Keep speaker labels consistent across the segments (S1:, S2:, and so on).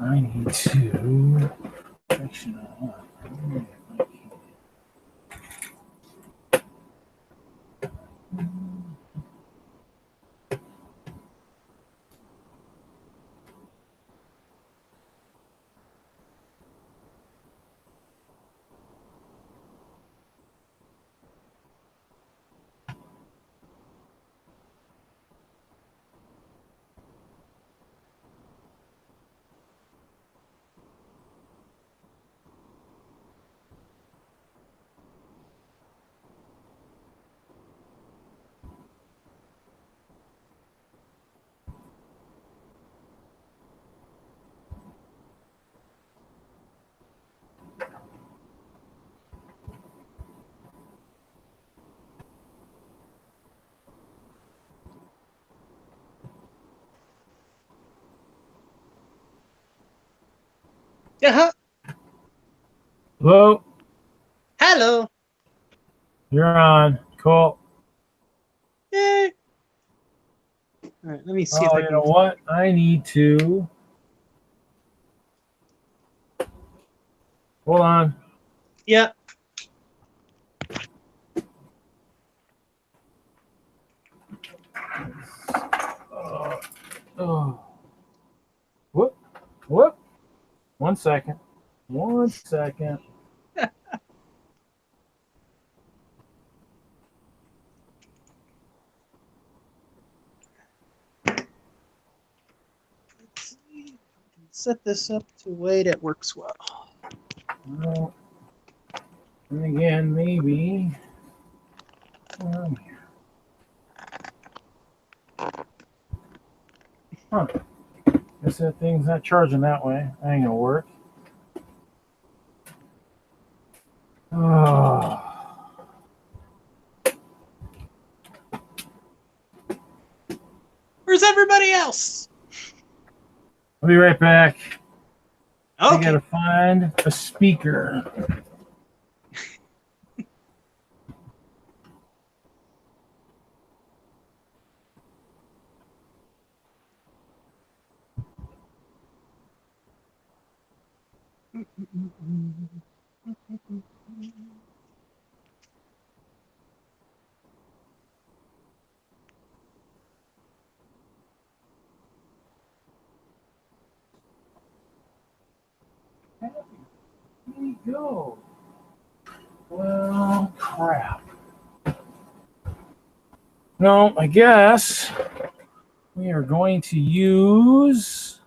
S1: I need to section up.
S2: Uh-huh.
S1: Hello,
S2: Hello.
S1: you're on. Cool.
S2: Yay. All right, let me see if
S1: Oh,
S2: I
S1: you
S2: can.
S1: know what? I need to. Hold on.
S2: Yeah.
S1: Oh. Whoop. Whoop. 1 second. 1 second.
S2: Let's see if I can set this up to a way that works well.
S1: No. And again, maybe. Huh. Guess that thing's not charging that way. That ain't gonna work. Oh.
S2: Where's everybody else?
S1: I'll be right back. I
S2: Okay.
S1: gotta find a speaker. There you go. Well, crap. No, I guess we are going to use.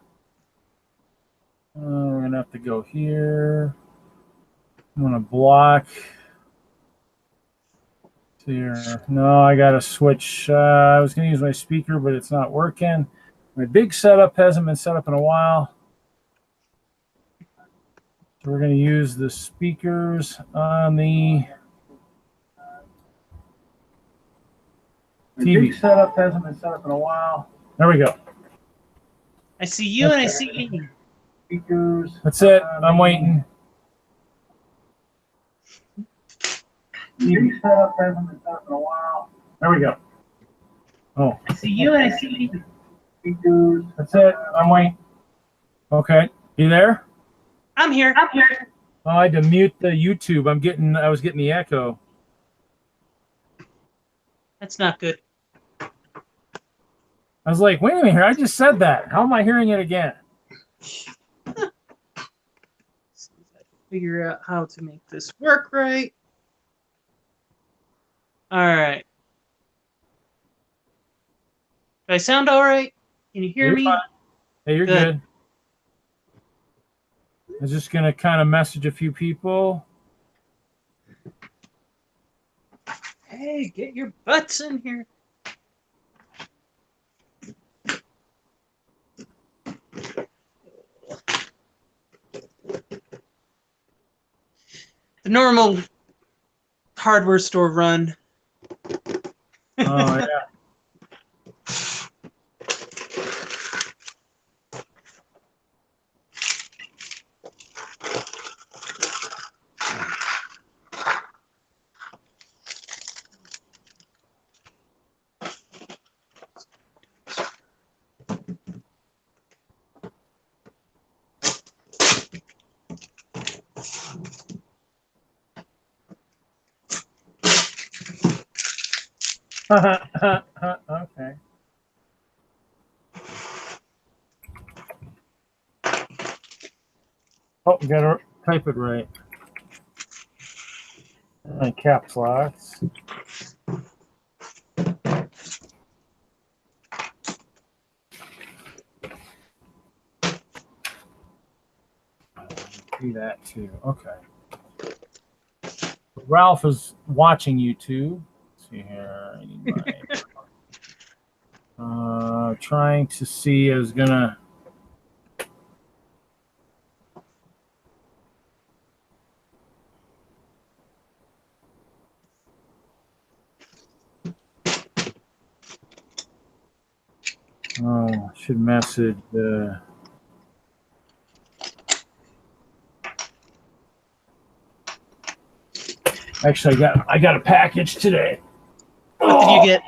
S1: We're gonna have to go here. I'm gonna block here. No, I gotta switch. I was gonna use my speaker, but it's not working. My big setup hasn't been set up in a while. So we're gonna use the speakers on the TV. Big setup hasn't been set up in a while. There we go.
S2: I see you and I see Amy.
S1: Speakers. That's it. I'm waiting. TV setup hasn't been set up in a while. There we go. Oh.
S2: I see you and I see Amy.
S1: Speakers. That's it. I'm waiting. Okay. You there?
S2: I'm here. I'm here.
S1: Oh, I had to mute the YouTube. I was getting the echo.
S2: That's not good.
S1: I was like, wait a minute here. I just said that. How am I hearing it again?
S2: Figure out how to make this work right. All right. Do I sound all right? Can you hear
S1: You're
S2: me?
S1: fine. Hey, you're good. I'm just going to kind of message a few people.
S2: Hey, get your butts in here. The normal hardware store run.
S1: Oh, yeah. Okay. Oh, you gotta type it right. Caps locks. Do that too. Okay. Ralph is watching YouTube. Let's see here. I need my, trying to see. I was gonna. Oh, I should message. Actually, I got a package today.
S2: What did you get?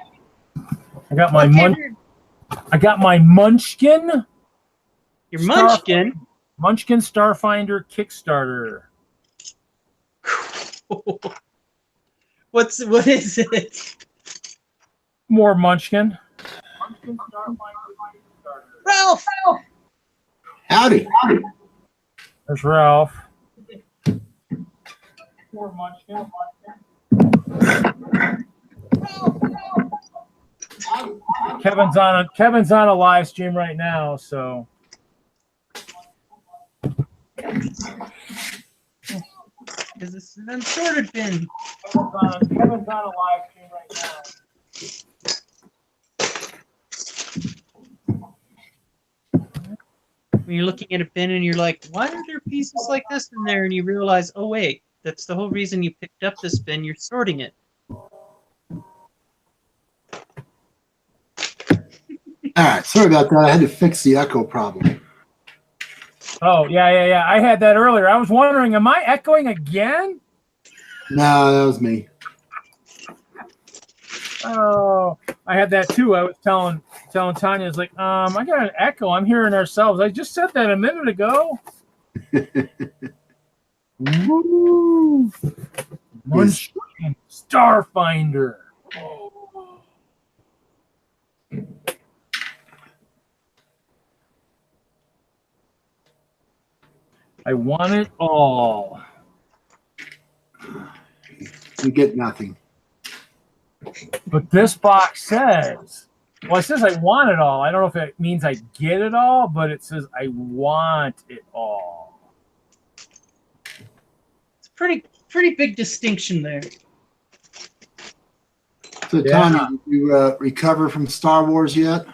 S1: I got my Munchkin.
S2: Your Munchkin.
S1: Munchkin Starfinder Kickstarter.
S2: What is it?
S1: More Munchkin.
S2: Ralph.
S3: Howdy.
S1: There's Ralph. More Munchkin. Kevin's on a live stream right now, so.
S2: Is this an unsorted bin?
S1: Kevin's on a live stream right now.
S2: When you're looking at a bin and you're like, why are there pieces like this in there? And you realize, oh wait, that's the whole reason you picked up this bin. You're sorting it.
S3: All right, sorry about that. I had to fix the echo problem.
S1: Oh, yeah. I had that earlier. I was wondering, am I echoing again?
S3: No, that was me.
S1: Oh, I had that too. I was telling Tanya, I was like, I got an echo. I'm hearing ourselves. I just said that a minute ago. Woo! Munchkin Starfinder. Oh. I want it all.
S3: You get nothing.
S1: But this box says, well, it says I want it all. I don't know if it means I get it all, but it says I want it all.
S2: It's pretty big distinction there.
S3: So, Tanya, did you recover from Star Wars yet?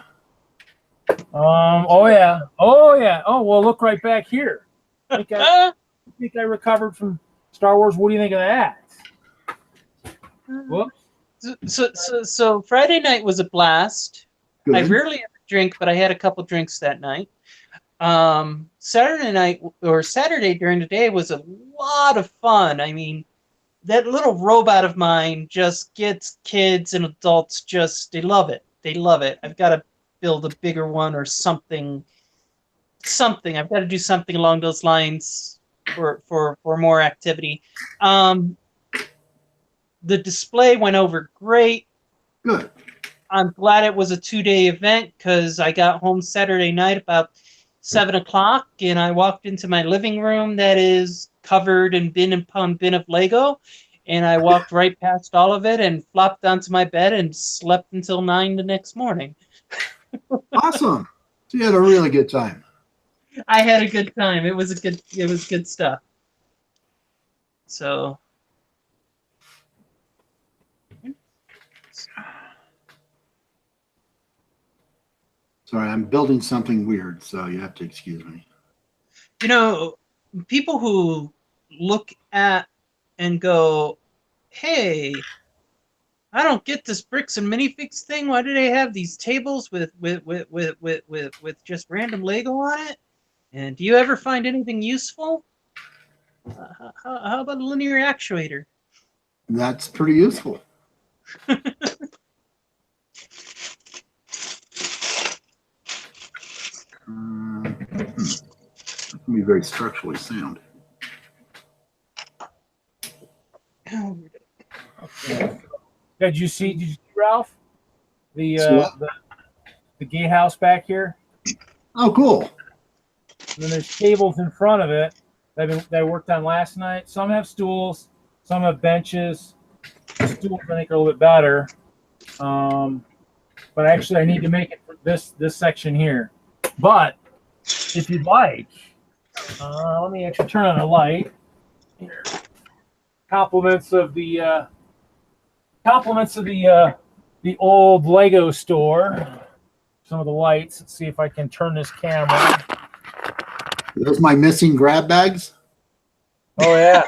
S1: Oh yeah. Oh, well, look right back here. I think I recovered from Star Wars. What do you think of that? Whoops.
S2: So Friday night was a blast.
S3: Good.
S2: I rarely ever drink, but I had a couple drinks that night. Saturday night or Saturday during the day was a lot of fun. I mean, that little robot of mine just gets kids and adults they love it. They love it. I've got to build a bigger one or something. I've got to do something along those lines for more activity. The display went over great.
S3: Good.
S2: I'm glad it was a 2-day event because I got home Saturday night about 7 o'clock and I walked into my living room that is covered in bin upon bin of Lego, and I walked right past all of it and flopped onto my bed and slept until 9 the next morning.
S3: Awesome. So you had a really good time.
S2: I had a good time. It was good stuff. So
S3: Sorry, I'm building something weird, so you have to excuse me.
S2: You know, people who look at and go, hey, I don't get this bricks and minifigs thing. Why do they have these tables with just random Lego on it? And do you ever find anything useful? How about a linear actuator?
S3: That's pretty useful. It's going to be very structurally sound.
S1: Yeah, did you see Ralph? The
S3: See what?
S1: the gatehouse back here.
S3: Oh, cool.
S1: And then there's tables in front of it that I worked on last night. Some have stools, some have benches. The stools I think are a little bit better. But actually I need to make it for this section here. But if you'd like, let me actually turn on a light here. Compliments of the old Lego store. Some of the lights. Let's see if I can turn this camera.
S3: Those my missing grab bags.
S1: Oh yeah.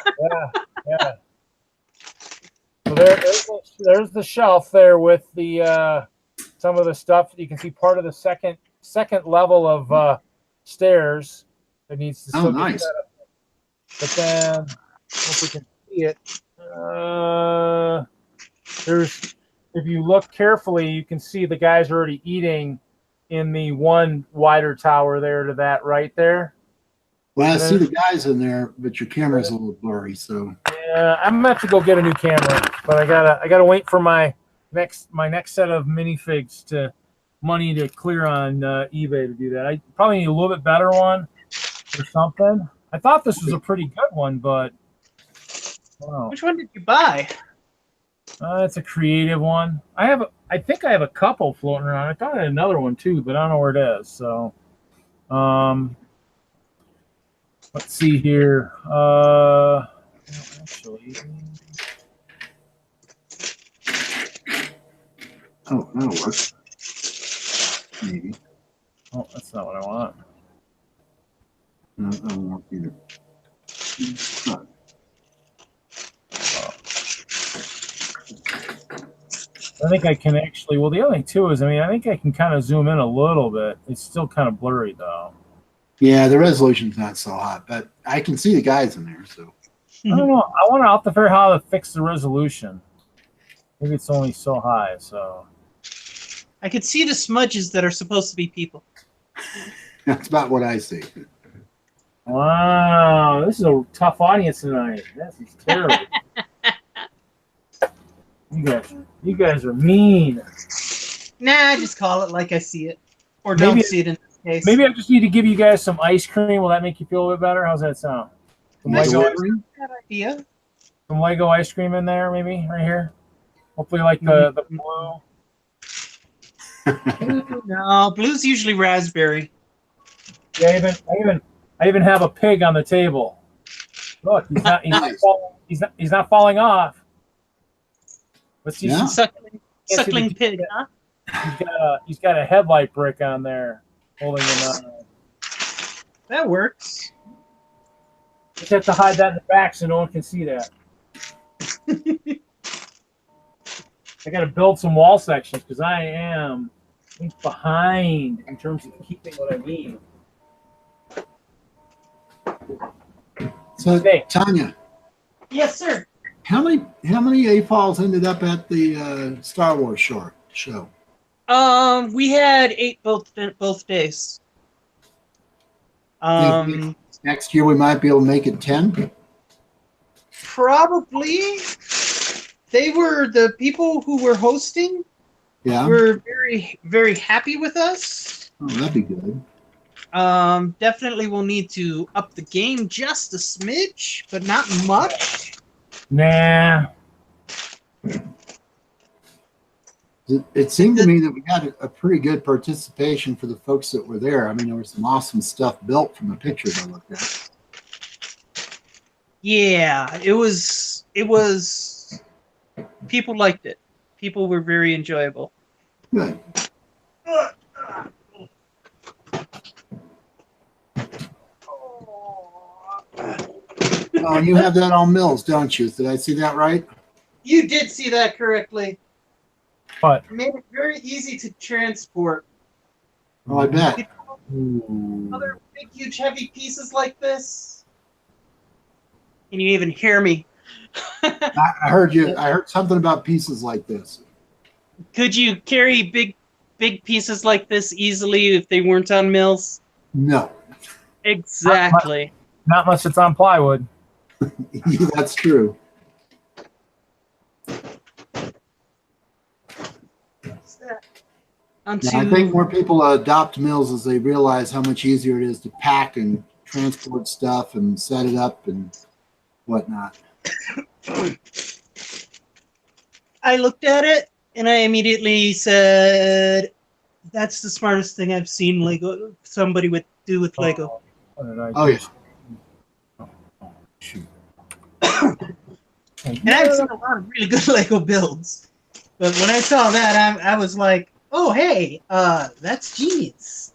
S1: So there's the shelf there with the some of the stuff. You can see part of the second level of stairs that needs to still
S3: nice.
S1: get set up. But then if we can see it, there's, if you look carefully, you can see the guys are already eating in the one wider tower there to that right there.
S3: Well, I see the guys in there, but your camera's a little blurry, so.
S1: Yeah, I'm gonna have to go get a new camera, but I gotta wait for my next set of minifigs money to clear on eBay to do that. I probably need a little bit better one or something. I thought this was a pretty good one, but wow.
S2: Which one did you buy?
S1: It's a creative one. I think I have a couple floating around. I thought I had another one too, but I don't know where it is. So, let's see here. Actually,
S3: Oh, that'll work. Maybe.
S1: oh, that's not what I want.
S3: No, that won't work either. Huh.
S1: I think I can actually. Well, the other thing too is, I think I can kind of zoom in a little bit. It's still kind of blurry though.
S3: Yeah, the resolution's not so hot, but I can see the guys in there, so.
S1: I don't know. I want to out the fair how to fix the resolution. Maybe it's only so high. So
S2: I could see the smudges that are supposed to be people.
S3: That's about what I see.
S1: wow, this is a tough audience tonight. This is terrible. You guys are mean.
S2: Nah, just call it like I see it, or don't
S1: Maybe-
S2: see it in this case.
S1: Maybe I just need to give you guys some ice cream. Will that make you feel a little bit better? How's that sound? Some
S2: Nice
S1: Lego,
S2: Good idea.
S1: some Lego ice cream in there, maybe right here. Hopefully, like the blue.
S2: No, blue's usually raspberry.
S1: Yeah, I even have a pig on the table. Look, he's not falling off. Let's see.
S3: Yeah.
S2: Suckling pig, huh?
S1: He's got a headlight brick on there holding him on.
S2: That works.
S1: Just have to hide that in the back so no one can see that. I got to build some wall sections because I am behind in terms of keeping what I need.
S3: So,
S1: Hey.
S3: Tanya,
S2: Yes, sir.
S3: how many AFOLs ended up at the Star Wars show?
S2: We had 8 both days.
S3: Next year we might be able to make it 10.
S2: Probably. They were the people who were hosting.
S3: Yeah.
S2: Were very, very happy with us.
S3: Oh, that'd be good.
S2: Definitely will need to up the game just a smidge, but not much.
S1: Nah.
S3: It seemed to me that we had a pretty good participation for the folks that were there. I mean, there was some awesome stuff built from the pictures I looked at.
S2: Yeah, it was. People liked it. People were very enjoyable.
S3: Good. Oh, and you have that on Mills, don't you? Did I see that right?
S2: You did see that correctly.
S1: What?
S2: It made it very easy to transport.
S3: Oh, I bet.
S1: Ooh.
S2: Other big, huge, heavy pieces like this. Can you even hear me?
S3: I heard you. I heard something about pieces like this.
S2: Could you carry big pieces like this easily if they weren't on mills?
S3: No,
S2: Exactly.
S1: Not unless it's on plywood.
S3: that's true.
S2: onto.
S3: I think more people adopt mills as they realize how much easier it is to pack and transport stuff and set it up and whatnot.
S2: I looked at it and I immediately said, "That's the smartest thing I've seen Lego somebody do with Lego."
S1: What did I
S3: Oh,
S1: do?
S3: yeah.
S1: Oh, shoot.
S2: And I've seen a lot of really good Lego builds, but when I saw that, I was like, "Oh, hey, that's genius."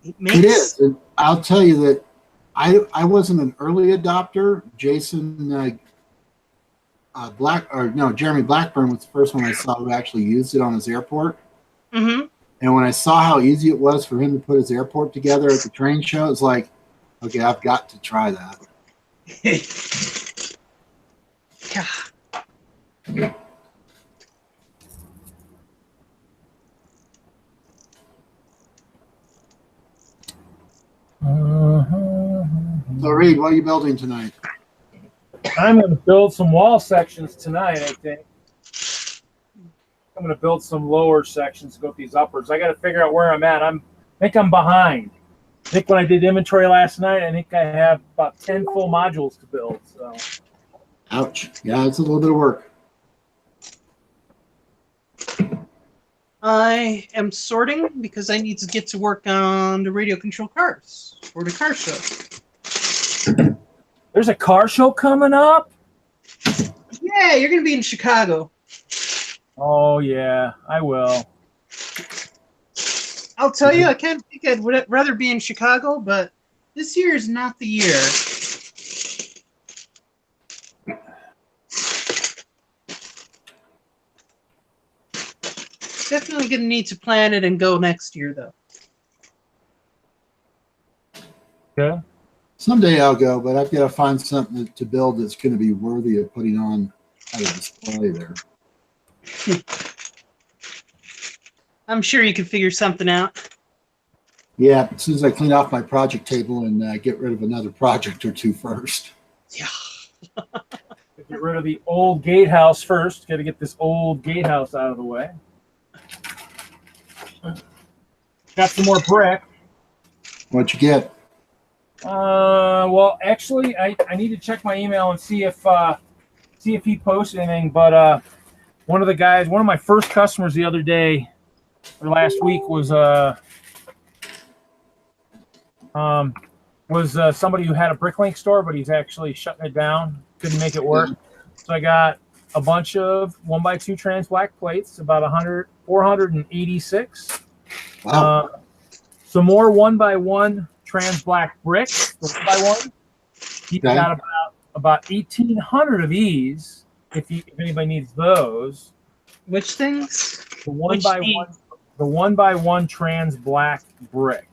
S2: It makes.
S3: It is. And I'll tell you that I wasn't an early adopter. Jason Jeremy Blackburn was the first one I saw who actually used it on his airport.
S2: Mm-hmm.
S3: And when I saw how easy it was for him to put his airport together at the train show, it's like, okay, I've got to try that.
S2: God.
S3: So, Reed, what are you building tonight?
S1: I'm going to build some wall sections tonight, I think. I'm going to build some lower sections to go with these uppers. I got to figure out where I'm at. I think I'm behind. I think when I did inventory last night, I think I have about 10 full modules to build. So,
S3: Ouch. Yeah, it's a little bit of work.
S2: I am sorting because I need to get to work on the radio control cars for the car show.
S1: there's a car show coming up.
S2: Yeah, you're gonna be in Chicago.
S1: Oh yeah, I will.
S2: I'll tell you, I kind of think I'd rather be in Chicago, but this year is not the year. Definitely gonna need to plan it and go next year, though.
S1: Okay.
S3: Someday I'll go, but I've got to find something to build that's going to be worthy of putting on at a display there.
S2: I'm sure you can figure something out.
S3: Yeah, as soon as I clean off my project table and get rid of another project or two first.
S2: Yeah.
S1: Get rid of the old gatehouse first. Got to get this old gatehouse out of the way. Got some more brick.
S3: What'd you get?
S1: Well, actually, I need to check my email and see if he posted anything. But one of my first customers the other day or last week was somebody who had a Bricklink store, but he's actually shutting it down. Couldn't make it work. So I got a bunch of 1x2 trans black plates, about 486.
S3: Wow.
S1: Some more 1x1 trans black bricks, 1x1. He's got about 1,800 of these. If anybody needs those.
S2: Which things?
S1: The 1x1 trans black brick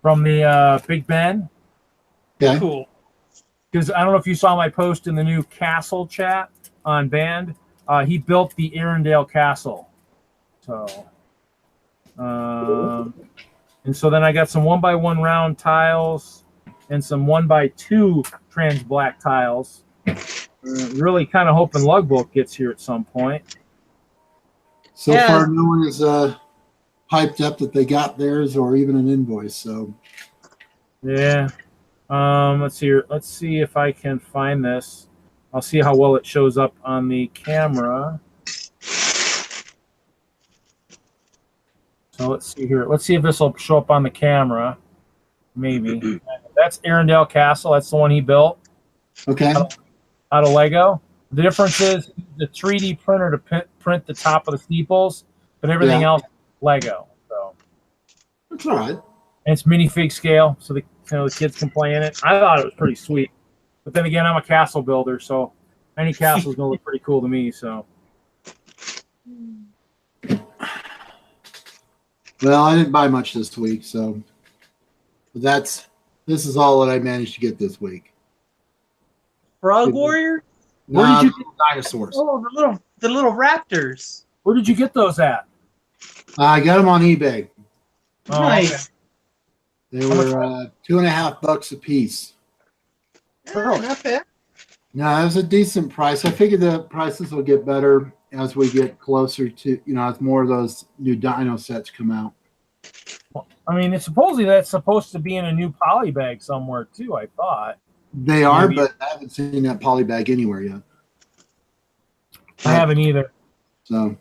S1: from the Big Ben.
S3: Okay.
S2: Cool.
S1: Because I don't know if you saw my post in the new Castle chat on Band. He built the Arendelle Castle. So, and so then I got some 1x1 round tiles and some 1x2 trans black tiles. Really kind of hoping Lugbook gets here at some point.
S3: So far, no one is hyped up that they got theirs or even an invoice. So,
S1: yeah. Let's see here. Let's see if I can find this. I'll see how well it shows up on the camera. So let's see here. Let's see if this will show up on the camera. Maybe. That's Arendelle Castle. That's the one he built.
S3: okay.
S1: Out of Lego. The difference is the 3D printer to print the top of the steeples, but everything else Lego. So
S3: That's all right.
S1: and it's minifig scale, so the kids can play in it. I thought it was pretty sweet. But then again, I'm a castle builder, so any castle is going to look pretty cool to me. So.
S3: Well, I didn't buy much this week, so this is all that I managed to get this week.
S2: Frog Warrior?
S1: Where did you
S3: get dinosaurs?
S2: Oh, the little raptors.
S1: Where did you get those at?
S3: I got them on eBay.
S1: Oh,
S2: Nice.
S3: They were $2.50 a piece.
S2: Oh, not bad.
S3: No, it was a decent price. I figured the prices will get better as we get closer to, as more of those new dino sets come out.
S1: I mean, it's supposedly that's supposed to be in a new poly bag somewhere too. I thought
S3: They are,
S1: Maybe.
S3: but I haven't seen that poly bag anywhere yet.
S1: I haven't either.
S3: So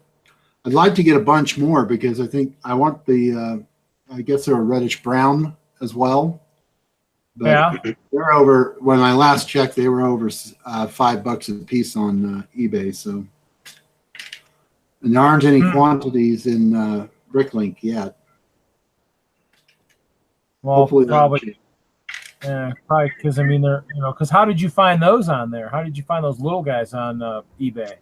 S3: I'd like to get a bunch more because I think I want the, I guess they're a reddish brown as well. But
S1: Yeah.
S3: they're over, when I last checked, they were over $5 a piece on eBay. So, and there aren't any quantities in Bricklink yet.
S1: Well,
S3: Hopefully that'll
S1: probably.
S3: change.
S1: Yeah, probably because I mean, they're because how did you find those on there? How did you find those little guys on eBay?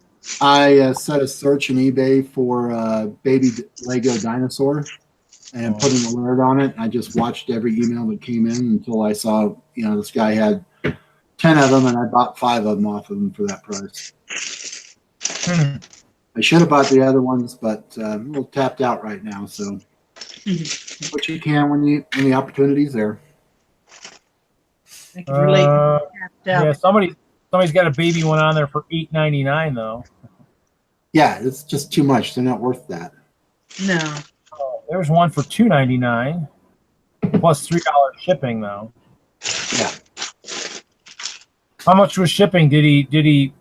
S3: I set a search in eBay for baby Lego dinosaur and put an alert on it. I just watched every email that came in until I saw, this guy had 10 of them and I bought 5 of them off of him for that price. I should have bought the other ones, but I'm a little tapped out right now. So, but you can when the opportunity's there.
S2: I can relate.
S1: Yeah, somebody's got a baby one on there for $8.99 though.
S3: Yeah, it's just too much. They're not worth that.
S2: No.
S1: There's one for $2.99 plus $3 shipping though.
S3: Yeah.
S1: How much was shipping? Did he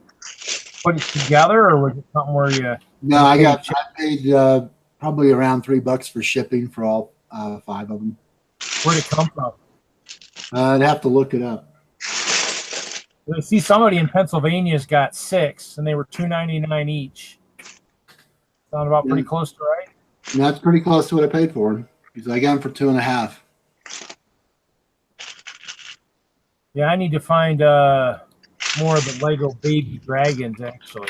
S1: put it together, or was it something where you?
S3: No, I paid probably around $3 for shipping for all 5 of them.
S1: Where'd it come from?
S3: I'd have to look it up.
S1: I see somebody in Pennsylvania's got 6, and they were $2.99 each. Sound about pretty close to right?
S3: And that's pretty close to what I paid for them because I got them for 2.5.
S1: Yeah, I need to find more of the Lego baby dragons actually.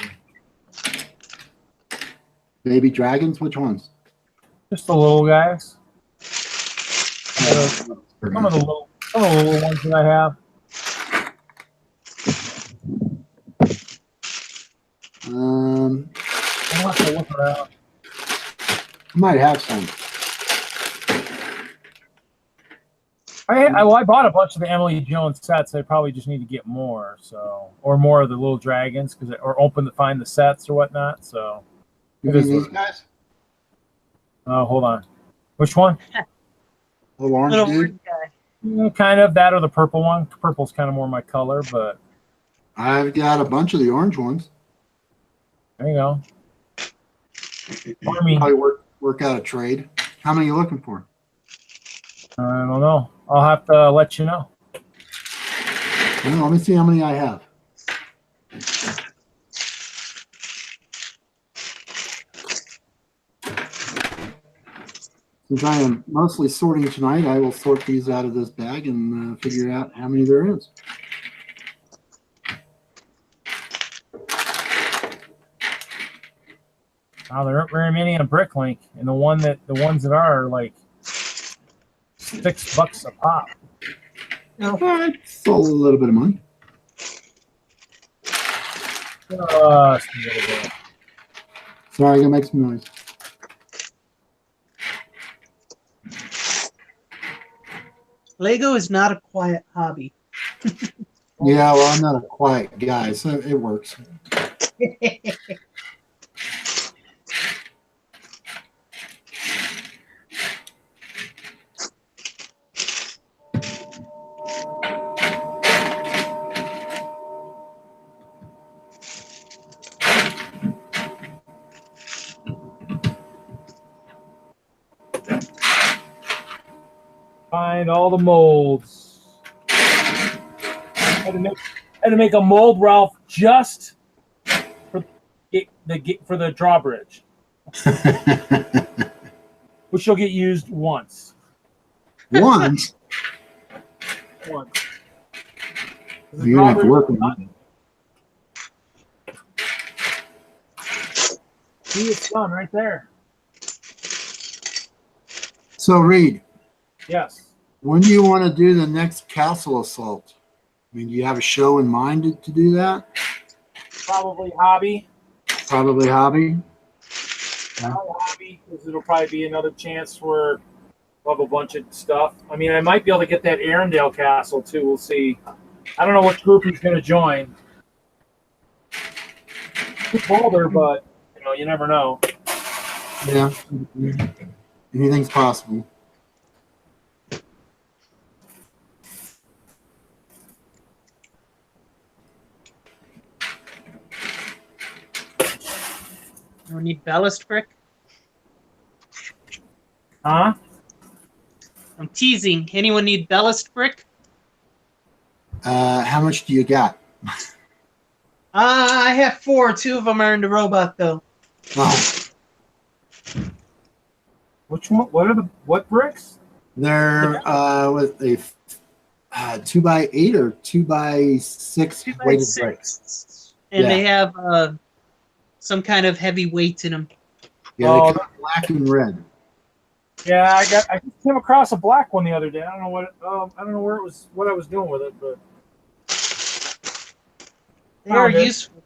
S3: Baby dragons? Which ones?
S1: Just the little guys. Some of the little ones that I have. I'll have to look around.
S3: I might have some.
S1: I bought a bunch of the Emily Jones sets. I probably just need to get more, or more of the little dragons, or open to find the sets or whatnot. So,
S3: You mean these guys?
S1: oh, hold on, which one?
S3: Little orange
S2: Little
S3: dude?
S2: weird guy.
S1: Kind of that or the purple one. Purple's kind of more my color, but
S3: I've got a bunch of the orange ones.
S1: there you go. I mean,
S3: Probably work out a trade. How many are you looking for?
S1: I don't know. I'll have to let you know.
S3: Well, let me see how many I have. Since I am mostly sorting tonight, I will sort these out of this bag and figure out how many there is.
S1: Wow, there aren't very many on Bricklink, and the ones that are like $6 a pop.
S3: It's a little bit of money.
S1: Just a little bit.
S3: Sorry, I'm gonna make some noise.
S2: Lego is not a quiet hobby.
S3: Yeah, well, I'm not a quiet guy, so it works.
S1: Find all the molds. Had to make a mold, Ralph, just for the drawbridge, which will get used once.
S3: Once?
S1: Once. The
S3: You're gonna have to
S1: drawbridge-
S3: work on it.
S1: See, it's done right there.
S3: So, Reed,
S1: Yes.
S3: when do you want to do the next castle assault? I mean, do you have a show in mind to do that?
S1: Probably hobby.
S3: Probably hobby.
S1: Probably hobby, because it'll probably be another chance where we'll have a bunch of stuff. I mean, I might be able to get that Arendelle castle too. We'll see. I don't know what group he's going to join. He's older, but know, you never know.
S3: Yeah. Anything's possible.
S2: You need ballast brick?
S1: Huh?
S2: I'm teasing. Anyone need ballast brick?
S3: How much do you got?
S2: I have 4. 2 of them are in the robot, though.
S3: Oh,
S1: Which one? What bricks?
S3: they're with a 2x8 or 2x6
S2: 2 by
S3: weighted brick.
S2: 6. And
S3: Yeah.
S2: they have some kind of heavy weight in them.
S3: Yeah,
S1: Oh,
S3: they come black and red.
S1: Yeah, I just came across a black one the other day. I don't know where it was, what I was doing with it, but
S2: They are
S1: Found it.
S2: useful.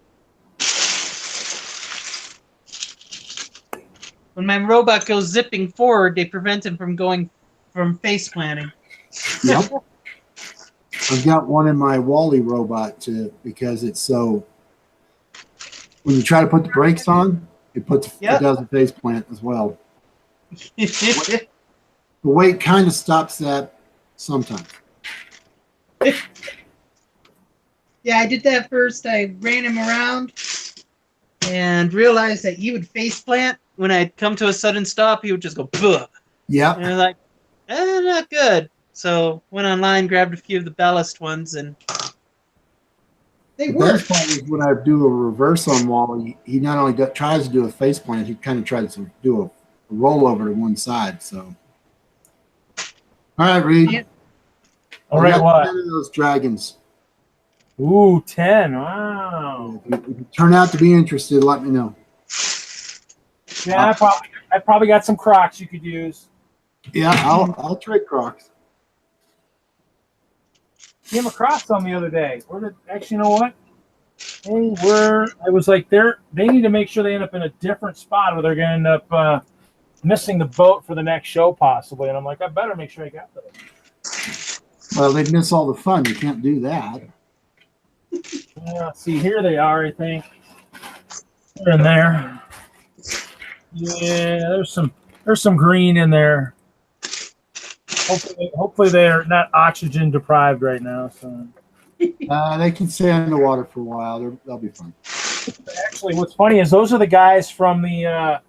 S2: When my robot goes zipping forward, they prevent him from face planting.
S3: Yep. I've got one in my Wally robot too, because it's so. When you try to put the brakes on, it does a face plant as well. The weight kind of stops that sometimes.
S2: Yeah, I did that first. I ran him around and realized that he would face plant. When I'd come to a sudden stop, he would just go, "Buh."
S3: Yep.
S2: And I was like, not good. So went online, grabbed a few of the ballast ones, and they
S3: The
S2: work.
S3: best part is when I do a reverse on Wally, he not only tries to do a face plant, he kind of tries to do a rollover to one side. So, all right, Reed.
S2: Yeah.
S1: all
S3: I
S1: right,
S3: got
S1: what?
S3: 10 of those dragons.
S1: Ooh, 10. Wow.
S3: If you turn out to be interested, let me know.
S1: Yeah, I probably got some Crocs you could use.
S3: Yeah, I'll trade Crocs.
S1: Came across some the other day. Actually, you know what? I was like, they need to make sure they end up in a different spot, or they're going to end up missing the boat for the next show, possibly. And I'm like, I better make sure I got those.
S3: Well, they'd miss all the fun. You can't do that.
S1: Yeah, see, here they are, I think. They're in there. Yeah, there's some green in there. Hopefully they're not oxygen deprived right now. So
S3: They can stay underwater for a while. They'll be fun.
S1: actually, what's funny is those are the guys from the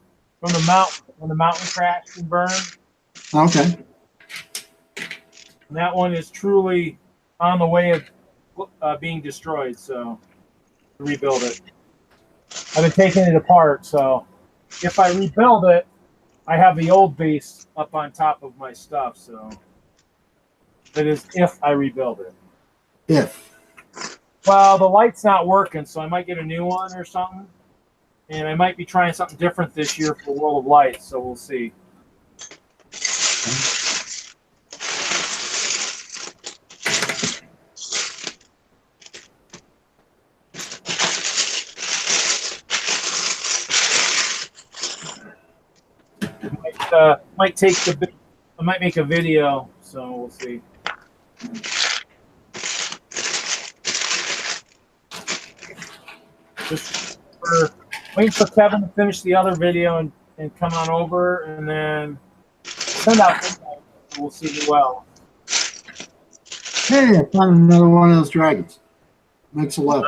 S1: mountain when the mountain crashed and burned.
S3: Okay.
S1: And that one is truly on the way of being destroyed. So to rebuild it, I've been taking it apart. So if I rebuild it, I have the old base up on top of my stuff. So that is if I rebuild it.
S3: If.
S1: Well, the light's not working, so I might get a new one or something. And I might be trying something different this year for World of Light, so we'll see. Might take I might make a video, so we'll see. Waiting for Kevin to finish the other video and come on over, and then send out. We'll see who else.
S3: Hey, I found another one of those dragons. Makes 11.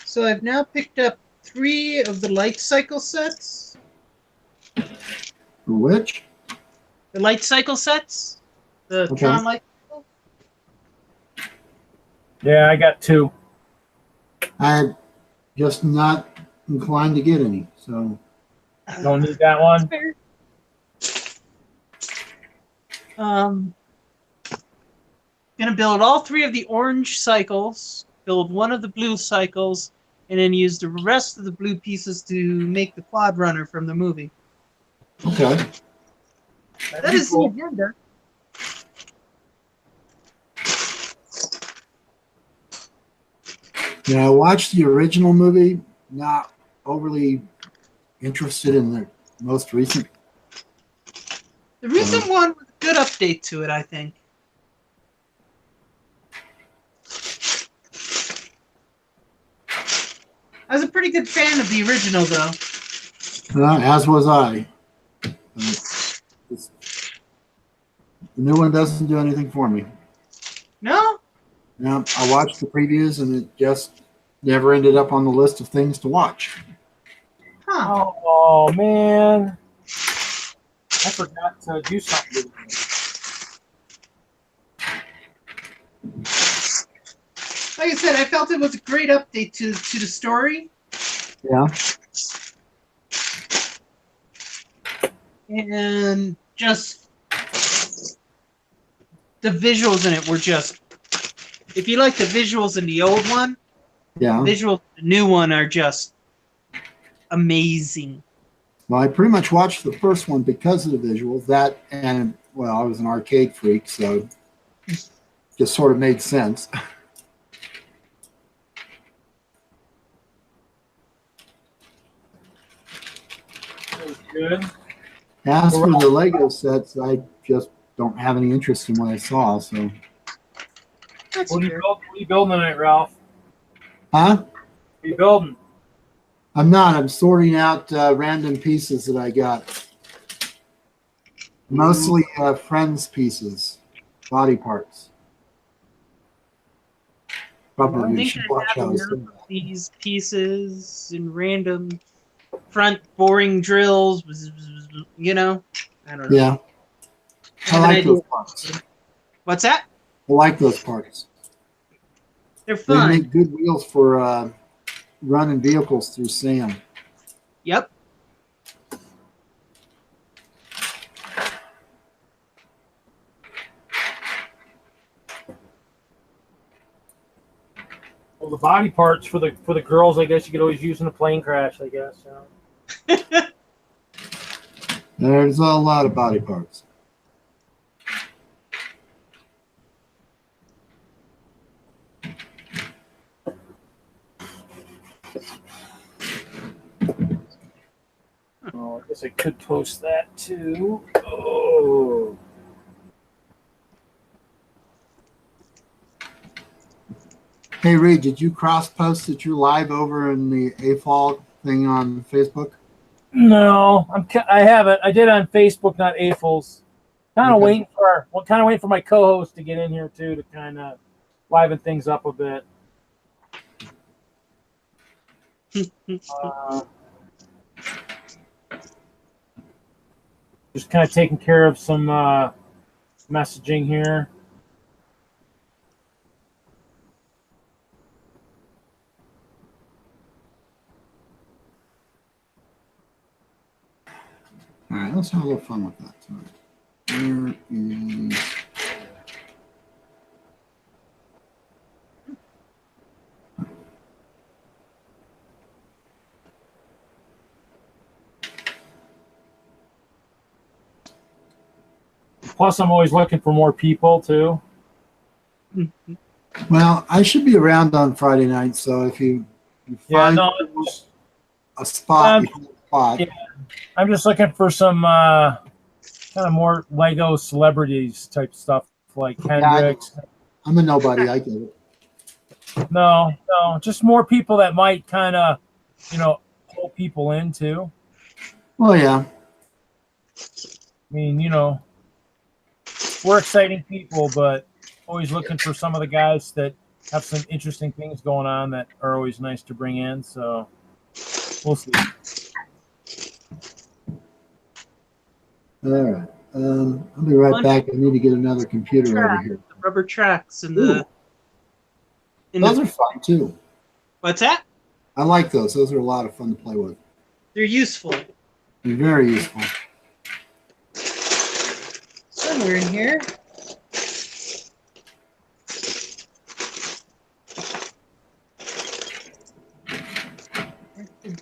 S2: So I've now picked up 3 of the light cycle sets.
S3: For which?
S2: The light cycle sets? The
S3: Okay.
S2: Tron light cycle?
S1: Yeah, I got 2.
S3: I'm just not inclined to get any. So,
S1: Don't need that one.
S2: Fair. Gonna build all 3 of the orange cycles build one of the blue cycles, and then use the rest of the blue pieces to make the quad runner from the movie.
S3: Okay.
S2: That is the agenda.
S3: Yeah, I watched the original movie. Not overly interested in the most recent.
S2: The recent one was a good update to it, I think. I was a pretty good fan of the original, though.
S3: As was I. The new one doesn't do anything for me.
S2: No?
S3: Yeah, I watched the previews and it just never ended up on the list of things to watch.
S2: Huh.
S1: Oh man, I forgot to do something.
S2: Like I said, I felt it was a great update to the story.
S3: Yeah.
S2: And just the visuals in it were just, if you like the visuals in the old one,
S3: Yeah.
S2: visuals in the new one are just amazing.
S3: Well, I pretty much watched the first one because of the visuals. That and, well, I was an arcade freak, so just sort of made sense.
S1: That was good.
S3: As for the Lego sets, I just don't have any interest in what I saw. So,
S2: That's
S1: What are
S2: fair.
S1: you building tonight, Ralph?
S3: huh?
S1: What are you building?
S3: I'm not. I'm sorting out random pieces that I got. Mostly friends' pieces, body parts.
S2: I
S3: Probably
S2: think
S3: should
S2: I
S3: watch
S2: have
S3: how I say
S2: enough
S3: that.
S2: of these pieces and random front boring drills, you know? I don't know.
S3: Yeah,
S2: I
S3: I
S2: have an
S3: like
S2: idea.
S3: those parts.
S2: What's that?
S3: I like those parts.
S2: They're
S3: They
S2: fun.
S3: make good wheels for running vehicles through sand.
S2: Yep.
S1: Well, the body parts for the girls, I guess you could always use in a plane crash. I guess.
S3: There's a lot of body parts.
S1: Oh, I guess I could post that too. Oh.
S3: Hey, Reed, did you cross-post that you're live over in the AFOL thing on Facebook?
S1: No, I haven't. I did on Facebook, not AFOLs. Kind of
S3: Okay.
S1: waiting for my co-host to get in here too to kind of liven things up a bit. Just kind of taking care of some messaging here.
S3: All right, let's have a little fun with that tonight. Where is...
S1: Plus, I'm always looking for more people too.
S3: Well, I should be around on Friday night, so if you
S1: Yeah,
S3: find
S1: no,
S3: a spot,
S1: Um,
S3: you find a spot.
S1: yeah. I'm just looking for some kind of more Lego celebrities type stuff like Hendrix.
S3: I'm a nobody. I get it.
S1: No, just more people that might kind of, pull people into.
S3: Well, yeah.
S1: I mean, we're exciting people, but always looking for some of the guys that have some interesting things going on that are always nice to bring in. So we'll see.
S3: All right. I'll be right back. I need to get another computer over here.
S2: The rubber tracks and
S3: Ooh.
S2: the.
S3: Those are fun too.
S2: What's that?
S3: I like those. Those are a lot of fun to play with.
S2: They're useful.
S3: They're very useful.
S2: Somewhere in here.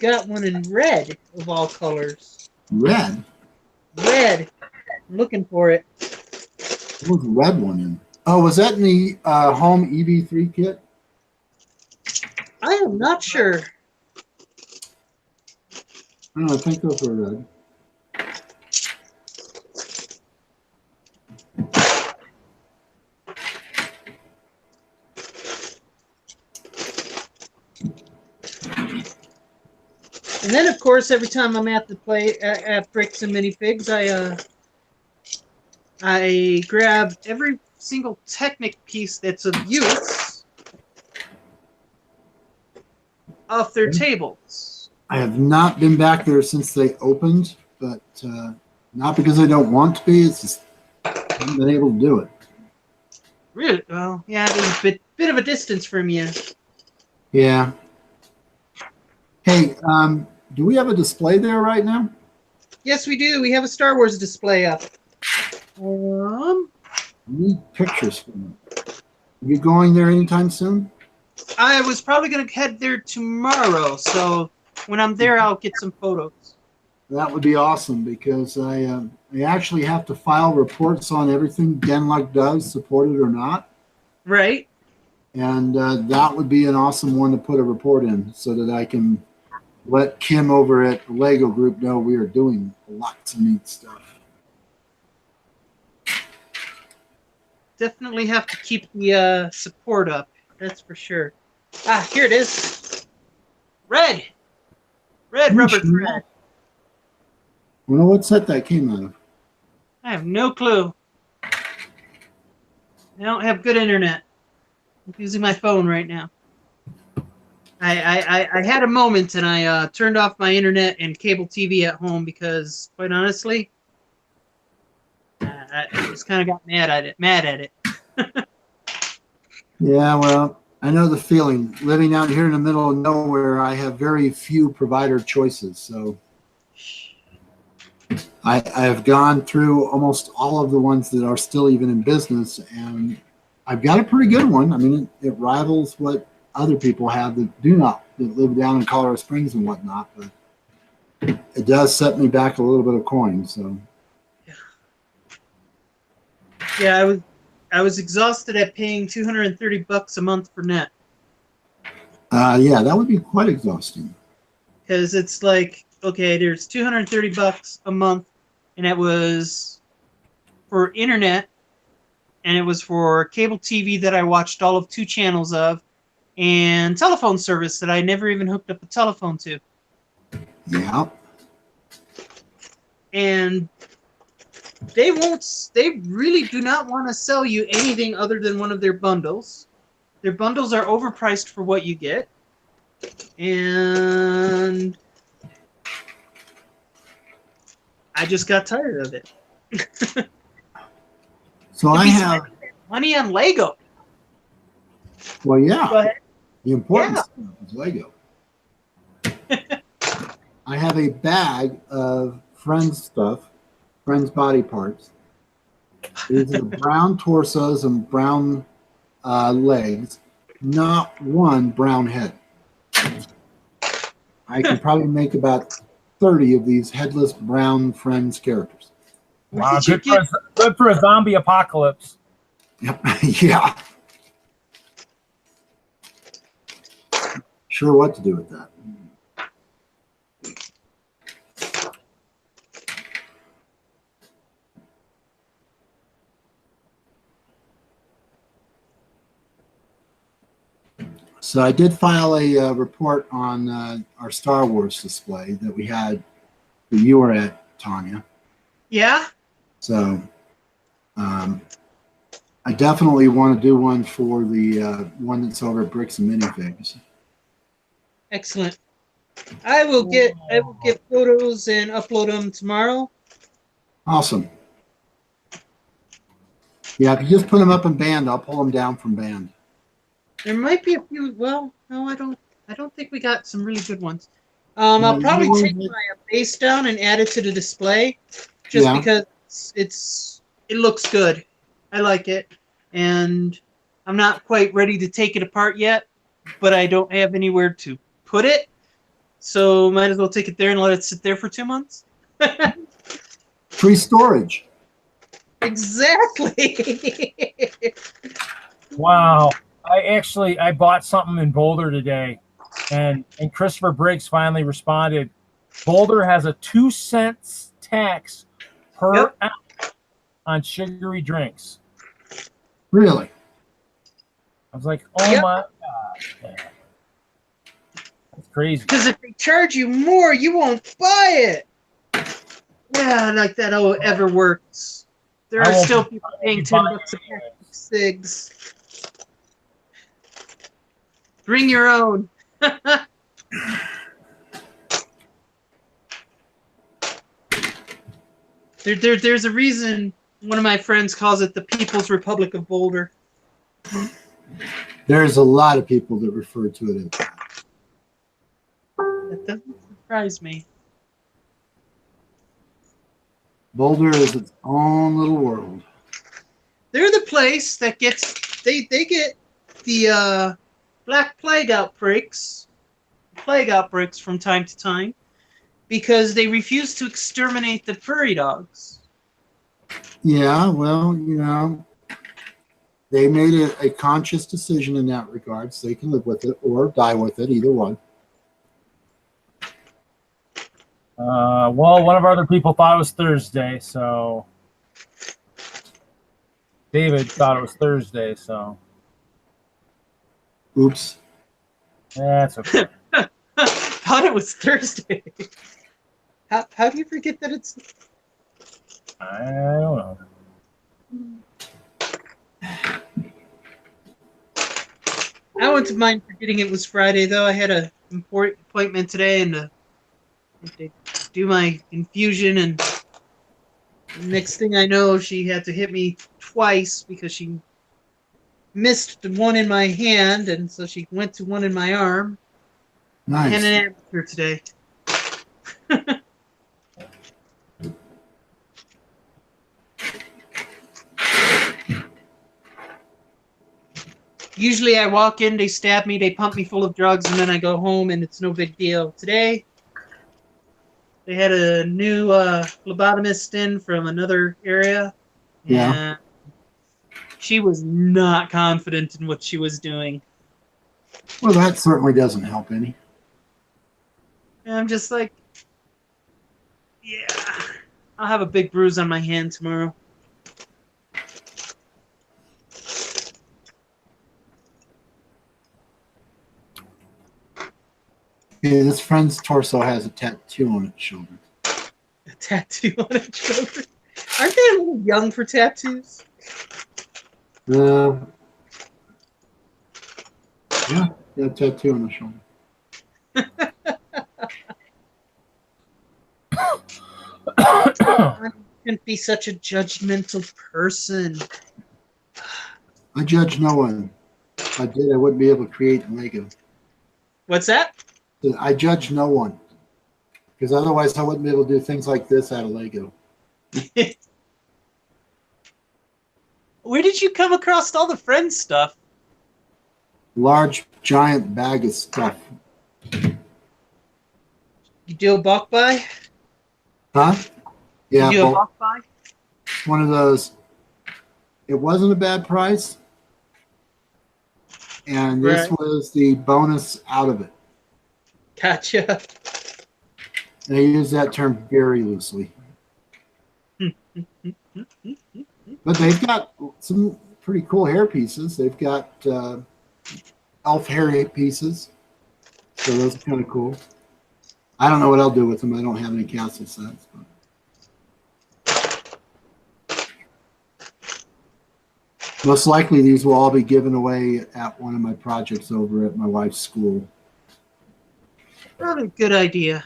S2: got one in red of all colors.
S3: Red?
S2: Red. I'm looking for it.
S3: What was the red one in? Oh, was that in the home EV3 kit?
S2: I am not sure.
S3: I think those were red.
S2: And then, of course, every time I'm at the play at Bricks and Minifigs, I grab every single Technic piece that's of use off their tables.
S3: I have not been back there since they opened, but not because I don't want to be. It's just I haven't been able to do it.
S2: Really? Well, yeah, it was a bit of a distance from you.
S3: Yeah. Hey, do we have a display there right now?
S2: Yes, we do. We have a Star Wars display up.
S3: I need pictures from it. Are you going there anytime soon?
S2: I was probably going to head there tomorrow, so when I'm there, I'll get some photos.
S3: That would be awesome because I actually have to file reports on everything Genluck does, supported or not.
S2: Right.
S3: And that would be an awesome one to put a report in so that I can let Kim over at the Lego Group know we are doing lots of neat stuff.
S2: Definitely have to keep the support up. That's for sure. Ah, here it is. Red. Red rubber thread.
S3: Well, what set that came out of?
S2: I have no clue. I don't have good internet. I'm using my phone right now. I had a moment and I turned off my internet and cable TV at home because, quite honestly, I just kind of got mad at it.
S3: Yeah, well, I know the feeling. Living out here in the middle of nowhere, I have very few provider choices. So I have gone through almost all of the ones that are still even in business, and I've got a pretty good one. I mean, it rivals what other people have that do not, that live down in Colorado Springs and whatnot, but it does set me back a little bit of coin. So
S2: yeah, I was exhausted at paying $230 a month for net.
S3: Yeah, that would be quite exhausting.
S2: Because it's like, okay, there's $230 a month, and it was for internet, and it was for cable TV that I watched all of 2 channels of, and telephone service that I never even hooked up a telephone to.
S3: Yeah.
S2: And they really do not want to sell you anything other than one of their bundles. Their bundles are overpriced for what you get. And I just got tired of it.
S3: So I have
S2: money on Lego.
S3: Well,
S2: Go
S3: yeah,
S2: ahead.
S3: the important stuff is Lego. I have a bag of Friends stuff, Friends body parts. These are brown torsos and brown legs, not one brown head. I can probably make about 30 of these headless brown Friends characters.
S1: Wow, good for a zombie apocalypse.
S3: Yep. Yeah. Sure what to do with that. So I did file a report on our Star Wars display that we had that you were at, Tanya.
S2: Yeah?
S3: So I definitely want to do one for the one that's over at Bricks and Minifigs.
S2: Excellent. I will get photos and upload them tomorrow.
S3: Awesome. Yeah, if you just put them up in band, I'll pull them down from band.
S2: There might be a few. Well, no, I don't think we got some really good ones. I'll probably take my base down and add it to the display, just because it looks good. I like it, and I'm not quite ready to take it apart yet, but I don't have anywhere to put it. So might as well take it there and let it sit there for 2 months.
S3: Free storage.
S2: Exactly.
S1: Wow. I bought something in Boulder today, and Christopher Briggs finally responded. Boulder has a 2 cents tax per
S2: Yep.
S1: ounce on sugary drinks.
S3: Really?
S1: I was like, oh
S2: Yep.
S1: my god. That's crazy.
S2: Because if they charge you more, you won't buy it. Yeah, like that ever works. There
S1: I
S2: are
S1: won't
S2: still
S1: be-
S2: people
S1: I
S2: paying
S1: won't be
S2: 10
S1: buying
S2: bucks a
S1: it
S2: pack
S1: anyway.
S2: of cigs. Bring your own. There's a reason one of my friends calls it the People's Republic of Boulder.
S3: There's a lot of people that refer to it as
S2: That doesn't surprise me.
S3: Boulder is its own little world.
S2: They're the place that gets they get the black plague outbreaks from time to time because they refuse to exterminate the prairie dogs.
S3: Yeah, well, they made a conscious decision in that regard, so they can live with it or die with it, either one.
S1: Well, one of our other people thought it was Thursday, so David thought it was Thursday, so
S3: Oops.
S1: that's okay.
S2: Thought it was Thursday. How do you forget that it's?
S1: I don't know.
S2: I wouldn't mind forgetting it was Friday though. I had a important appointment today and to do my infusion, and next thing I know, she had to hit me twice because she missed the one in my hand, and so she went to one in my arm.
S3: Nice.
S2: And an amateur today. Usually I walk in, they stab me, they pump me full of drugs, and then I go home and it's no big deal. Today, they had a new phlebotomist in from another area.
S3: Yeah.
S2: And she was not confident in what she was doing.
S3: Well, that certainly doesn't help any.
S2: And I'm just like, yeah, I'll have a big bruise on my hand tomorrow.
S3: Yeah, this friend's torso has a tattoo on its shoulder.
S2: A tattoo on its shoulder. Aren't they a little young for tattoos?
S3: Yeah, a tattoo on the shoulder.
S2: I shouldn't be such a judgmental person.
S3: I judge no one. If I did, I wouldn't be able to create Lego.
S2: What's that?
S3: I judge no one. Because otherwise I wouldn't be able to do things like this out of Lego.
S2: Where did you come across all the Friends stuff?
S3: Large, giant bag of stuff.
S2: You do a bulk buy?
S3: Huh? Yeah,
S2: You do a
S3: well,
S2: bulk buy?
S3: one of those. It wasn't a bad price. And this
S2: Right.
S3: was the bonus out of it.
S2: Gotcha.
S3: And I use that term very loosely. But they've got some pretty cool hair pieces. They've got elf hair pieces. So those are kind of cool. I don't know what I'll do with them. I don't have any castle sets. But most likely these will all be given away at one of my projects over at my wife's school.
S2: Probably a good idea.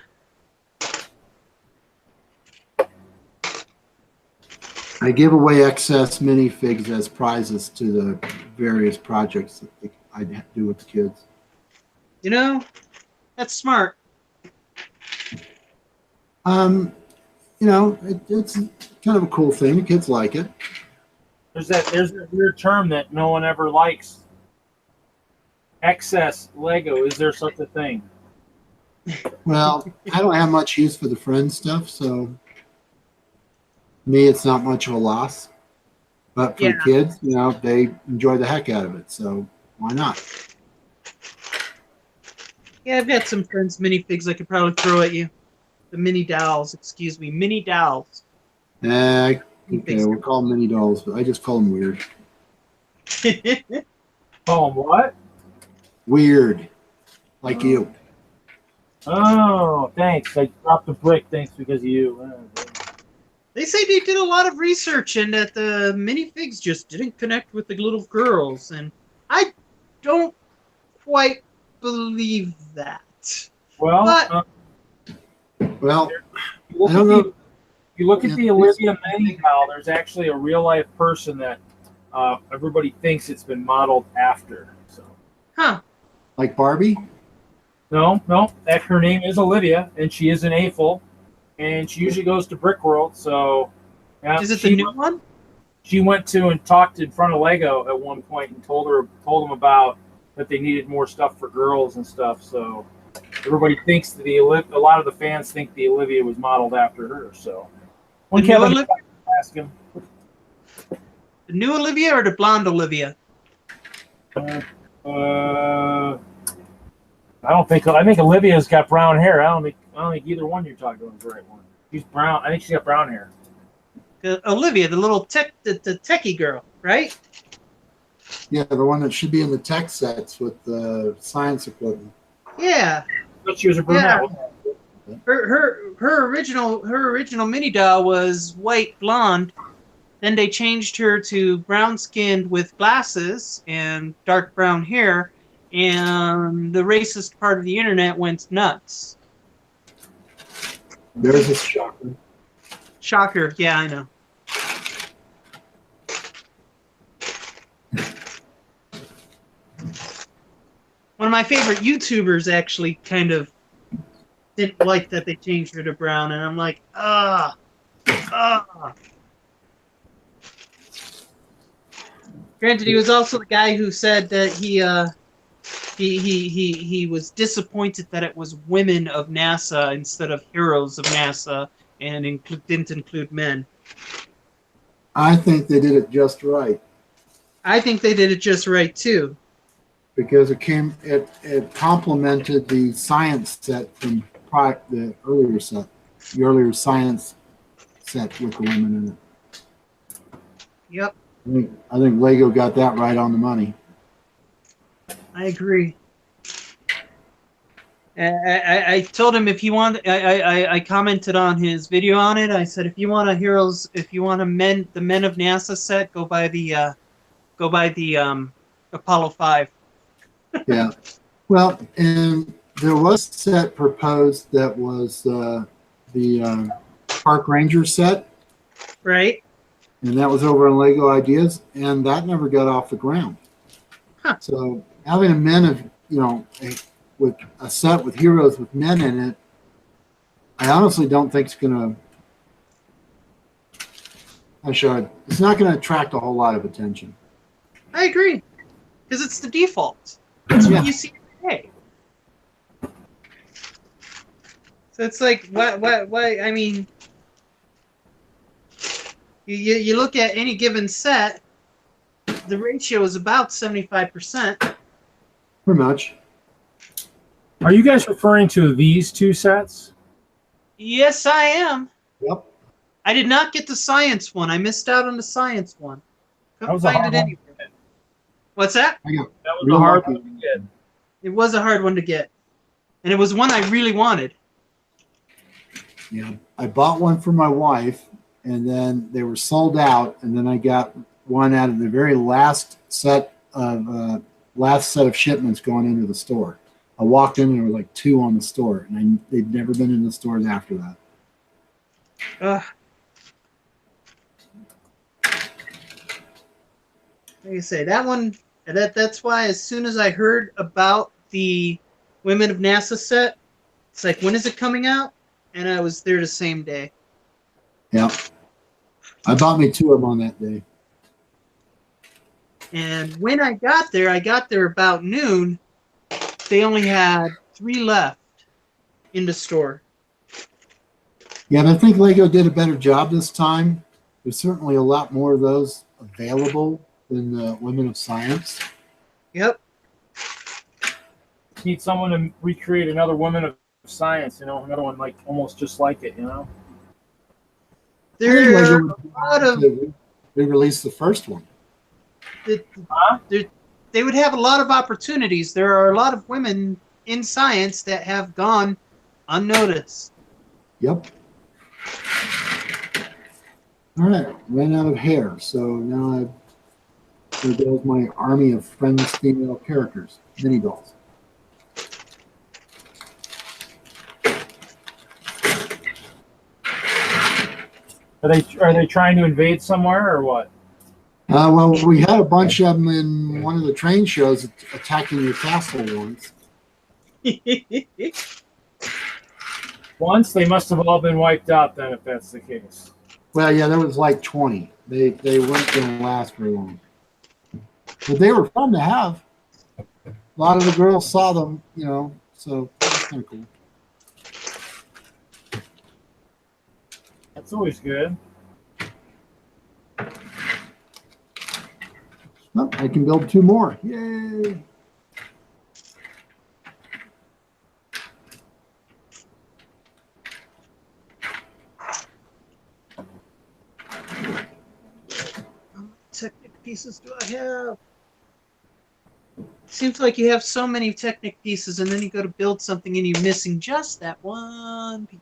S3: I give away excess minifigs as prizes to the various projects that I do with the kids.
S2: You know, that's smart.
S3: It's kind of a cool thing. The kids like it.
S1: There's that weird term that no one ever likes. Excess Lego. Is there such a thing?
S3: Well, I don't have much use for the friend stuff, so me, it's not much of a loss. But for
S2: Yeah.
S3: the kids, they enjoy the heck out of it. So why not?
S2: Yeah, I've got some friends minifigs I could probably throw at you. The mini dolls, excuse me, mini dolls.
S3: Okay,
S2: Minifigs.
S3: we'll call them mini dolls, but I just call them weird.
S1: Oh, what?
S3: Weird, like you.
S1: Oh, thanks. I dropped the brick. Thanks because of you.
S2: They say they did a lot of research and that the minifigs just didn't connect with the little girls, and I don't quite believe that.
S1: Well,
S2: But-
S3: Well,
S1: you look
S3: I don't
S1: at
S3: know.
S1: the- you look at the Olivia Mini doll. There's actually a real life person that everybody thinks it's been modeled after. So
S2: Huh.
S3: Like Barbie?
S1: no, that her name is Olivia, and she is an AFL, and she usually goes to Brick World. So yeah,
S2: Is it the new one?
S1: she went to and talked in front of Lego at one point and told them about that they needed more stuff for girls and stuff. So everybody thinks that a lot of the fans think the Olivia was modeled after her. So when
S2: The new
S1: Kevin
S2: Olivia?
S1: asked him,
S2: The new Olivia or the blonde Olivia?
S1: I think Olivia's got brown hair. I don't think either one you're talking about is the right one. She's brown. I think she's got brown hair.
S2: Olivia, the little the techie girl, right?
S3: Yeah, the one that should be in the tech sets with the science equipment.
S2: Yeah.
S1: But she was a brunette.
S2: Her original mini doll was white blonde. Then they changed her to brown skinned with glasses and dark brown hair, and the racist part of the internet went nuts.
S3: There's a shocker.
S2: Shocker, yeah, I know. One of my favorite YouTubers actually kind of didn't like that they changed her to brown, and I'm like, ah. Granted, he was also the guy who said that he was disappointed that it was women of NASA instead of heroes of NASA, and didn't include men.
S3: I think they did it just right
S2: I think they did it just right too.
S3: because it complemented the science set from the earlier science set with the women in it.
S2: Yep,
S3: I think Lego got that right on the money.
S2: I agree. I told him if you want. I commented on his video on it. I said if you want the Men of NASA set, go buy the Apollo 5.
S3: Yeah. Well, and there was a set proposed that was the Park Ranger set,
S2: Right.
S3: and that was over on Lego Ideas, and that never got off the ground.
S2: Huh.
S3: So having a men of with a set with heroes with men in it, I honestly don't think it's gonna. It's not going to attract a whole lot of attention.
S2: I agree, because it's the default. That's what you see today. So it's like, why? I mean, you look at any given set, the ratio is about 75%.
S3: Pretty much.
S1: Are you guys referring to these two sets?
S2: Yes, I am.
S3: Yep.
S2: I did not get the science one. I missed out on the science one.
S1: That
S2: Couldn't
S1: was a
S2: find
S1: hard
S2: it
S1: one.
S2: anywhere. What's that?
S3: I got
S1: That was
S3: real
S1: a hard
S3: lucky.
S1: one to get.
S2: It was a hard one to get, and it was one I really wanted.
S3: Yeah, I bought one for my wife, and then they were sold out, and then I got one out of the very last set of shipments going into the store. I walked in and there were like two on the store, and they'd never been in the stores after that.
S2: Like I say, that one. That's why as soon as I heard about the Women of NASA set, it's like, when is it coming out? And I was there the same day.
S3: Yeah, I bought me two of them on that day.
S2: And when I got there about noon. They only had 3 left. in the store.
S3: Yeah, and I think Lego did a better job this time. There's certainly a lot more of those available than the Women of Science.
S2: Yep.
S1: Need someone to recreate another Women of Science, another one like almost just like it,
S3: I think
S2: There
S3: Lego
S2: are
S3: would
S2: a lot of
S3: re-release the first one.
S1: Huh?
S2: they would have a lot of opportunities. There are a lot of women in science that have gone unnoticed.
S3: Yep. All right, ran out of hair, so now there goes my army of Friends female characters, mini dolls.
S1: Are they trying to invade somewhere or what?
S3: Well, we had a bunch of them in one of the train shows attacking your castle once.
S1: Once they must have all been wiped out then, if that's the case.
S3: Well, yeah, there was like 20. They weren't going to last very long. But they were fun to have. A lot of the girls saw them, so that's kind of cool.
S1: That's always good.
S3: Oh, I can build 2 more. Yay!
S2: Technic pieces do I have? Seems like you have so many Technic pieces, and then you go to build something and you're missing just that one piece.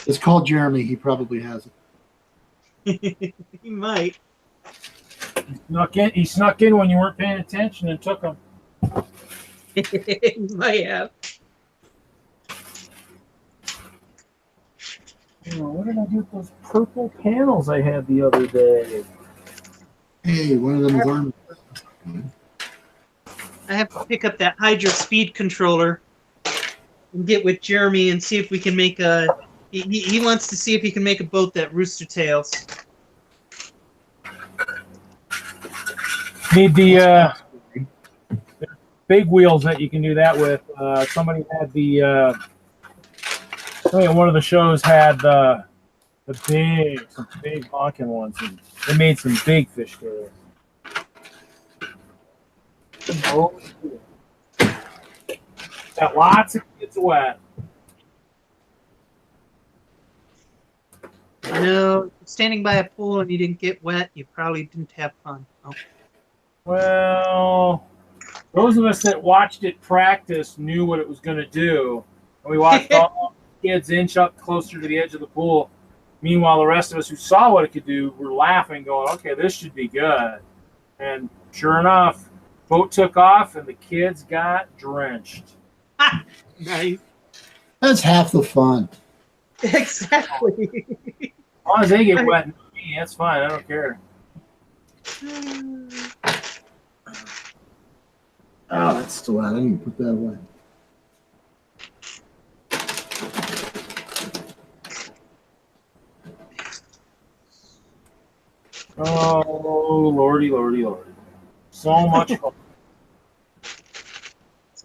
S3: It's called Jeremy. He probably has it.
S2: He might.
S1: He snuck in when you weren't paying attention and took them.
S2: He might have.
S1: What did I do with those purple panels I had the other day?
S3: Hey, one of them is armed.
S2: I have to pick up that Hydra speed controller and get with Jeremy and see if we can make a. He wants to see if he can make a boat that Rooster Tails.
S1: Need the big wheels that you can do that with. Somebody had one of the shows had some big honking ones, and they made some big fish carriers. Oh, got lots of kids wet.
S2: Standing by a pool and you didn't get wet, you probably didn't have fun. Oh.
S1: Well, those of us that watched it practice knew what it was going to do. And we watched all the kids inch up closer to the edge of the pool. Meanwhile, the rest of us who saw what it could do were laughing, going, okay, this should be good. And sure enough, boat took off and the kids got drenched.
S2: Nice.
S3: That's half the fun.
S2: Exactly.
S1: As long as they get wet, that's fine. I don't care.
S3: Oh, that's still out. I didn't put that away.
S1: Oh, lordy, lordy, lordy. So much fun.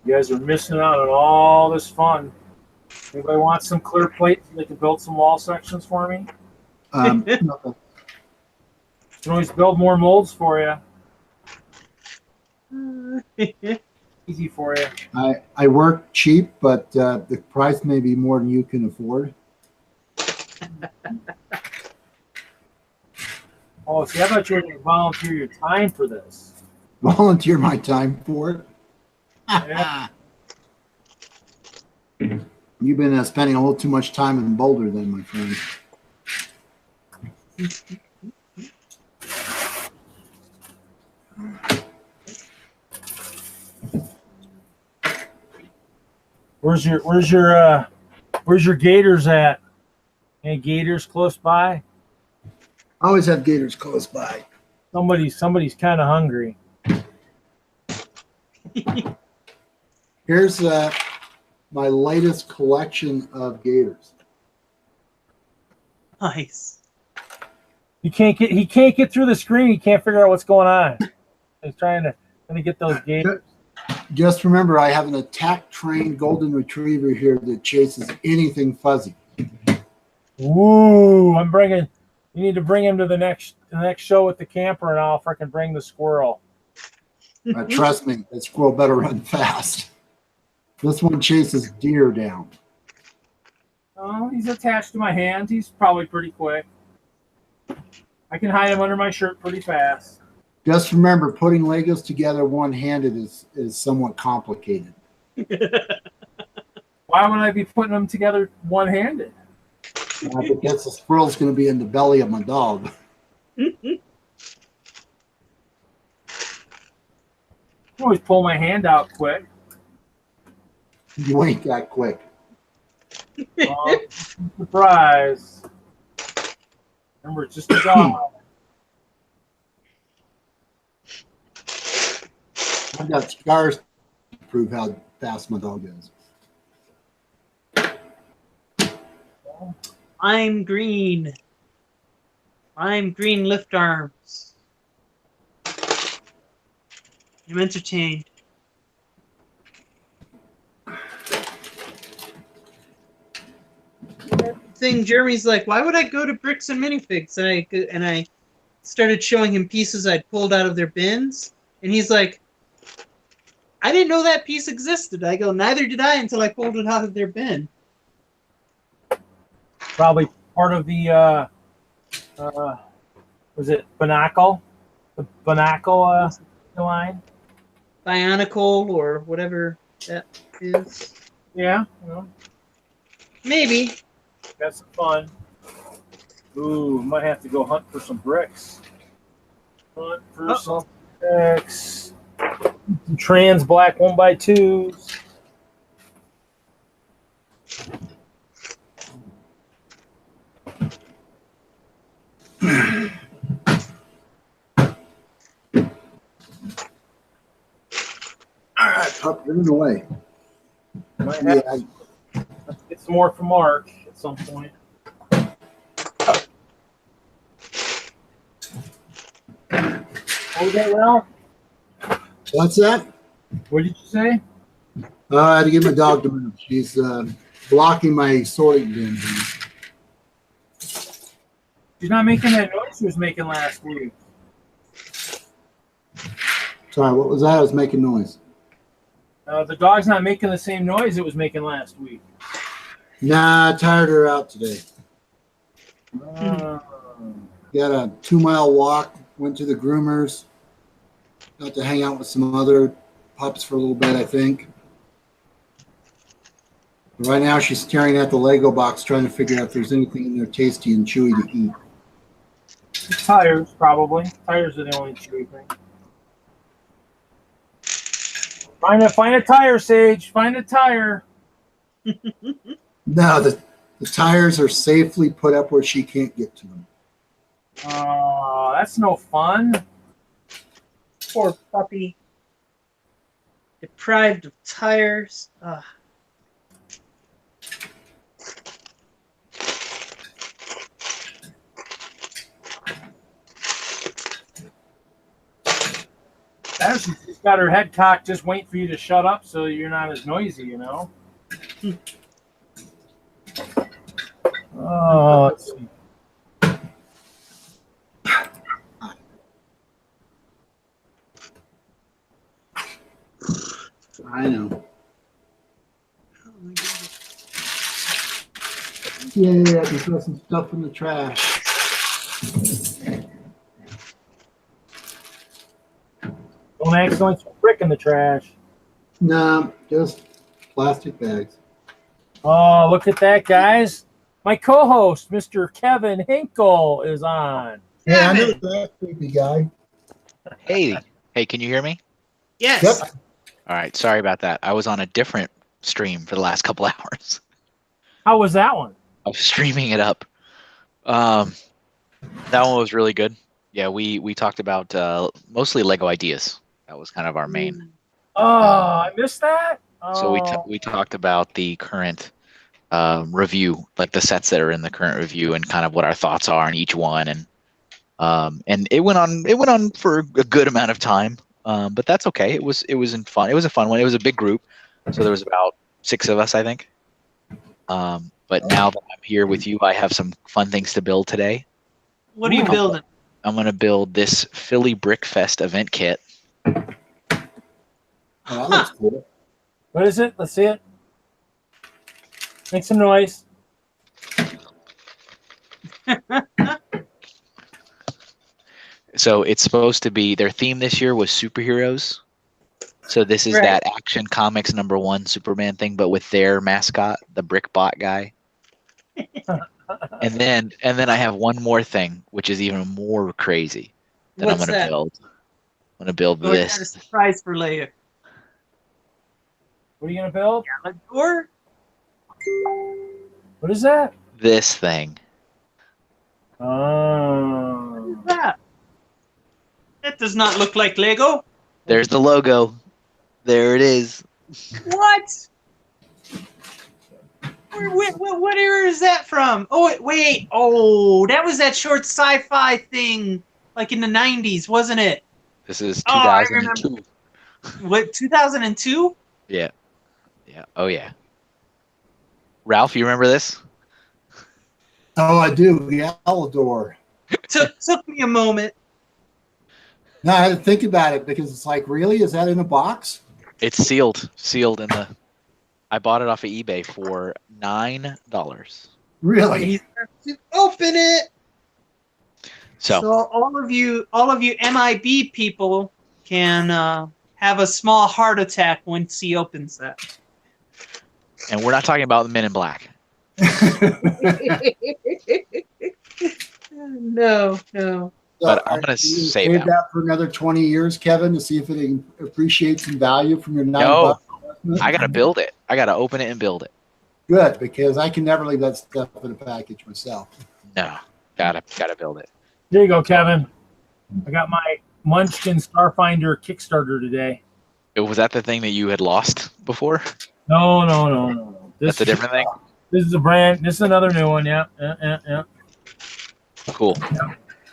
S1: You guys are missing out on all this fun. Anybody want some clear plates so they can build some wall sections for me?
S3: No,
S1: Can always build more molds for you. Easy for you.
S3: I work cheap, but the price may be more than you can afford.
S1: Oh, see, I thought you were going to volunteer your time for this.
S3: Volunteer my time for it.
S1: Yeah.
S3: You've been spending a little too much time in Boulder then, my friend.
S1: Where's your gators at? Any gators close by?
S3: I always have gators close by.
S1: Somebody's kind of hungry.
S3: Here's my latest collection of gators.
S2: Nice.
S1: He can't get through the screen. He can't figure out what's going on. He's trying to get those gators.
S3: Just remember, I have an attack-trained golden retriever here that chases anything fuzzy.
S1: Ooh, I'm bringing. You need to bring him to the next show with the camper, and I'll freaking bring the squirrel.
S3: Trust me, that squirrel better run fast. This one chases deer down.
S1: Oh, he's attached to my hand. He's probably pretty quick. I can hide him under my shirt pretty fast.
S3: Just remember, putting Legos together one-handed is somewhat complicated.
S1: Why would I be putting them together one-handed?
S3: Because the squirrel's going to be in the belly of my dog.
S1: I always pull my hand out quick.
S3: You ain't that quick.
S1: Oh, surprise. Remember, it's just a dog.
S3: I've got scars to prove how fast my dog is.
S2: I'm green. I'm green lift arms. I'm entertained. Thing Jeremy's like, why would I go to Bricks and Minifigs? And I started showing him pieces I'd pulled out of their bins, and he's like, I didn't know that piece existed. I go, neither did I until I pulled it out of their bin.
S1: Probably part of the was it Binacle? The Binacle line?
S2: Bionicle or whatever that is.
S1: Yeah, well,
S2: Maybe.
S1: got some fun. Ooh, might have to go hunt for some bricks. Hunt for some bricks. Some trans black 1x2s.
S3: All right, pup, get it away.
S1: Might have
S3: Yeah,
S1: to get some more from Mark at some point. Okay, well,
S3: what's that?
S1: what did you say?
S3: I had to get my dog to move. She's blocking my sorting bin.
S1: She's not making that noise she was making last week.
S3: Sorry, what was that? I was making noise.
S1: The dog's not making the same noise it was making last week.
S3: Nah, I tired her out today.
S1: Uh,
S3: Got a 2-mile walk, went to the groomers, got to hang out with some other pups for a little bit, I think. Right now, she's staring at the Lego box, trying to figure out if there's anything in there tasty and chewy to eat.
S1: tires, probably. Tires are the only chewy thing. Find a tire, Sage. Find a tire.
S3: No, the tires are safely put up where she can't get to them.
S1: Oh, that's no fun.
S2: Poor puppy. Deprived of tires. Ugh.
S1: She's got her head cocked, just waiting for you to shut up so you're not as noisy, you know? Oh, let's see.
S3: I know.
S2: Oh my goodness.
S3: Yeah, I can throw some stuff in the trash.
S1: Don't accidentally throw a brick in the trash.
S3: No, just plastic bags.
S1: Oh, look at that, guys. My co-host, Mr. Kevin Hinkle, is on.
S3: Yeah, I know that creepy guy.
S4: Hey, can you hear me?
S2: Yes.
S3: Yep.
S4: All right, sorry about that. I was on a different stream for the last couple hours.
S1: How was that one?
S4: I was streaming it up. That one was really good. Yeah, we talked about mostly Lego ideas. That was kind of our main.
S1: Oh, I missed that.
S4: So
S1: Oh.
S4: we talked about the current review, like the sets that are in the current review, and kind of what our thoughts are on each one. And it went on for a good amount of time. but that's okay. It was fun. It was a fun one. It was a big group, so there was about 6 of us, I think. But now that I'm here with you, I have some fun things to build today.
S2: What are you building?
S4: I'm gonna build this Philly Brickfest event kit.
S3: Oh, that looks cool.
S1: What is it? Let's see it. Make some noise.
S4: So it's supposed to be, their theme this year was superheroes. So this is
S2: Right.
S4: that Action Comics #1 Superman thing, but with their mascot, the Brickbot guy. And then I have one more thing, which is even more crazy that
S2: What's
S4: I'm gonna
S2: that?
S4: build. I'm gonna build
S2: Oh, I got a
S4: this.
S2: surprise for later.
S1: What are you gonna build?
S2: Or
S1: What is that?
S4: This thing.
S1: Oh.
S2: that? That does not look like Lego.
S4: There's the logo. There it is.
S2: What? What era is that from? Oh, wait. Oh, that was that short sci-fi thing, like in the 90s, wasn't it?
S4: This is
S2: Oh, I
S4: 2002.
S2: What, 2002?
S4: Yeah. Yeah. Oh yeah. Ralph, you remember this?
S3: Oh, I do. The Alador.
S2: Took me a moment.
S3: No, I had to think about it because it's like, really? Is that in a box?
S4: It's sealed in the. I bought it off of eBay for $9.
S3: Really?
S2: Open it.
S4: So
S2: all of you MIB people can have a small heart attack once he opens that.
S4: and we're not talking about the Men in Black.
S2: No.
S4: But I'm gonna
S3: Are you
S4: save
S3: save
S4: that.
S3: that for another 20 years, Kevin, to see if it appreciates in value from your $9.
S4: No.
S3: investment?
S4: I gotta build it. I gotta open it and build it.
S3: Good, because I can never leave that stuff in a package myself.
S4: No, gotta build it.
S1: There you go, Kevin. I got my Munchkin Starfinder Kickstarter today.
S4: Was that the thing that you had lost before?
S1: No.
S4: That's a different thing.
S1: This is a brand. This is another new one. Yeah.
S4: Cool.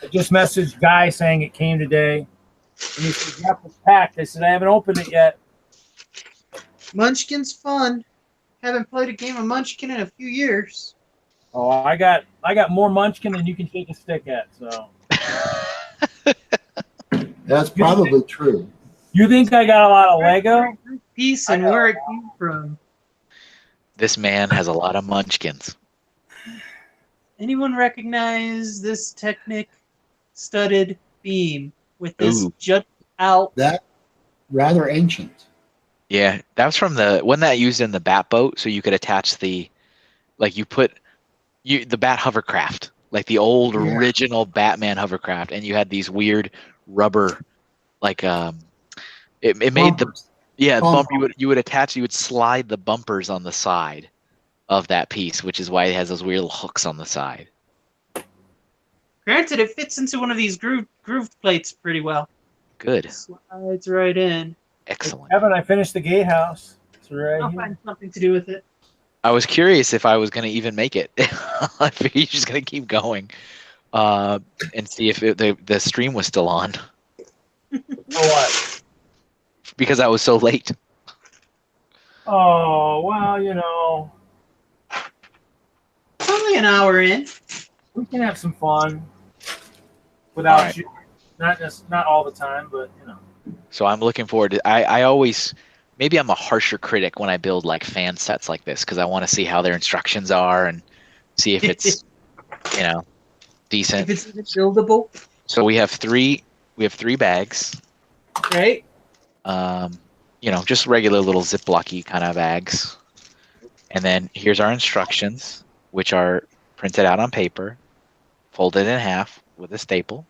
S1: I just messaged Guy saying it came today. And he said, "Yep, it's packed." I said, "I haven't opened it yet."
S2: Munchkin's fun. Haven't played a game of Munchkin in a few years.
S1: Oh, I got more Munchkin than you can take a stick at. So
S3: That's probably true.
S1: you think I got a lot of Lego?
S2: Piece and where it came from.
S4: This man has a lot of munchkins.
S2: Anyone recognize this Technic studded beam with this
S4: Ooh.
S2: jut out?
S3: That rather ancient.
S4: Yeah, that was from the one that used in the Bat boat, so you could attach the, like the Bat hovercraft, like the old
S3: Yeah.
S4: original Batman hovercraft, and you had these weird rubber, like it made the
S3: Bumpers.
S4: bump. You would attach, you would slide the bumpers on the side of that piece, which is why it has those weird little hooks on the side.
S2: Granted, it fits into one of these grooved plates pretty well.
S4: Good,
S2: Slides right in.
S4: excellent.
S1: Kevin, I finished the gatehouse. It's right
S2: I'll
S1: here.
S2: find something to do with it.
S4: I was curious if I was going to even make it. I figured you're just going to keep going and see if the stream was still on
S1: For what?
S4: because I was so late.
S1: Oh well,
S2: It's only an hour in.
S1: we can have some fun without
S4: Alright.
S1: you. Not all the time, but
S4: So I'm looking forward to. I always, maybe I'm a harsher critic when I build like fan sets like this because I want to see how their instructions are and see if it's decent.
S2: If it's even buildable,
S4: So we have three bags.
S2: right?
S4: Just regular little Ziploc-y kind of bags. And then here's our instructions, which are printed out on paper, folded in half with a staple.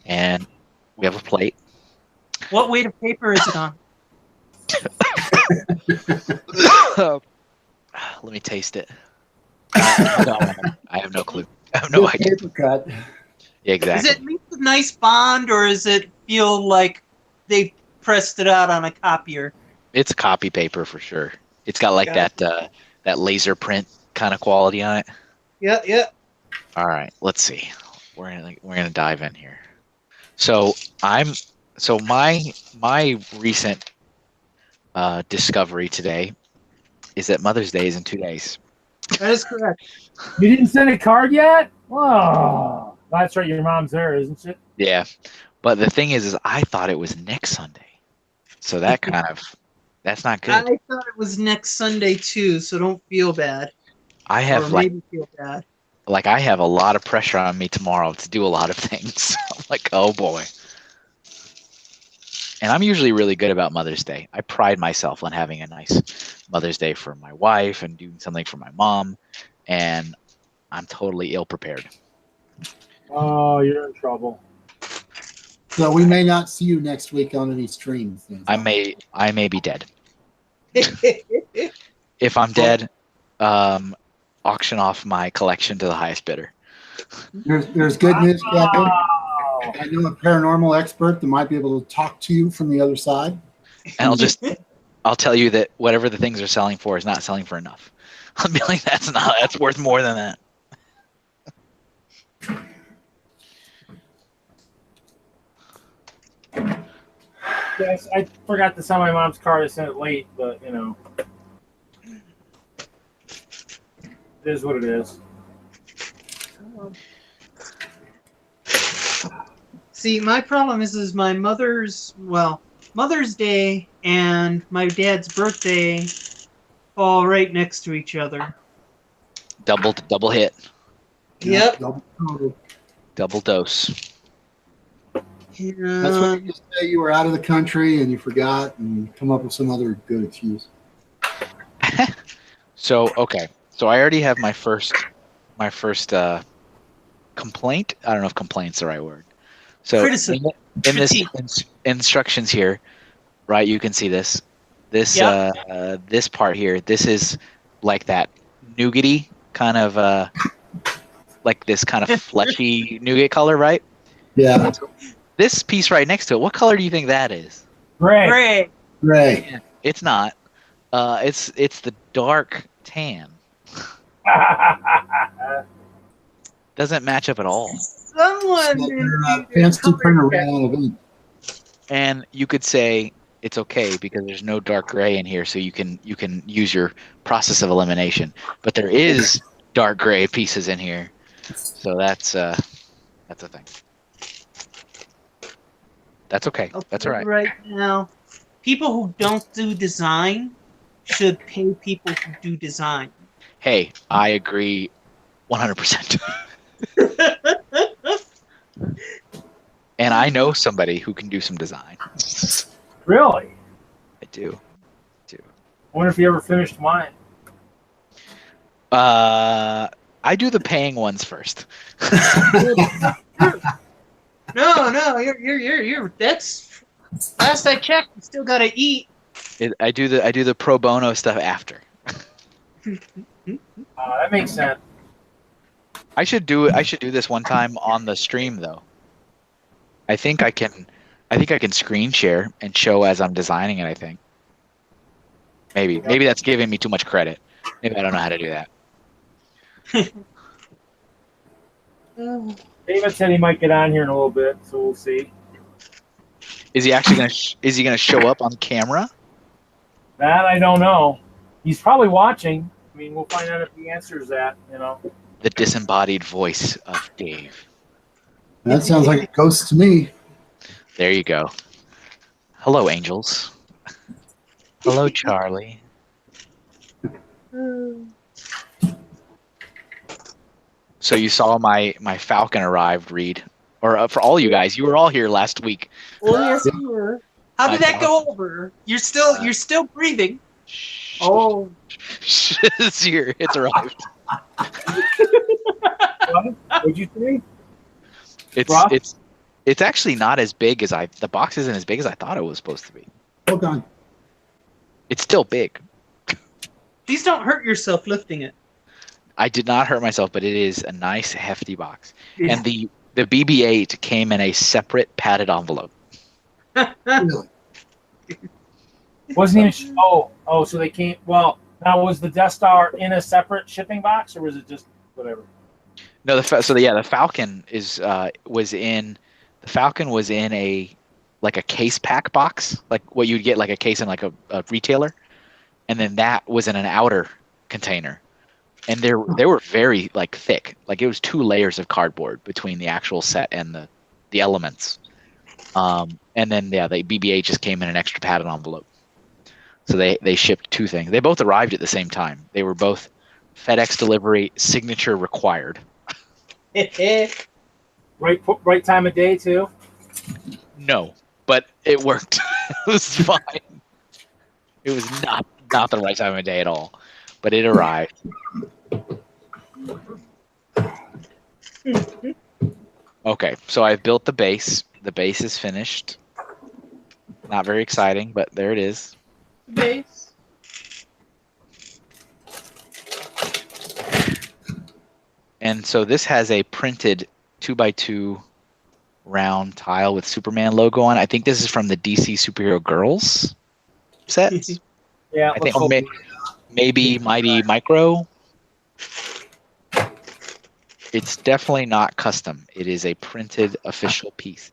S4: And we have a plate.
S2: What weight of paper is it on?
S4: Let me taste it. I have no clue. I have no
S3: Good
S4: idea.
S3: paper cut.
S4: Yeah, exactly.
S2: Is it leave a nice bond, or does it feel like they pressed it out on a copier?
S4: It's copy paper for sure. It's got like
S2: Gotcha.
S4: that laser print kind of quality on it.
S2: Yeah.
S4: All right, let's see. We're gonna dive in here. So I'm So my recent discovery today is that Mother's Day is in 2 days.
S2: That is correct.
S1: You didn't send a card yet? Oh, that's right. Your mom's there, isn't she?
S4: Yeah, but the thing is I thought it was next Sunday, so that's not good.
S2: I thought it was next Sunday too, so don't feel bad.
S4: I have
S2: Or maybe feel bad.
S4: I have a lot of pressure on me tomorrow to do a lot of things. I'm like, oh boy. And I'm usually really good about Mother's Day. I pride myself on having a nice Mother's Day for my wife and doing something for my mom, and I'm totally ill prepared.
S1: Oh, you're in trouble.
S3: So we may not see you next week on any streams. Then.
S4: I may be dead. If I'm dead, auction off my collection to the highest bidder.
S3: There's good news, Kevin.
S1: Wow.
S3: I know a paranormal expert that might be able to talk to you from the other side.
S4: And I'll tell you that whatever the things are selling for is not selling for enough. I'll be like, that's worth more than that.
S1: Yes, I forgot to send my mom's card. I sent it late, but you know, it is what it is.
S2: See, my problem is my Mother's Day and my dad's birthday fall right next to each other.
S4: Double hit,
S2: Yep.
S4: double dose.
S3: That's when you say you were out of the country and you forgot and come up with some other good excuse.
S4: So I already have my first complaint. I don't know if complaint's the right word. So
S2: Criticism.
S4: in this instructions here, right? You can see this this part here. This is like that nougaty kind of like this kind of fleshy nougat color, right?
S3: Yeah.
S4: This piece right next to it, what color do you think that is?
S1: Great.
S2: Great.
S3: Ray.
S4: It's not. It's the dark tan. Doesn't match up at all.
S2: Someone
S3: Fancy printer ran out of ink.
S4: And you could say it's okay because there's no dark gray in here, so you can use your process of elimination. But there is dark gray pieces in here, so that's a thing. That's okay. That's all right.
S2: Right now, people who don't do design should pay people who do design.
S4: Hey, I agree 100%. And I know somebody who can do some design.
S1: Really?
S4: I do.
S1: I wonder if you ever finished mine.
S4: I do the paying ones first.
S2: No, you're. That's last I checked. You still gotta eat.
S4: I do the pro bono stuff after.
S1: That makes sense.
S4: I should do this one time on the stream though. I think I can screen share and show as I'm designing it. I think. Maybe that's giving me too much credit. Maybe I don't know how to do that.
S1: David said he might get on here in a little bit, so we'll see.
S4: Is he actually gonna show up on camera?
S1: That I don't know. He's probably watching. I mean, we'll find out if he answers that. You know.
S4: The disembodied voice of Dave.
S3: That sounds like a ghost to me.
S4: There you go. Hello, angels. Hello, Charlie. So you saw my Falcon arrived, Reed, or for all you guys, you were all here last week.
S2: Oh yes, you were. How did that go over? You're still breathing.
S4: Shh,
S2: Oh,
S4: it's here. It's arrived.
S1: What'd you say?
S4: It's it's actually not as big as the box isn't as big as I thought it was supposed to be.
S3: Hold on.
S4: It's still big.
S2: please don't hurt yourself lifting it.
S4: I did not hurt myself, but it is a nice hefty box. And the BB-8 came in a separate padded envelope.
S3: Really?
S1: Wasn't even. So they can't. Well, now was the Death Star in a separate shipping box, or was it just whatever?
S4: No, the Falcon was in a like a case pack box, like what you'd get like a case in like a retailer, and then that was in an outer container, and they were very like thick, like it was 2 layers of cardboard between the actual set and the elements. And then the BBA just came in an extra padded envelope. So they shipped 2 things. They both arrived at the same time. They were both FedEx delivery signature required.
S1: Right time of day too.
S4: No, but it worked. It was fine. It was not the right time of day at all, but it arrived. Okay, so I've built the base. The base is finished. Not very exciting, but there it is.
S2: Base.
S4: And so this has a printed 2x2 round tile with Superman logo on. I think this is from the DC Superhero Girls set.
S1: Yeah,
S4: I think maybe Mighty Micro. It's definitely not custom. It is a printed official piece.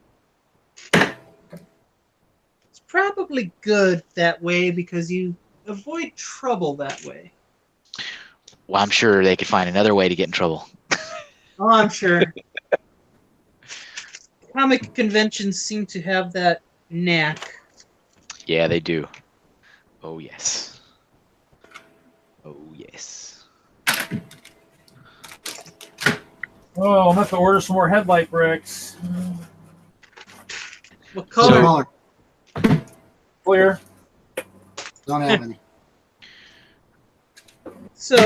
S2: It's probably good that way because you avoid trouble that way.
S4: Well, I'm sure they could find another way to get in trouble.
S2: Oh, I'm sure. Comic conventions seem to have that knack.
S4: Yeah, they do. Oh, yes. Oh, yes.
S1: Oh, I'm gonna have to order some more headlight bricks.
S2: What
S3: Color.
S2: color?
S1: Clear.
S3: Don't have any.
S2: So,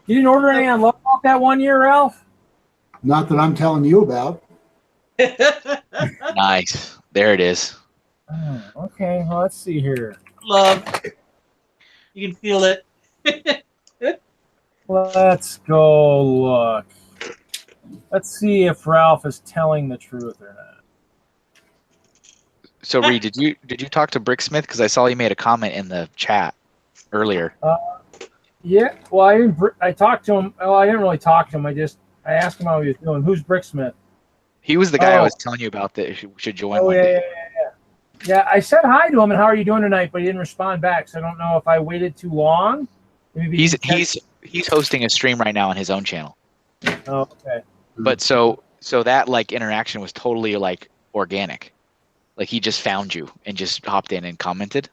S1: You didn't order any on Lovelock that one year, Ralph?
S3: Not that I'm telling you about.
S4: Nice. There it is.
S1: Oh, okay, well, let's see here.
S2: love. You can feel it.
S1: Let's go look. Let's see if Ralph is telling the truth or not.
S4: So, Reed, did you talk to Bricksmith? Because I saw you made a comment in the chat earlier.
S1: Yeah, well, I talked to him. Well, I didn't really talk to him. I asked him how he was doing. Who's Bricksmith?
S4: He was the guy I was telling you about that should join one day.
S1: Yeah, I said hi to him and how are you doing tonight, but he didn't respond back. So I don't know if I waited too long. Maybe
S4: He's hosting a stream right now on his own channel.
S1: Oh, okay.
S4: But so that like interaction was totally like organic. Like he just found you and just hopped in and commented.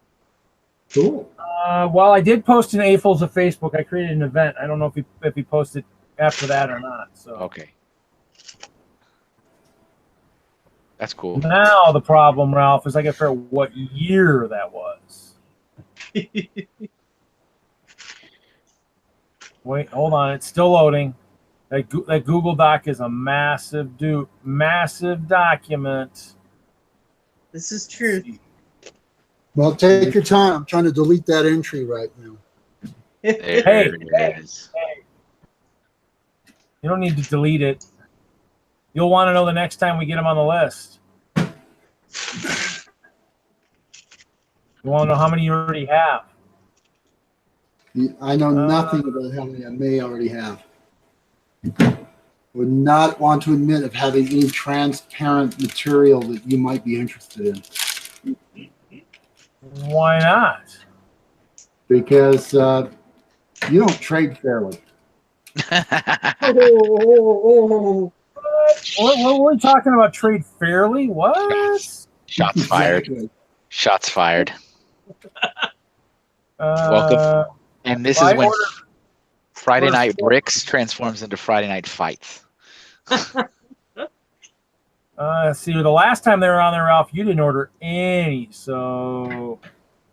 S3: Cool.
S1: Well, I did post an April's of Facebook. I created an event. I don't know if he posted after that or not. So
S4: Okay. That's cool.
S1: Now the problem, Ralph, is I got to figure out what year that was. Wait, hold on. It's still loading. That Google Doc is a massive document.
S2: This is true.
S3: Well, take your time. I'm trying to delete that entry right now.
S4: There it is.
S1: You don't need to delete it. You'll want to know the next time we get him on the list. You want to know how many you already have?
S3: I know nothing about how many I may already have. Would not want to admit of having any transparent material that you might be interested in.
S1: Why not?
S3: Because you don't trade fairly.
S1: What are we talking about? Trade fairly? What?
S4: Shots fired.
S3: Exactly.
S4: Shots fired. Welcome. And this is when Friday Night Bricks transforms into Friday Night Fights.
S1: See, the last time they were on there, Ralph, you didn't order any. So I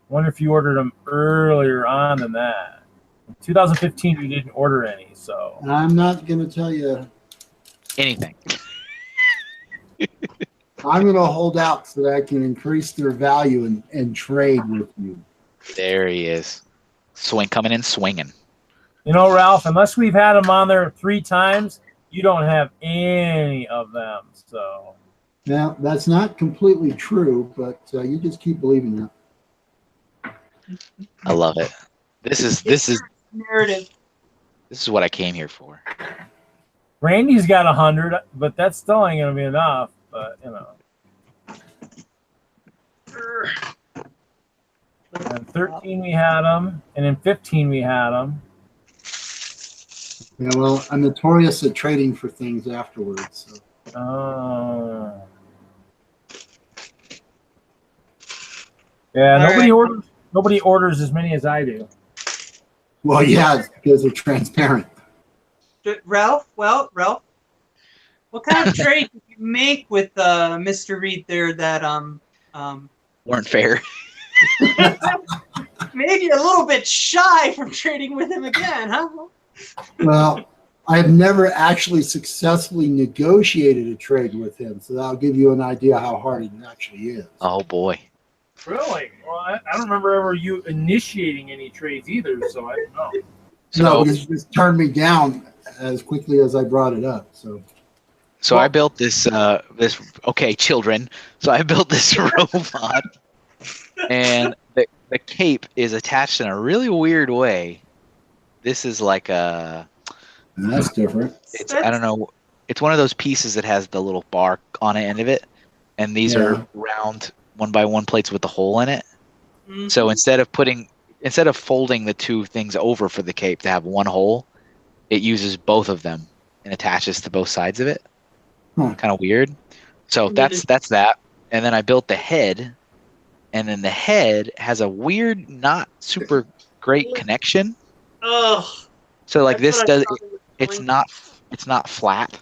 S1: wonder if you ordered them earlier on than that. In 2015, you didn't order any. So
S3: I'm not going to tell you.
S4: Anything.
S3: I'm going to hold out so that I can increase their value and trade with you.
S4: There he is. Coming in swinging.
S1: You know, Ralph, unless we've had them on there 3 times, you don't have any of them. So
S3: Now, that's not completely true, but you just keep believing that.
S4: I love it. This is
S2: Narrative.
S4: this is what I came here for.
S1: Randy's got 100, but that still ain't gonna be enough. But you know, And 13 we had them, and in 15 we had them.
S3: Yeah, well, I'm notorious at trading for things afterwards. So.
S1: Yeah,
S2: All
S1: nobody
S2: right.
S1: orders. Nobody orders as many as I do.
S3: Well, yeah, it's because they're transparent.
S2: Ralph, what kind of trade did you make with Mr. Reed there that
S4: Weren't fair.
S2: maybe a little bit shy from trading with him again, huh?
S3: Well, I've never actually successfully negotiated a trade with him, so that'll give you an idea how hard it actually is.
S4: Oh boy.
S1: Really? Well, I don't remember ever you initiating any trades either, so I don't know.
S3: No, because he just turned me down as quickly as I brought it up.
S4: So I built this okay, children. So I built this robot, and the cape is attached in a really weird way. This is like a
S3: That's different.
S4: I don't know. It's one of those pieces that has the little bar on the end of it, and these are round 1x1 plates with the hole in it.
S2: Mm-hmm.
S4: So instead of folding the two things over for the cape to have one hole, it uses both of them and attaches to both sides of it. Kind of weird. So that's that. And then I built the head, and then the head has a weird, not super great connection.
S2: Oh.
S4: So like this does it's not flat.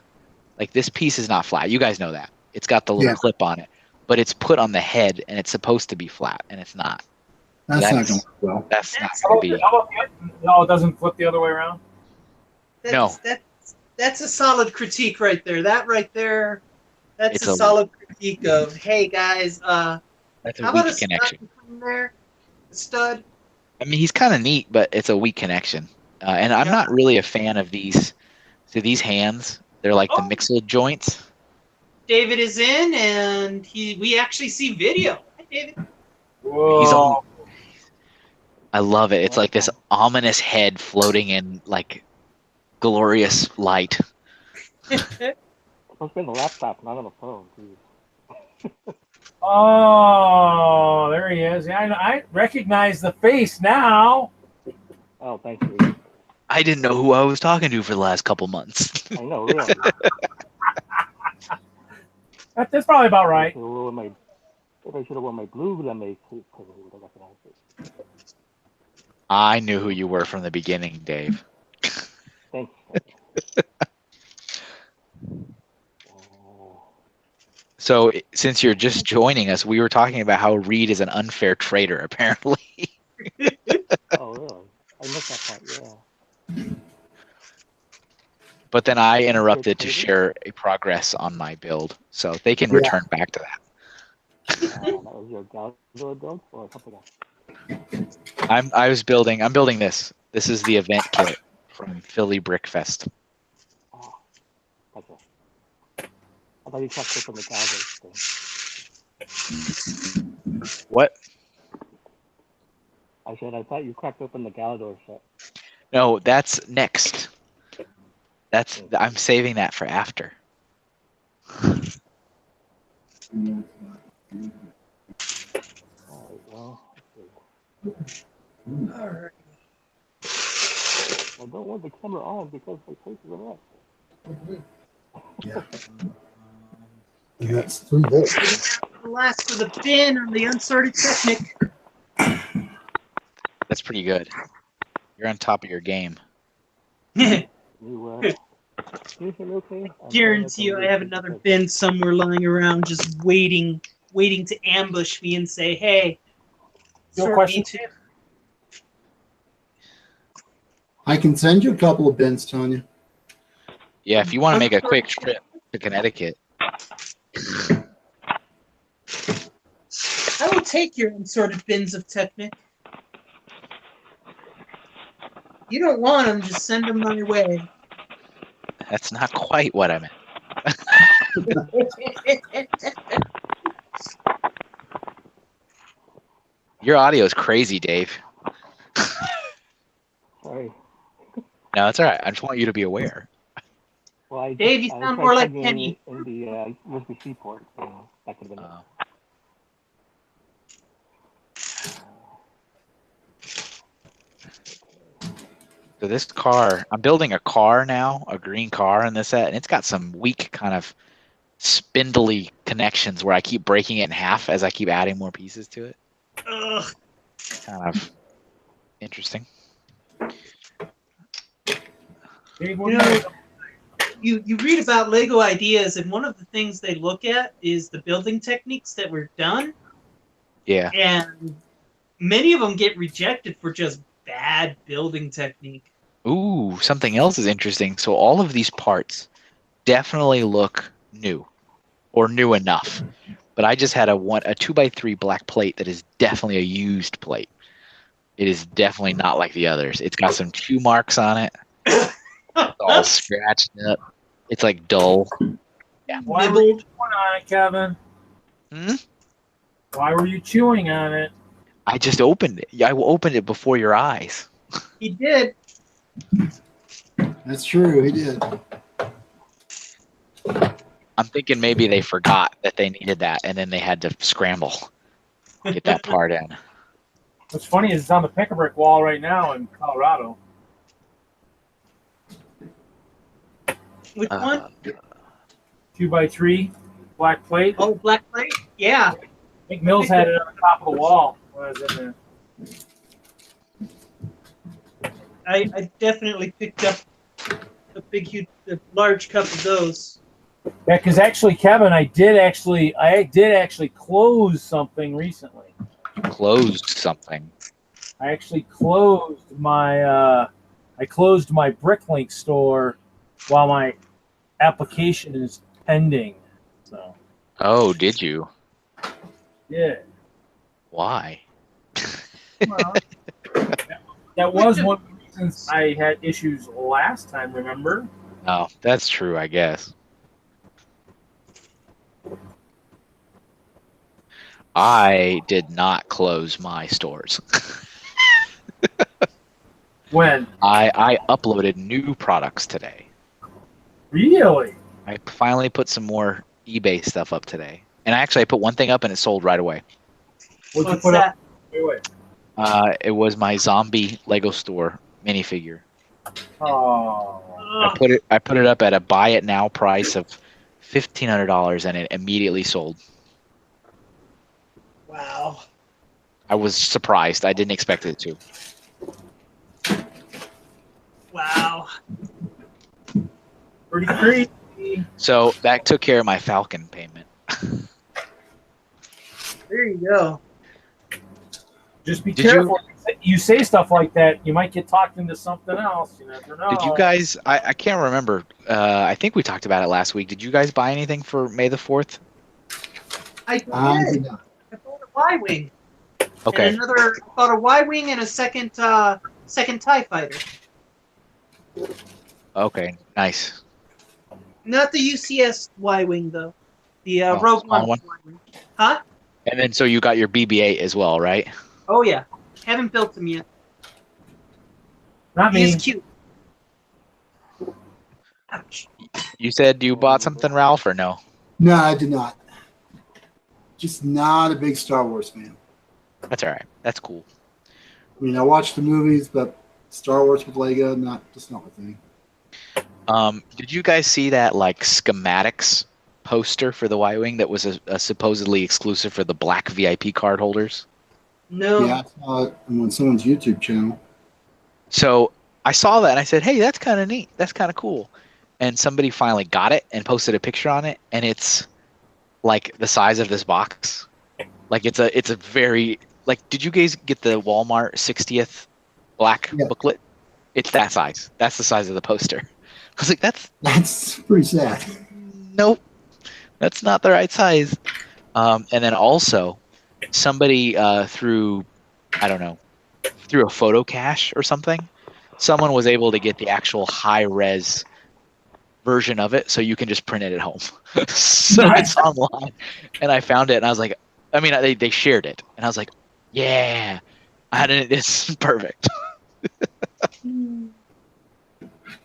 S4: Like this piece is not flat. You guys know that. It's got the little clip on it, but it's put on the head and it's supposed to be flat, and it's not.
S3: That's not going to work well.
S4: That's not going to be.
S1: No, it doesn't flip the other way around.
S2: That's a solid critique right there. That right there, that's
S4: It's
S2: a
S4: a-
S2: solid critique of, hey guys,
S4: That's
S2: how
S4: a
S2: about a
S4: weak connection.
S2: stud between there? A stud.
S4: I mean, he's kind of neat, but it's a weak connection. And I'm not really a fan of these. So these hands, they're like the mixel joints.
S2: David is in, and we actually see video. Hi, David.
S1: Whoa.
S4: He's on. I love it. It's like this ominous head floating in like glorious light.
S5: It's supposed to be on the laptop, not on the phone, please.
S1: Oh, there he is. Yeah, I recognize the face now.
S5: Oh, thank you.
S4: I didn't know who I was talking to for the last couple months.
S5: I know, really.
S1: That's probably about right.
S5: I should have worn my blue lame suit because I would have recognized it.
S4: I knew who you were from the beginning, Dave.
S5: Thanks.
S4: So since you're just joining us, we were talking about how Reed is an unfair trader, apparently.
S5: Oh, really? I missed that part, yeah.
S4: But then I interrupted to share a progress on my build, so they can return back to that.
S5: That was your Galaxy build or something else?
S4: I'm building this. This is the event kit from Philly Brickfest.
S5: Oh, gotcha. I thought you kept it from the Galaxy thing.
S4: What?
S5: I thought you cracked open the Galador set.
S4: No, that's next. I'm saving that for after.
S5: Alright, well, let's see.
S2: Alright.
S5: Well, don't want the camera on because my face is a mess.
S3: And that's 3 volts.
S2: The last of the bin on the unsorted Technic.
S4: That's pretty good. You're on top of your game.
S5: You hear me okay?
S2: Guarantee you, I have another bin somewhere lying around, just waiting to ambush me and say, "Hey,
S1: No
S2: sort
S1: question.
S2: me too."
S3: I can send you a couple of bins, Tanya.
S4: Yeah, if you want to make a quick trip to Connecticut.
S2: I will take your unsorted bins of Technic. You don't want them, just send them my way.
S4: That's not quite what I meant. Your audio is crazy, Dave.
S5: Sorry.
S4: No, it's all right. I just want you to be aware.
S5: Well,
S2: Dave, you sound more like Penny.
S5: In the USB-C port, so that could have been it.
S4: So this car, I'm building a car now, a green car in this set, and it's got some weak kind of spindly connections where I keep breaking it in half as I keep adding more pieces to it.
S2: Ugh.
S4: Kind of interesting.
S1: Big
S2: You
S1: one.
S2: know, you read about Lego ideas, and one of the things they look at is the building techniques that were done,
S4: Yeah.
S2: and many of them get rejected for just bad building technique.
S4: Ooh, something else is interesting. So all of these parts definitely look new or new enough. But I just had a 2x3 black plate that is definitely a used plate. It is definitely not like the others. It's got some chew marks on it. It's all scratched up. It's like dull.
S1: Why were you
S2: Nibbled.
S1: chewing on it, Kevin?
S4: Hmm?
S1: Why were you chewing on it?
S4: I just opened it. I opened it before your eyes.
S2: He did.
S3: That's true. He did.
S4: I'm thinking maybe they forgot that they needed that, and then they had to scramble, get that part in.
S1: What's funny is it's on the pick-a-brick wall right now in Colorado.
S2: Which one?
S1: 2x3 black plate.
S2: Oh, black plate? Yeah.
S1: I think Mills had it on the top of the wall when I was in there.
S2: I definitely picked up a large cup of those.
S1: Yeah, because actually, Kevin, I did actually close something recently.
S4: Closed something.
S1: I actually closed my Bricklink store while my application is pending. So
S4: Oh, did you?
S1: yeah,
S4: Why?
S1: well, that was one of the reasons I had issues last time. Remember?
S4: Oh, that's true, I guess. I did not close my stores.
S1: When?
S4: I uploaded new products today.
S1: Really?
S4: I finally put some more eBay stuff up today. And actually I put one thing up and it sold right away.
S1: What'd you
S2: What's
S1: put
S2: that?
S1: up? Wait.
S4: It was my zombie Lego store minifigure.
S1: Oh.
S2: Ugh.
S4: I put it up at a buy it now price of $1,500 and it immediately sold.
S2: Wow.
S4: I was surprised. I didn't expect it to.
S2: Wow.
S1: Pretty crazy.
S4: So that took care of my Falcon payment.
S2: There you go.
S1: Just be
S4: Did you-
S1: careful. You say stuff like that, you might get talked into something else. You never know.
S4: Did you guys? I can't remember. I think we talked about it last week. Did you guys buy anything for May the 4th?
S2: I
S3: I
S2: did.
S3: did not.
S2: I bought a Y-wing.
S4: Okay.
S2: And I bought a Y-wing and a second TIE fighter.
S4: Okay. Nice.
S2: Not the UCS Y-wing though. The
S4: Oh,
S2: Rogue
S4: small
S2: One.
S4: one?
S2: Y-wing. Huh?
S4: And then so you got your BB-8 as well, right?
S2: Oh yeah. Haven't built him yet.
S1: Not me.
S2: He's cute. Ouch.
S4: You said you bought something, Ralph, or no?
S3: No, I did not. Just not a big Star Wars fan.
S4: That's all right. That's cool.
S3: I mean, I watch the movies, but Star Wars with Lego, just not my thing.
S4: Did you guys see that like schematics poster for the Y-wing that was a supposedly exclusive for the black VIP card holders?
S2: No.
S3: Yeah, I saw it on someone's YouTube channel.
S4: So I saw that and I said, "Hey, that's kind of neat. That's kind of cool." And somebody finally got it and posted a picture on it, and it's like the size of this box. Like it's a very like. Did you guys get the Walmart 60th black
S3: Yeah.
S4: booklet? It's that size. That's the size of the poster. I was like,
S3: That's pretty sad.
S4: nope, that's not the right size. And then also, somebody through a photo cache or something, someone was able to get the actual high res version of it, so you can just print it at home. So
S1: Nice.
S4: it's online, and I found it, and I was like, I mean, they shared it, and I was like, yeah, it's perfect.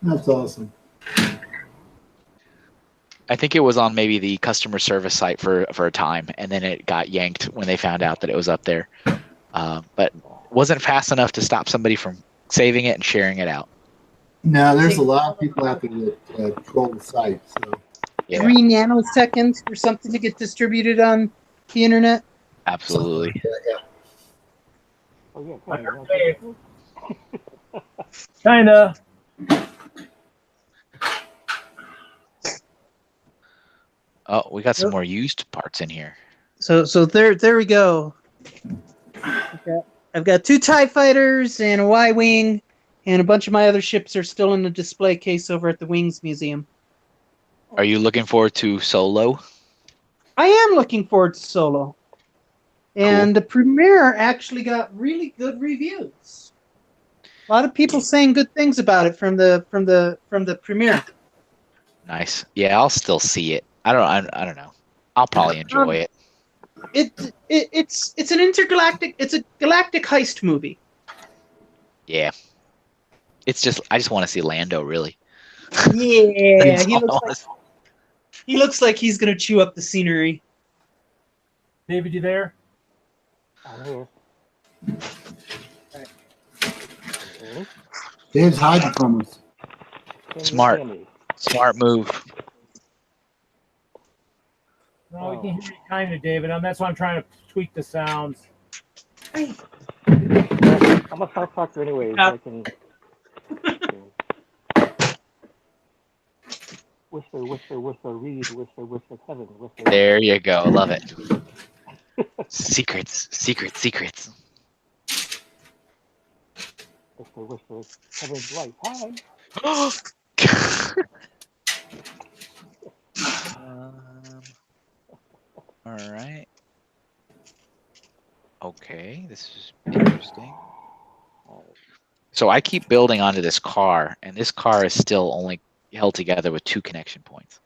S3: That's awesome.
S4: I think it was on maybe the customer service site for a time, and then it got yanked when they found out that it was up there. But wasn't fast enough to stop somebody from saving it and sharing it out.
S3: No, there's a lot of people out there that troll the site. So
S4: Yeah,
S2: 3 nanoseconds for something to get distributed on the internet.
S4: absolutely.
S5: Oh yeah,
S1: I
S5: Tony,
S1: heard
S5: you know,
S1: Kinda.
S4: Oh, we got some
S2: Yep.
S4: more used parts in here.
S2: So there we go. I've got 2 TIE fighters and a Y-wing, and a bunch of my other ships are still in the display case over at the Wings Museum.
S4: Are you looking forward to Solo?
S2: I am looking forward to Solo. And the premiere actually got really good reviews. A lot of people saying good things about it from the premiere.
S4: Nice. Yeah, I'll still see it. I don't know. I'll probably enjoy it.
S2: It's a galactic heist movie.
S4: Yeah. I just want to see Lando, really.
S2: Yeah,
S4: That's
S2: he
S4: all I
S2: looks
S4: wanna
S2: like
S4: see.
S2: he looks like he's gonna chew up the scenery.
S1: David, you there?
S5: I'm here. Okay.
S3: Dave's hiding from us.
S5: Can you
S4: Smart.
S5: hear me?
S4: Smart move.
S1: No, we can hear you kind of, David. And that's why I'm trying to tweak the sounds.
S5: I'm gonna start talking anyways.
S2: Yeah.
S5: I can. Whisper, whisper, whisper, read, whisper, whisper, heaven, whisper.
S4: There you go. Love it. Secrets. Secrets.
S5: Whisper, whisper, heaven's light. Hi.
S4: All right. Okay, this is interesting. So I keep building onto this car, and this car is still only held together with 2 connection points.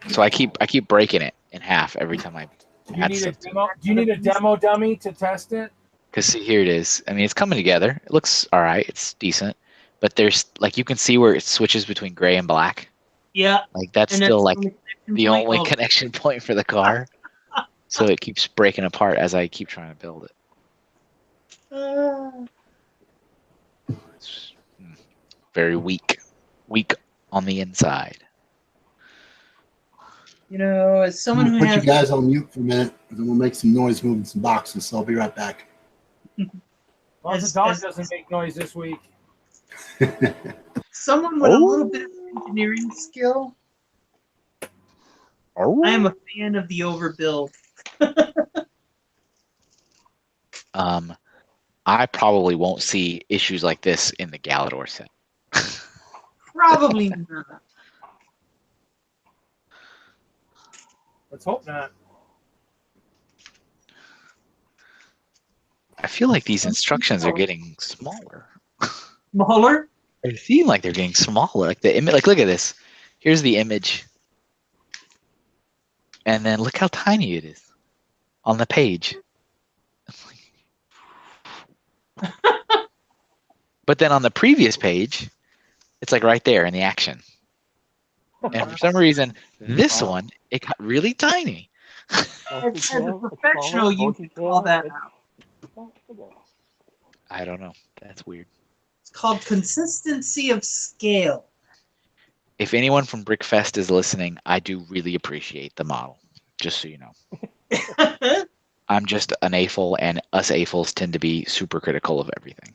S4: So I keep breaking it in half every time I
S1: Do you
S4: add
S1: need a
S4: something.
S1: demo? Do you need a demo dummy to test it?
S4: Because see, here it is. I mean, it's coming together. It looks all right. It's decent, but there's like you can see where it switches between gray and black.
S2: Yeah,
S4: Like that's
S2: and
S4: still
S2: that's
S4: like
S2: the
S4: the only
S2: point.
S4: connection point for the car. So it keeps breaking apart as I keep trying to build it. It's very weak on the inside.
S2: You know, as
S3: I'm
S2: someone
S3: gonna
S2: who
S3: put you
S2: has
S3: guys on mute for a minute, and then we'll make some noise moving some boxes. So I'll be right back.
S1: As long as the dog doesn't make noise this week.
S2: someone with a little bit of engineering skill, I am a fan of the overbuild.
S4: I probably won't see issues like this in the Galador set.
S2: Probably not.
S1: Let's hope not.
S4: I feel like these instructions are getting smaller.
S2: Smaller?
S4: They seem like they're getting smaller. Like the image. Like look at this. Here's the image, and then look how tiny it is on the page. But then on the previous page, it's like right there in the action. And for some reason, this one it got really tiny.
S2: As a professional, you can call that out.
S4: I don't know. That's weird.
S2: It's called consistency of scale.
S4: If anyone from Brickfest is listening, I do really appreciate the model. Just so you know, I'm just an AFOL, and us AFOLs tend to be super critical of everything.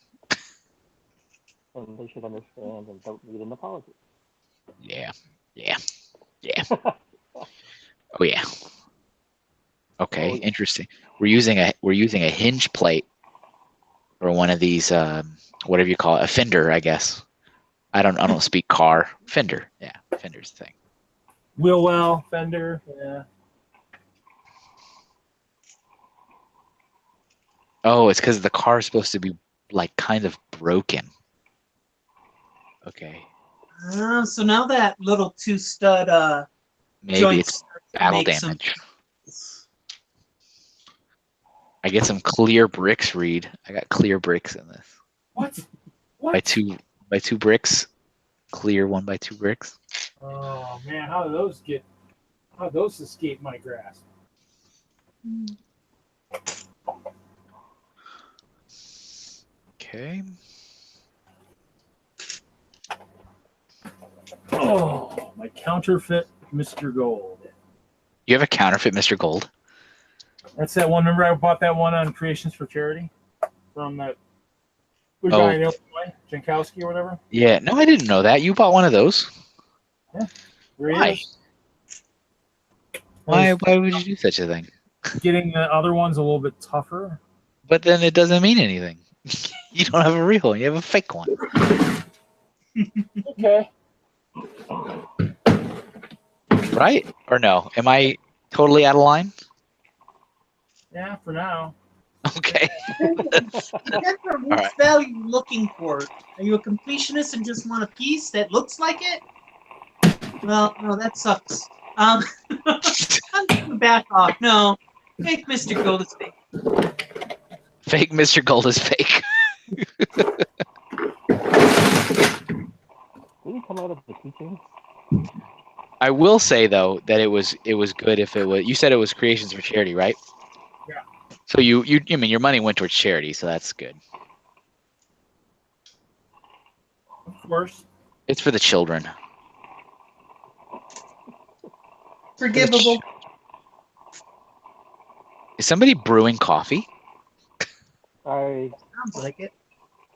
S5: And they should understand and don't need an apology.
S4: Yeah. Oh yeah. Okay, interesting. We're using a hinge plate or one of these whatever you call it, a fender, I guess. I don't speak car. Fender. Yeah, fender's the thing.
S1: Wheelwell, fender, yeah.
S4: Oh, it's because the car is supposed to be like kind of broken. Okay.
S2: So now that little 2-stud
S4: Maybe
S2: joint
S4: it's
S2: starts to
S4: battle
S2: make some-
S4: damage. I get some clear bricks, Reed. I got clear bricks in this.
S1: What?
S4: By two bricks. Clear 1 by 2 bricks.
S1: Oh man, how do those escape my grasp?
S4: Okay.
S1: Oh, my counterfeit Mr. Gold.
S4: You have a counterfeit Mr. Gold?
S1: That's that one. Remember I bought that one on Creations for Charity from that good
S4: Oh.
S1: guy in Illinois, Jankowski or whatever.
S4: Yeah. No, I didn't know that. You bought one of those.
S1: There he
S4: Why?
S1: is.
S4: Why would you do such a thing?
S1: Getting the other ones a little bit tougher.
S4: But then it doesn't mean anything. You don't have a real one. You have a fake one.
S1: Okay.
S4: Right? Or no? Am I totally out of line?
S1: Yeah, for now.
S4: Okay.
S2: Depends on which
S4: Alright.
S2: value you're looking for. Are you a completionist and just want a piece that looks like it? Well, no, that sucks. I'm gonna back off. No, fake Mr. Gold is fake.
S4: Fake Mr. Gold is fake.
S5: Did he come out of the keychain?
S4: I will say though that it was good if it was. You said it was Creations for Charity, right?
S1: Yeah.
S4: So you mean your money went towards charity, so that's good.
S1: Of course.
S4: It's for the children.
S2: Forgivable.
S4: Is somebody brewing coffee?
S5: I
S2: Sounds like it.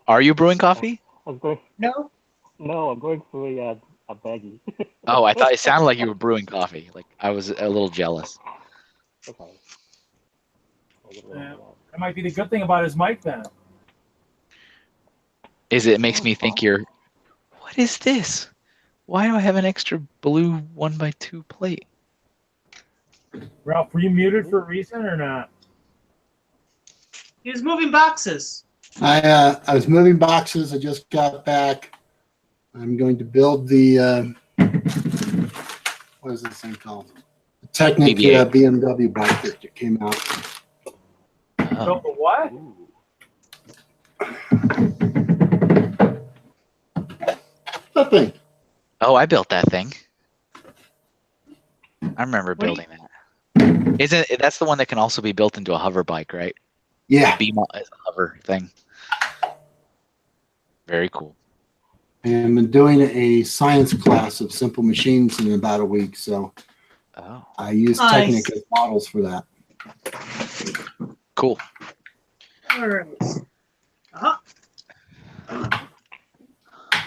S4: Are you brewing coffee?
S5: was going.
S2: No?
S5: No, I'm going through a baggie.
S4: Oh, I thought it sounded like you were brewing coffee. Like I was a little jealous.
S5: Okay. I'll get rid of
S1: Yeah.
S5: that.
S1: That might be the good thing about his mic then.
S4: It makes me think you're. What is this? Why do I have an extra blue 1x2 plate?
S1: Ralph, were you muted for a reason or not?
S2: He was moving boxes.
S3: I was moving boxes. I just got back. I'm going to build the what is this thing called? The Technic
S4: BB-8.
S3: BMW bike that came out.
S4: Oh.
S1: Built the what?
S5: Ooh.
S3: That thing.
S4: Oh, I built that thing. I remember
S2: What do you-
S4: building that. Isn't that's the one that can also be built into a hover bike, right?
S3: Yeah,
S4: Beam is a hover thing. Very cool.
S3: and I'm doing a science class of simple machines in about a week, so
S4: Oh,
S3: I use
S2: Nice.
S3: Technic as models for that.
S4: cool.
S2: All right.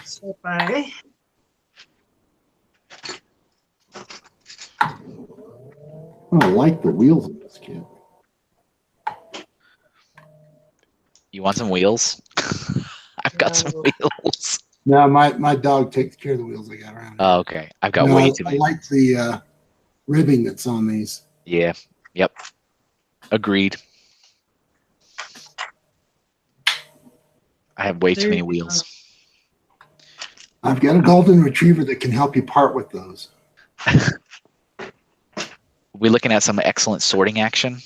S2: So I
S3: I like the wheels in this kit.
S4: You want some wheels? I've got some
S2: No.
S4: wheels.
S3: No, my dog takes care of the wheels I got around.
S4: Oh, okay. I've got
S3: No,
S4: way
S3: I,
S4: too
S3: I
S4: many.
S3: like the ribbing that's on these.
S4: Yeah. Yep. Agreed. I have way too
S2: There
S4: many
S2: you
S4: wheels.
S3: I've got a golden retriever that can help you part with those.
S4: We're looking at some excellent sorting action.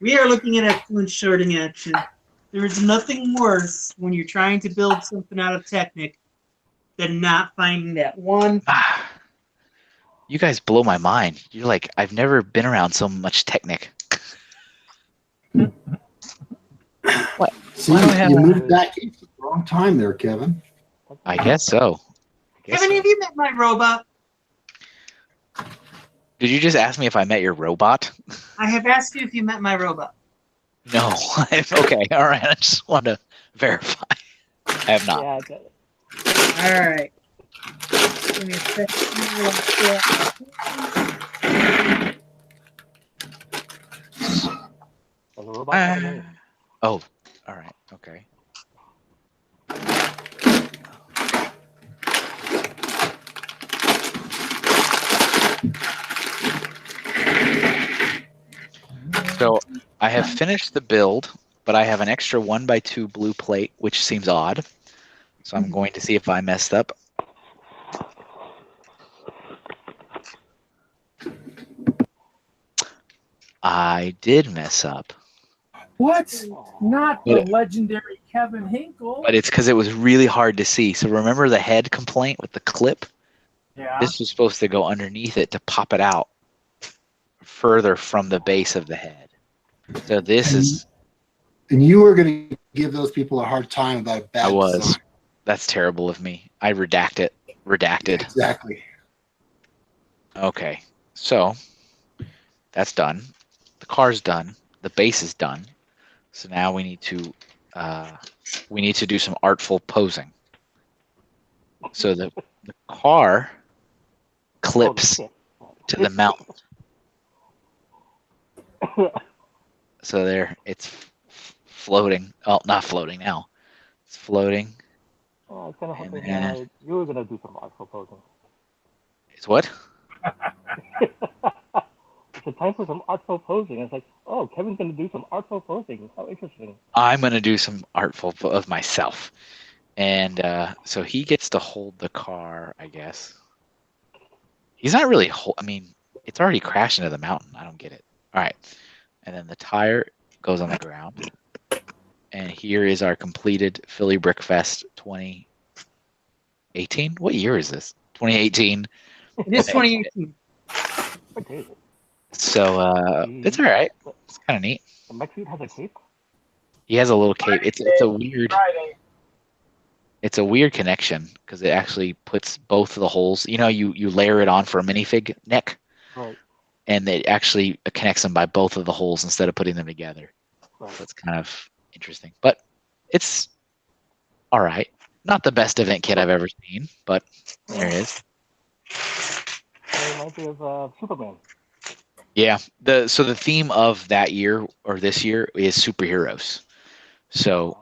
S2: We are looking at excellent shorting action. There is nothing worse when you're trying to build something out of Technic than not finding that one.
S4: Ah, you guys blow my mind. You're like, I've never been around so much Technic.
S3: See,
S4: Why do I have
S3: you
S4: a-
S3: moved back into the wrong time there, Kevin.
S4: I guess so.
S2: Kevin, have you met my robot?
S4: Did you just ask me if I met your robot?
S2: I have asked you if you met my robot.
S4: No. Okay. All right. I just want to verify. I have not.
S5: Yeah, I got it.
S2: All right. Give me a second.
S5: Does the robot have a name?
S4: Oh. All right. Okay. So I have finished the build, but I have an extra 1x2 blue plate, which seems odd. So I'm going to see if I messed up. I did mess up,
S1: What? Not the
S4: But-
S1: legendary Kevin Hinkle.
S4: but it's because it was really hard to see. So remember the head complaint with the clip?
S1: Yeah.
S4: This was supposed to go underneath it to pop it out further from the base of the head. So this is,
S3: And you were going to give those people a hard time about a bad
S4: I was.
S3: design.
S4: That's terrible of me. I redact it. redacted.
S3: Exactly.
S4: Okay, so that's done. The car's done. The base is done. So now we need to do some artful posing. So the car clips
S5: Oh,
S4: to the mountain. So there, it's floating. Oh, not floating now. It's floating.
S5: Oh, I was kind of
S4: And
S5: hoping
S4: then-
S5: you were gonna do some artful posing.
S4: It's what?
S5: It's a time for some artful posing. It's like, oh, Kevin's gonna do some artful posing. How interesting.
S4: I'm gonna do some artful of myself, and so he gets to hold the car, I guess. He's not really. I mean, it's already crashed into the mountain. I don't get it. All right, and then the tire goes on the ground, and here is our completed Philly Brickfest 2018. What year is this? 2018.
S2: It is 2018.
S5: What day is it?
S4: So it's all right. It's kind of neat.
S5: The Mech Suit has a cape?
S4: He has a little cape. It's a weird.
S1: Friday.
S4: It's a weird connection because it actually puts both of the holes. You know, you layer it on for a minifig neck,
S5: Right,
S4: and it actually connects them by both of the holes instead of putting them together.
S5: right.
S4: So it's kind of interesting, but it's all right. Not the best event kit I've ever seen, but there it is.
S5: It reminds me of Superman.
S4: Yeah. The theme of that year or this year is superheroes. So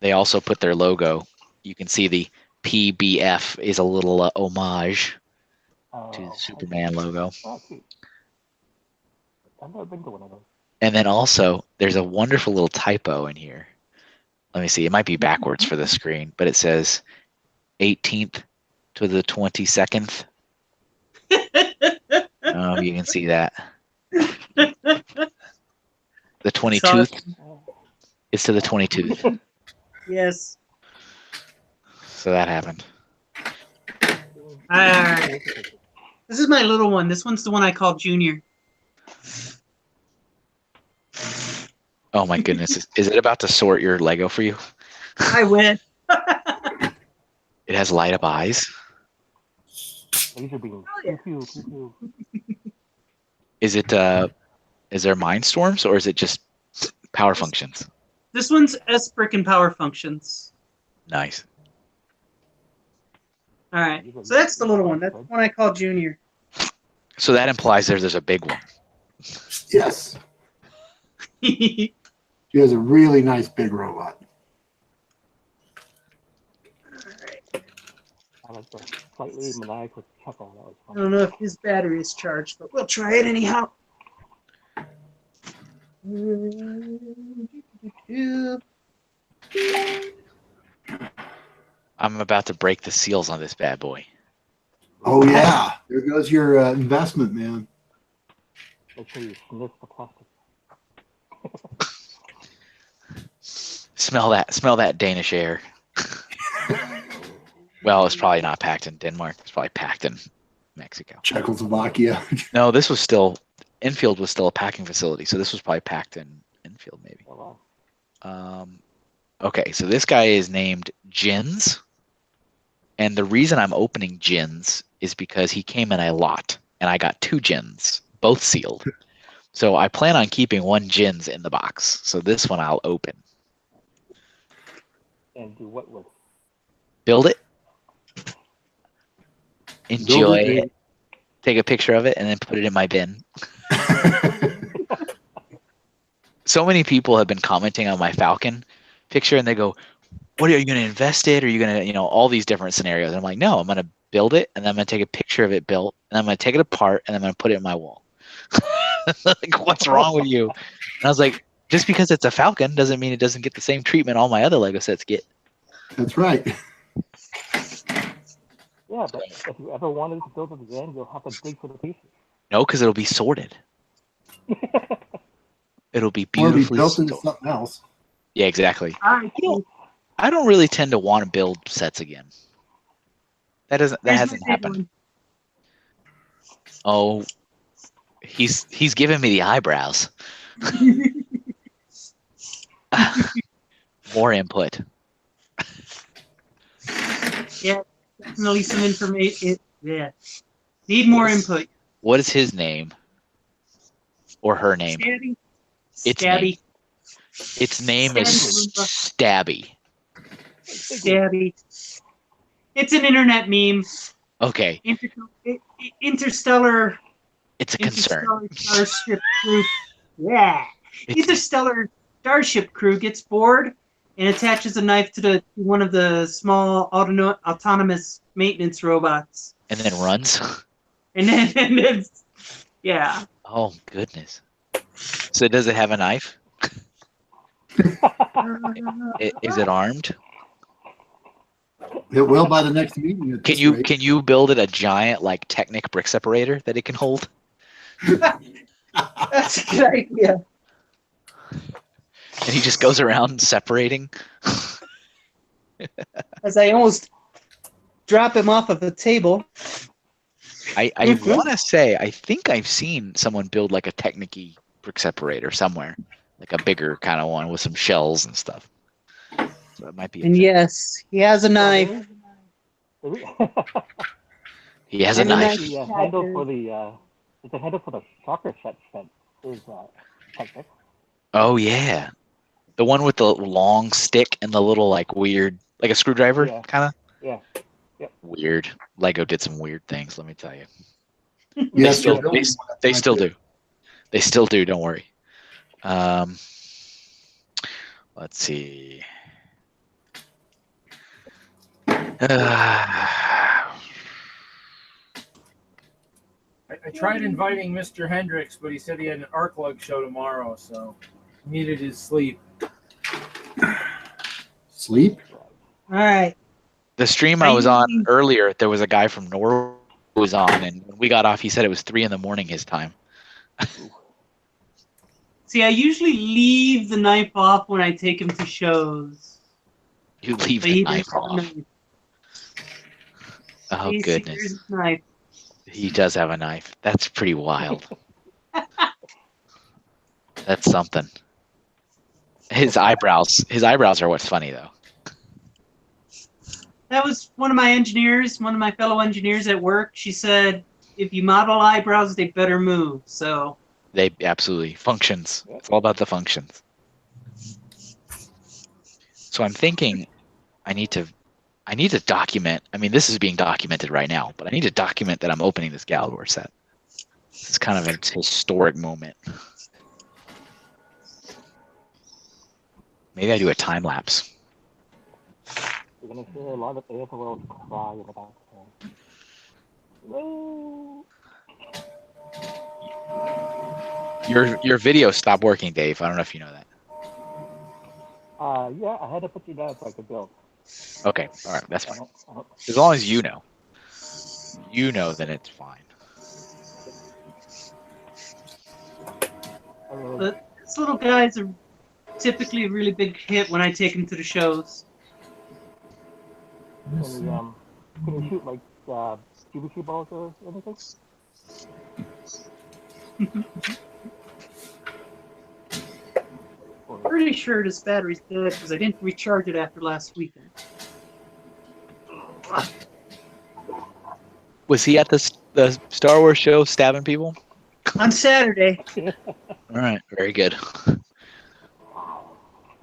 S4: they also put their logo. You can see the PBF is a little homage to the Superman logo.
S5: Oh, cute. I've never been to one of those.
S4: And then also, there's a wonderful little typo in here. Let me see. It might be backwards for the screen, but it says 18th to the 22nd. Oh, you can see that. The 22th is to the 22th.
S2: Yes.
S4: So that happened.
S2: All right. This is my little one. This one's the one I call Junior.
S4: Oh my goodness. Is it about to sort your Lego for you?
S2: I win.
S4: It has light up eyes.
S5: Laser beams.
S2: Oh, yeah.
S5: Pew, pew, pew, pew.
S4: Is it is there mind storms or is it just power functions?
S2: This one's S-Brick and Power Functions.
S4: Nice.
S2: All right. So that's the little one. That's the one I call Junior.
S4: So that implies there's a big one.
S3: Yes. She has a really nice big robot.
S5: I like the slightly maniacal chuckle. That was
S2: I
S5: fun.
S2: don't know if his battery is charged, but we'll try it anyhow.
S4: I'm about to break the seals on this bad boy.
S3: Oh yeah, there goes your investment, man.
S5: Make sure you sniff the plastic.
S4: Smell that Danish air. Well, it's probably not packed in Denmark. It's probably packed in Mexico.
S3: Czechoslovakia.
S4: No, this was still Enfield was still a packing facility, so this was probably packed in Enfield maybe.
S5: Oh, wow.
S4: Okay, so this guy is named Jins, and the reason I'm opening Jins is because he came in a lot, and I got 2 Jins, both sealed. So I plan on keeping 1 Jins in the box. So this one I'll open.
S5: And do what with?
S4: Build it. Enjoy
S3: Build it,
S4: it. Take a picture of it and then put it in my bin. So many people have been commenting on my Falcon picture and they go, what are you going to invest it? Are you going to, all these different scenarios. And I'm like, no, I'm going to build it and then I'm going to take a picture of it built and I'm going to take it apart and I'm going to put it in my wall. Like, what's wrong with you? And I was like, just because it's a Falcon doesn't mean it doesn't get the same treatment all my other Lego sets get.
S3: That's right.
S5: Yeah, but if you ever wanted to build it again, you'll have to dig for the pieces.
S4: No, because it'll be sorted. It'll be
S3: Or be
S4: beautifully
S3: built into
S4: sorted.
S3: something else.
S4: Yeah, exactly.
S2: All right.
S4: I don't really tend to want to build sets again. That hasn't happened. Oh, he's giving me the eyebrows. More input.
S2: Yeah, Definitely some information. Yeah. Need more input.
S4: What is his name? Or her name?
S2: Stabby.
S4: Its
S2: Stabby.
S4: name. Its name is Stabby.
S2: Stabby. It's an internet meme.
S4: Okay,
S2: Interstellar.
S4: it's a concern.
S2: Interstellar Starship Crew. Yeah.
S4: It's-
S2: Interstellar Starship Crew gets bored and attaches a knife to one of the small autonomous maintenance robots.
S4: and then runs.
S2: And then yeah.
S4: Oh goodness. So does it have a knife? Is it armed?
S3: It will by the next meeting. at
S4: Can
S3: this
S4: you
S3: rate.
S4: can you build it a giant like Technic brick separator that it can hold?
S2: That's a good idea.
S4: And he just goes around separating.
S2: As I almost drop him off of the table.
S4: I
S2: Mhm.
S4: want to say I think I've seen someone build like a Technic brick separator somewhere, like a bigger kind of one with some shells and stuff. So it might be.
S2: And yes, he has a knife.
S4: He has a
S2: and a
S4: knife.
S2: knife.
S5: The handle for the handle for the soccer set is Technic.
S4: Oh yeah, the one with the long stick and the little like weird, like a screwdriver
S5: Yeah.
S4: kind of.
S5: Yeah.
S4: Weird. Lego did some weird things. Let me tell you.
S3: Yes,
S4: still-
S3: you're building
S4: they-
S3: one.
S4: They still do. They still do. Don't worry. Let's see.
S1: I tried inviting Mr. Hendricks, but he said he had an arc lug show tomorrow, so he needed his sleep.
S3: Sleep?
S2: All right.
S4: The stream I was on earlier, there was a guy from Norway who was on, and when we got off, he said it was 3 a.m. his time.
S2: See, I usually leave the knife off when I take him to shows.
S4: You leave
S2: But
S4: the
S2: he
S4: knife
S2: does have a
S4: off.
S2: knife.
S4: Oh
S2: He
S4: goodness,
S2: secures his knife.
S4: he does have a knife. That's pretty wild. That's something. His eyebrows are what's funny though.
S2: That was one of my fellow engineers at work. She said, if you model eyebrows, they better move. So
S4: They absolutely functions. It's all about the functions. So I'm thinking I need to document. I mean, this is being documented right now, but I need to document that I'm opening this Galador set. It's kind of a historic moment. Maybe I do a time lapse.
S5: You're gonna hear a lot of AFOLs cry in the background. No.
S4: Your video stopped working, Dave. I don't know if you know that.
S5: Yeah, I had to put you down so I could build.
S4: Okay, all right, that's fine.
S5: Uh-huh.
S4: As long as you know. You know, then it's fine.
S2: this little guy's a typically a really big hit when I take him to the shows.
S5: Can you shoot like PVC balls or anything?
S2: Pretty sure this battery's dead because I didn't recharge it after last weekend.
S4: Was he at the Star Wars show stabbing people?
S2: On Saturday,
S4: All right, very good.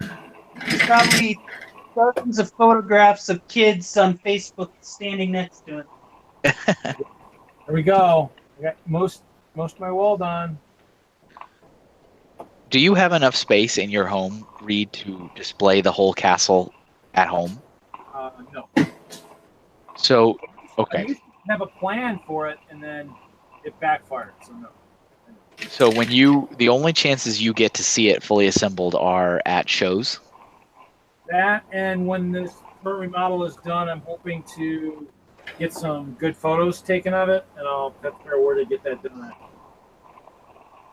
S2: there's probably dozens of photographs of kids on Facebook standing next to it.
S1: There we go. I got most of my wall done.
S4: Do you have enough space in your home, Reed, to display the whole castle at home?
S1: No.
S4: So,
S1: I
S4: okay.
S1: used to have a plan for it, and then it backfired. So no.
S4: So the only chances you get to see it fully assembled are at shows.
S1: That, and when this current remodel is done, I'm hoping to get some good photos taken of it, and I'll have to figure out where to get that done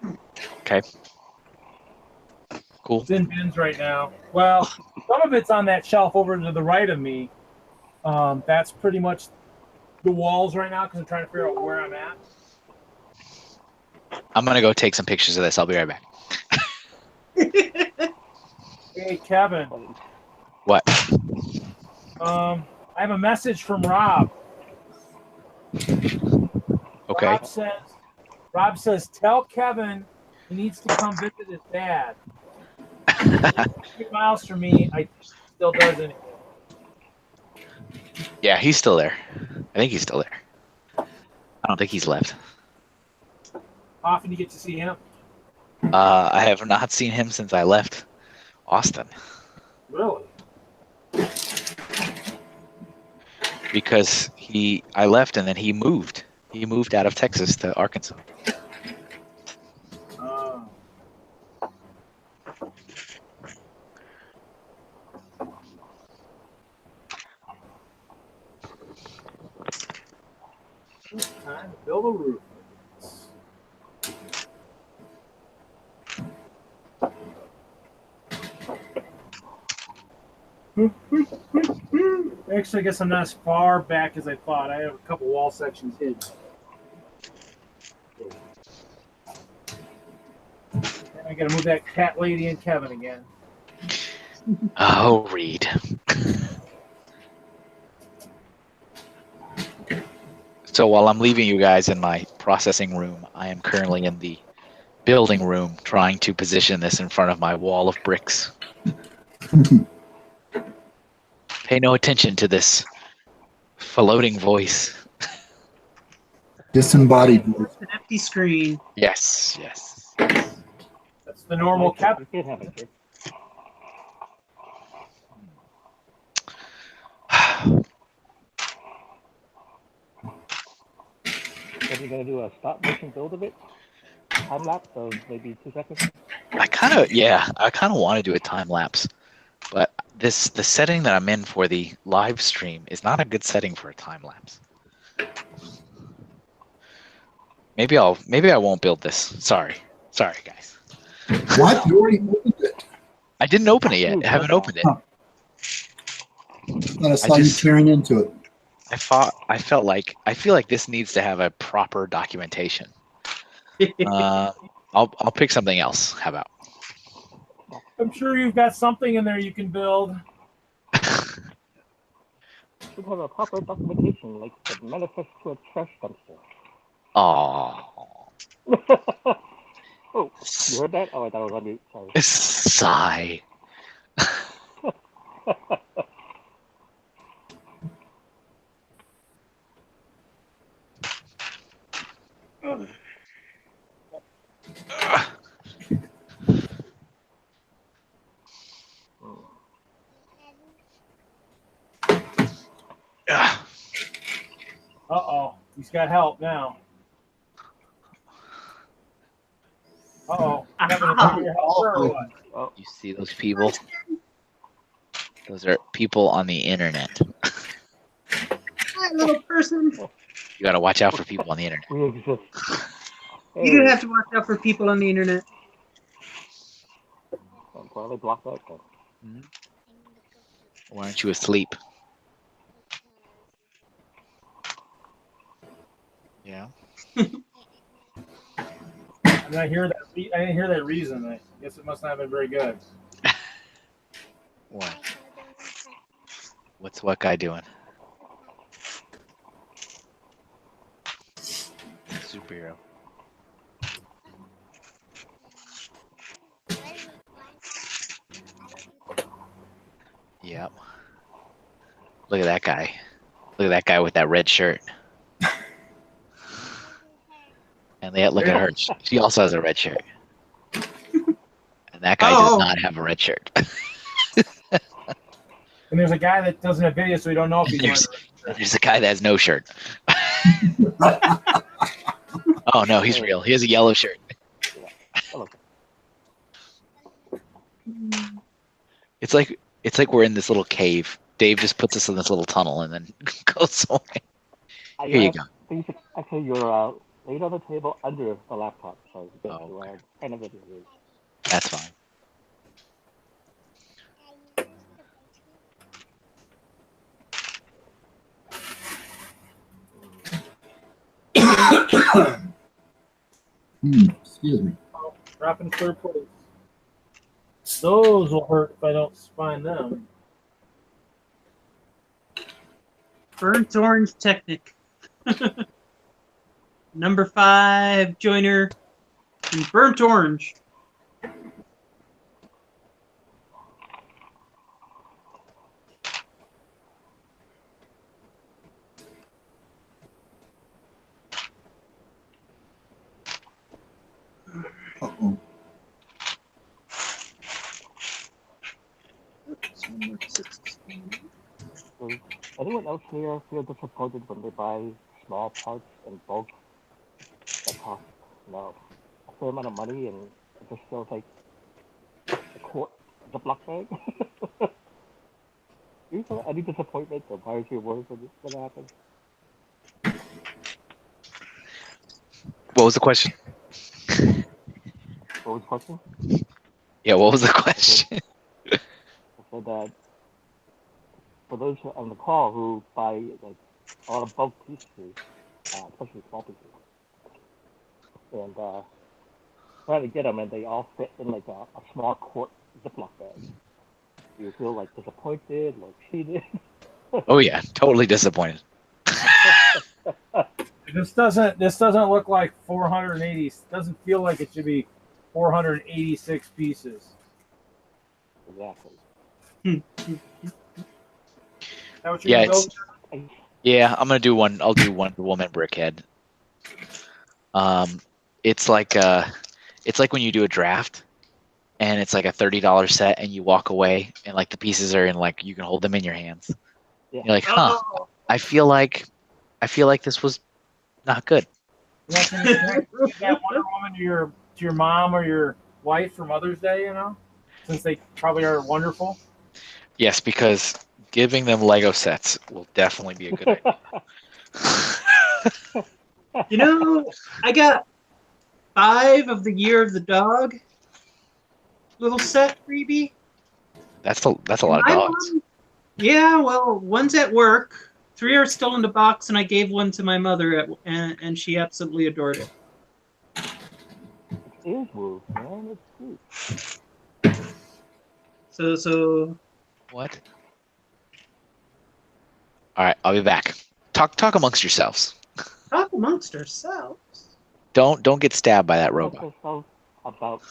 S1: at.
S4: Okay. Cool.
S1: It's in bins right now. Well, some of it's on that shelf over to the right of me. That's pretty much the walls right now because I'm trying to figure out where I'm at.
S4: I'm gonna go take some pictures of this. I'll be right back.
S1: Hey, Kevin.
S4: What?
S1: I have a message from Rob.
S4: Okay.
S1: Rob says, tell Kevin he needs to come visit his dad. 3 miles from me, I think he still does anything.
S4: Yeah, he's still there. I think he's still there. I don't think he's left.
S1: How often do you get to see him?
S4: I have not seen him since I left Austin
S1: Really?
S4: because I left and then he moved. He moved out of Texas to Arkansas.
S1: Oh. It's time to build a roof. Actually, I guess I'm not as far back as I thought. I have a couple wall sections hidden. I gotta move that cat lady and Kevin again.
S4: Oh, Reed. So while I'm leaving you guys in my processing room, I am currently in the building room trying to position this in front of my wall of bricks. Pay no attention to this floating voice.
S3: Disembodied voice.
S2: An empty screen.
S4: Yes, yes.
S1: That's the normal Kevin.
S5: You can have it, kid. Are you gonna do a stop motion build of it? Time lapse of maybe 2 seconds?
S4: I kind of want to do a time lapse, but the setting that I'm in for the live stream is not a good setting for a time lapse. Maybe I won't build this. Sorry guys.
S3: What? You already opened it.
S4: I didn't open it yet. I haven't opened it.
S3: I thought I saw you tearing into it.
S4: I feel like this needs to have a proper documentation. I'll pick something else. How about?
S1: I'm sure you've got something in there you can build.
S5: Should have a proper documentation, like the manifest to a trash dumpster.
S4: Oh,
S5: Oh, you heard that? Oh, I thought I was on mute. Sorry.
S4: sigh.
S1: Uh-oh. He's got help now. Uh-oh. Kevin, is that your helper or what?
S4: You see those people? Those are people on the internet.
S2: Hi, little person.
S4: You gotta watch out for people on the internet.
S5: We exist.
S2: You do have to watch out for people on the internet.
S5: I'm glad they blocked that then.
S4: Why aren't you asleep? Yeah.
S1: I didn't hear that reason. I guess it must not have been very good.
S4: What? What's what guy doing? Superhero. Yep. Look at that guy. Look at that guy with that red shirt. And look at her. She also has a red shirt. And that guy does not have a red shirt.
S1: And there's a guy that doesn't have video, so we don't know if he's wearing
S4: There's a guy that has no shirt. Oh no, he's real. He has a yellow shirt.
S5: Hello.
S4: It's like we're in this little cave. Dave just puts us in this little tunnel and then goes away. Here you go.
S5: So you should actually you're laid on the table under the laptop, so you get
S4: Oh, okay.
S5: kind of video.
S4: That's fine.
S3: Excuse me.
S1: dropping third place. Those will hurt if I don't find them.
S2: Burnt orange technic. Number 5 joiner in burnt orange.
S3: Uh-oh.
S5: Does anyone else here feel disappointed when they buy small parts in bulk that cost, a fair amount of money and it just feels like a quart, the block bag? Do you feel any disappointment or buyer's remorse when that happens?
S4: What was the question?
S5: What was the question?
S4: Yeah, what was the question?
S5: I said that for those on the call who buy like a lot of bulk pieces, especially small pieces, and try to get them, and they all fit in like a small quart Ziploc bag. Do you feel like disappointed or cheated?
S4: Oh yeah, totally disappointed.
S1: This doesn't look like 480. Doesn't feel like it should be 486 pieces.
S5: Exactly.
S1: That what you're
S4: Yeah,
S1: gonna
S4: it's
S1: go?
S4: yeah. I'm gonna do one. I'll do Wonder Woman Brickhead. It's like when you do a draft, and it's like a $30 set, and you walk away, and like the pieces are in like you can hold them in your hands.
S5: Yeah.
S4: You're like, huh?
S2: Oh,
S4: I feel like this was not good.
S1: Yeah, can you give that Wonder Woman to your mom or your wife for Mother's Day? You know, since they probably are wonderful.
S4: Yes, because giving them Lego sets will definitely be a good idea.
S2: you know, I got 5 of the Year of the Dog little set freebie.
S4: That's a lot of
S2: My
S4: dogs.
S2: mom- yeah, well, one's at work. 3 are still in the box, and I gave one to my mother, and she absolutely adored it.
S5: It is move, man. It's cute.
S2: So
S4: What? All right, I'll be back. Talk amongst yourselves.
S2: talk amongst ourselves.
S4: Don't get stabbed by that robot.
S5: Talk yourself about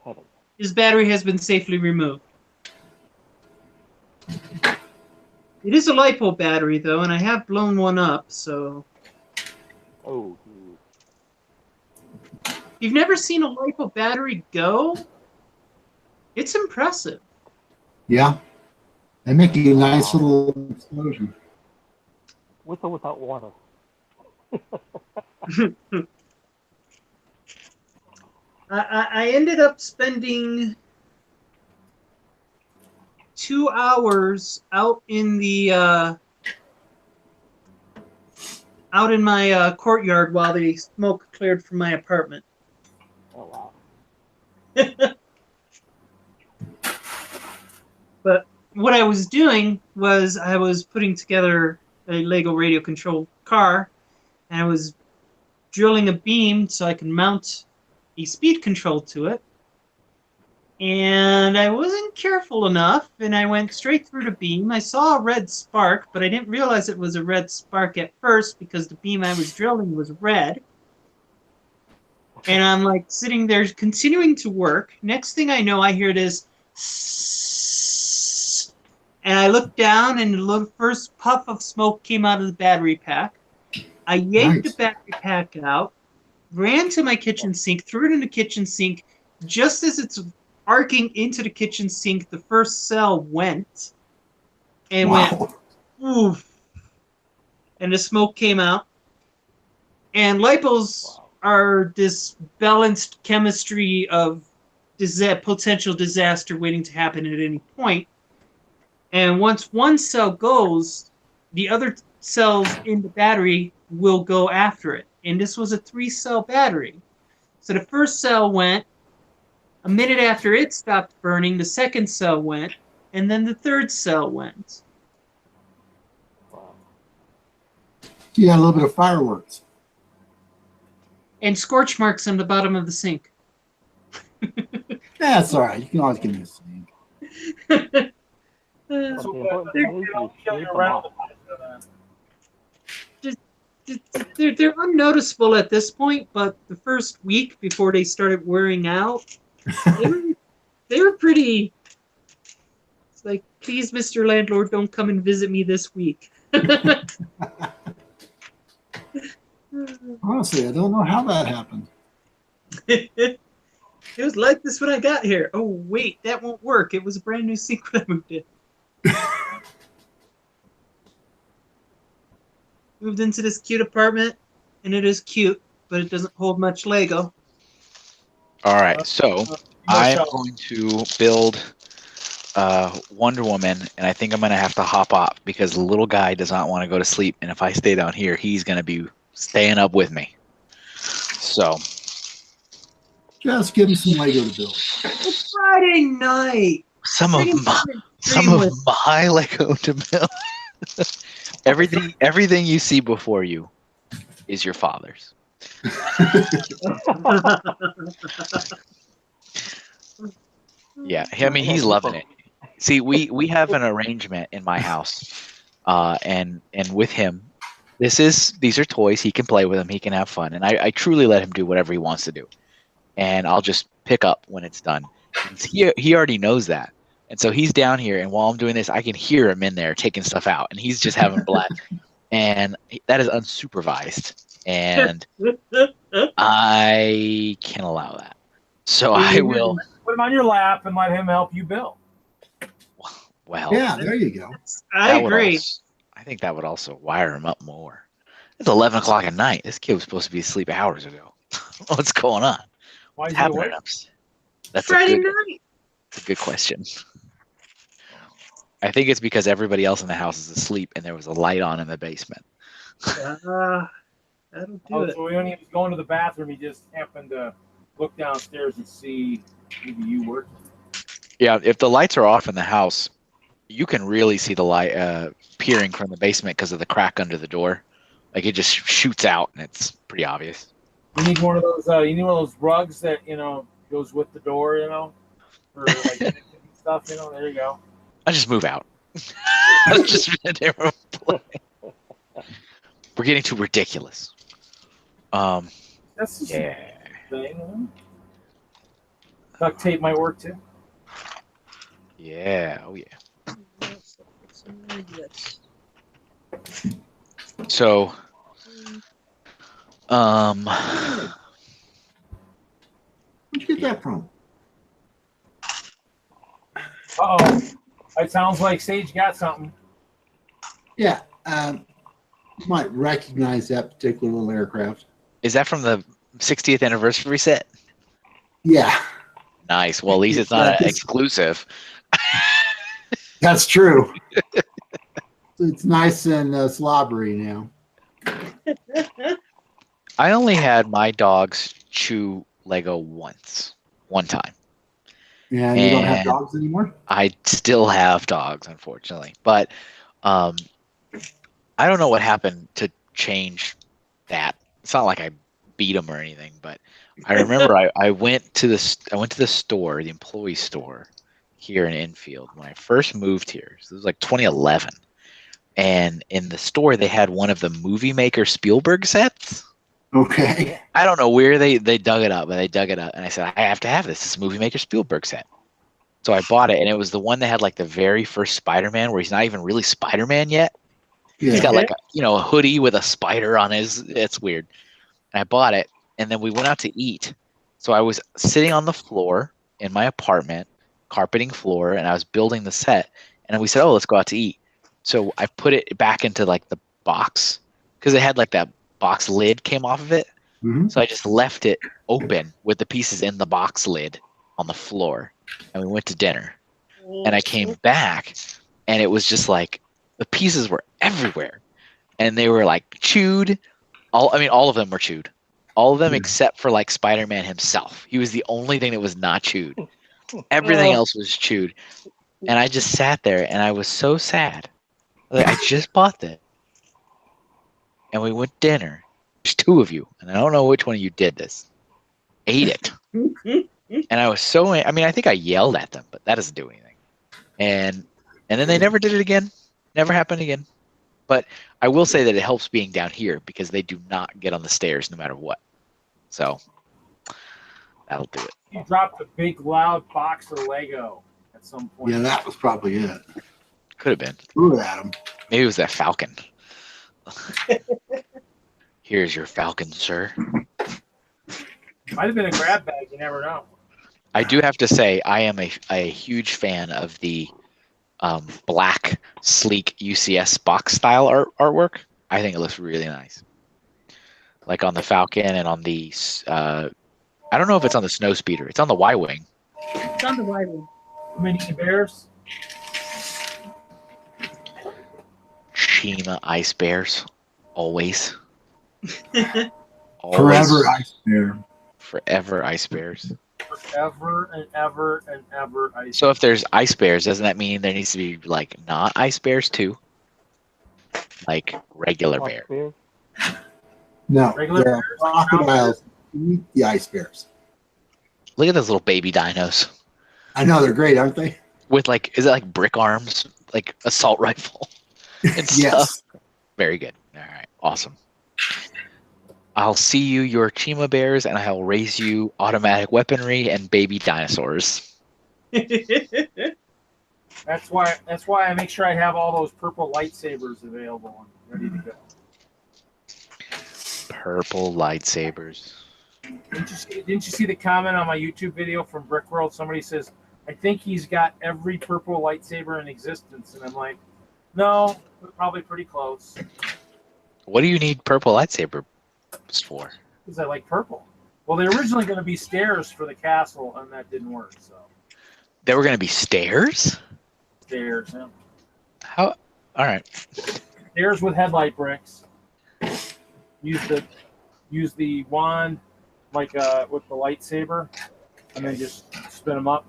S5: heaven.
S2: His battery has been safely removed. It is a LiPo battery, though, and I have blown one up, so...
S5: Oh,
S2: You've never seen a LiPo battery go? It's impressive.
S3: Yeah. They make a nice little explosion.
S5: with or without water.
S2: I ended up spending 2 hours out in the out in my courtyard while the smoke cleared from my apartment.
S5: Oh wow.
S2: But what I was doing was I was putting together a Lego radio controlled car, and I was drilling a beam so I could mount a speed control to it. And I wasn't careful enough, and I went straight through the beam. I saw a red spark, but I didn't realize it was a red spark at first because the beam I was drilling was red. And I'm like sitting there continuing to work. Next thing I know, I hear this, and I looked down, and the first puff of smoke came out of the battery pack. I yanked
S3: Nice.
S2: the battery pack out, ran to my kitchen sink, threw it in the kitchen sink. Just as it's arcing into the kitchen sink, the first cell went and went
S3: Wow.
S2: oof, and the smoke came out. And lipos are this balanced chemistry of potential disaster waiting to happen at any point. And once one cell goes, the other cells in the battery will go after it. And this was a 3-cell battery. So the first cell went. A minute after it stopped burning, the second cell went, and then the third cell went.
S5: Wow.
S3: You got a little bit of fireworks.
S2: And scorch marks on the bottom of the sink.
S3: That's all right. You can always get me a sink.
S5: But the important
S1: They
S5: thing is
S1: don't
S5: you
S1: kill
S5: save
S1: you
S5: them
S1: around
S5: all.
S1: the
S2: they're unnoticeable at this point, but the first week before they started wearing out, they were pretty. It's like, please, Mr. Landlord, don't come and visit me this week.
S3: Honestly, I don't know how that happened.
S2: It was like this when I got here. Oh wait, that won't work. It was a brand new sink when I moved in. Moved into this cute apartment, and it is cute, but it doesn't hold much Lego.
S4: All right, so I'm going to build Wonder Woman, and I think I'm going to have to hop off because the little guy does not want to go to sleep, and if I stay down here, he's going to be staying up with me. So
S3: Just give him some Lego to build.
S2: It's Friday night.
S4: some of my Lego to build. Everything you see before you is your father's. Yeah, I mean he's loving it. See, we have an arrangement in my house, and with him, these are toys. He can play with them. He can have fun, and I truly let him do whatever he wants to do, and I'll just pick up when it's done. He already knows that, and so he's down here, and while I'm doing this, I can hear him in there taking stuff out, and he's just having blast, and that is unsupervised, and I can't allow that. So I will
S1: put him on your lap and let him help you build.
S4: Well,
S3: Yeah, there you go.
S2: I agree.
S4: I think that would also wire him up more. It's 11 o'clock at night. This kid was supposed to be asleep hours ago. What's going on?
S1: Why is
S4: What's
S1: he
S4: happening
S1: awake?
S4: upstairs? That's
S2: Friday
S4: a good,
S2: night.
S4: that's a good question. I think it's because everybody else in the house is asleep and there was a light on in the basement.
S2: That'll do
S1: Oh,
S2: it.
S1: so when he was going to the bathroom, he just happened to look downstairs and see maybe you working.
S4: Yeah, if the lights are off in the house, you can really see the light peering from the basement because of the crack under the door. Like it just shoots out, and it's pretty obvious.
S1: You need one of those. You need one of those rugs that goes with the door. For like stuff. There you go.
S4: I just move out. We're getting too ridiculous.
S1: That's just a thing. Duct tape might work too.
S4: Yeah. Oh yeah. So,
S3: Where'd you get that from?
S1: Uh-oh. It sounds like Sage got something.
S3: Yeah, you might recognize that particular little aircraft.
S4: is that from the 60th anniversary set?
S3: Yeah,
S4: Nice. Well, at least it's not an exclusive.
S3: that's true. It's nice and slobbery now.
S4: I only had my dogs chew Lego one time.
S3: And you don't have
S4: And-
S3: dogs anymore?
S4: I still have dogs, unfortunately, but I don't know what happened to change that. It's not like I beat them or anything, but I remember I went to the store, the employee store here in Enfield when I first moved here. So it was like 2011, and in the store they had one of the Movie Maker Spielberg sets.
S3: Okay.
S4: I don't know where they dug it up, but they dug it up, and I said, I have to have this. This is Movie Maker Spielberg set. So I bought it, and it was the one that had like the very first Spider-Man, where he's not even really Spider-Man yet.
S3: Yeah.
S4: He's got like a hoodie with a spider on his. It's weird. And I bought it, and then we went out to eat. So I was sitting on the floor in my apartment, carpeting floor, and I was building the set. And then we said, "Oh, let's go out to eat." So I put it back into like the box because it had like that box lid came off of it.
S3: Mhm.
S4: So I just left it open with the pieces in the box lid on the floor, and we went to dinner. And I came back, and it was just like the pieces were everywhere, and they were like chewed. All of them were chewed. All of them
S3: Yeah.
S4: except for like Spider-Man himself. He was the only thing that was not chewed. Everything else was chewed. And I just sat there, and I was so sad. Like, I just bought that, and we went to dinner. There's two of you, and I don't know which one of you did this. Ate it. And I was so, I think I yelled at them, but that doesn't do anything. And then they never did it again. Never happened again. But I will say that it helps being down here because they do not get on the stairs no matter what. So that'll do it.
S1: You dropped a big loud box of Lego at some point.
S3: Yeah, that was probably it.
S4: Could have been.
S3: Threw it at him.
S4: Maybe it was that falcon. Here's your falcon, sir.
S1: Might have been a grab bag. You never know.
S4: I do have to say I am a huge fan of the black, sleek UCS box style artwork. I think it looks really nice. Like on the Falcon and on the, I don't know if it's on the Snowspeeder. It's on the Y-Wing.
S2: It's on the wide one.
S1: Mini bears.
S4: Shima Ice Bears. Always. Always.
S3: Forever Ice Bear.
S4: Forever Ice Bears.
S1: Forever and ever and ever.
S4: So if there's Ice Bears, doesn't that mean there needs to be like not Ice Bears too? Like regular bear.
S5: Bears.
S3: No,
S1: Regular
S3: they're
S1: bears,
S3: crocodiles. Eat the ice bears.
S4: Look at those little baby dinos.
S3: I know they're great, aren't they?
S4: With like, is it like brick arms? Like assault rifle? And stuff?
S3: Yes.
S4: Very good. All right. Awesome. I'll see you your Chima bears and I'll raise you automatic weaponry and baby dinosaurs.
S1: That's why I make sure I have all those purple lightsabers available and ready to go.
S4: Purple lightsabers.
S1: Didn't you see the comment on my YouTube video from Brickworld? Somebody says, I think he's got every purple lightsaber in existence. And I'm like, no, but probably pretty close.
S4: What do you need purple lightsabers for?
S1: Because I like purple. Well, they were originally going to be stairs for the castle, and that didn't work. So
S4: There were going to be stairs?
S1: stairs, yeah.
S4: How? All right.
S1: Stairs with headlight bricks. Use the wand like with the lightsaber, and then just spin them up.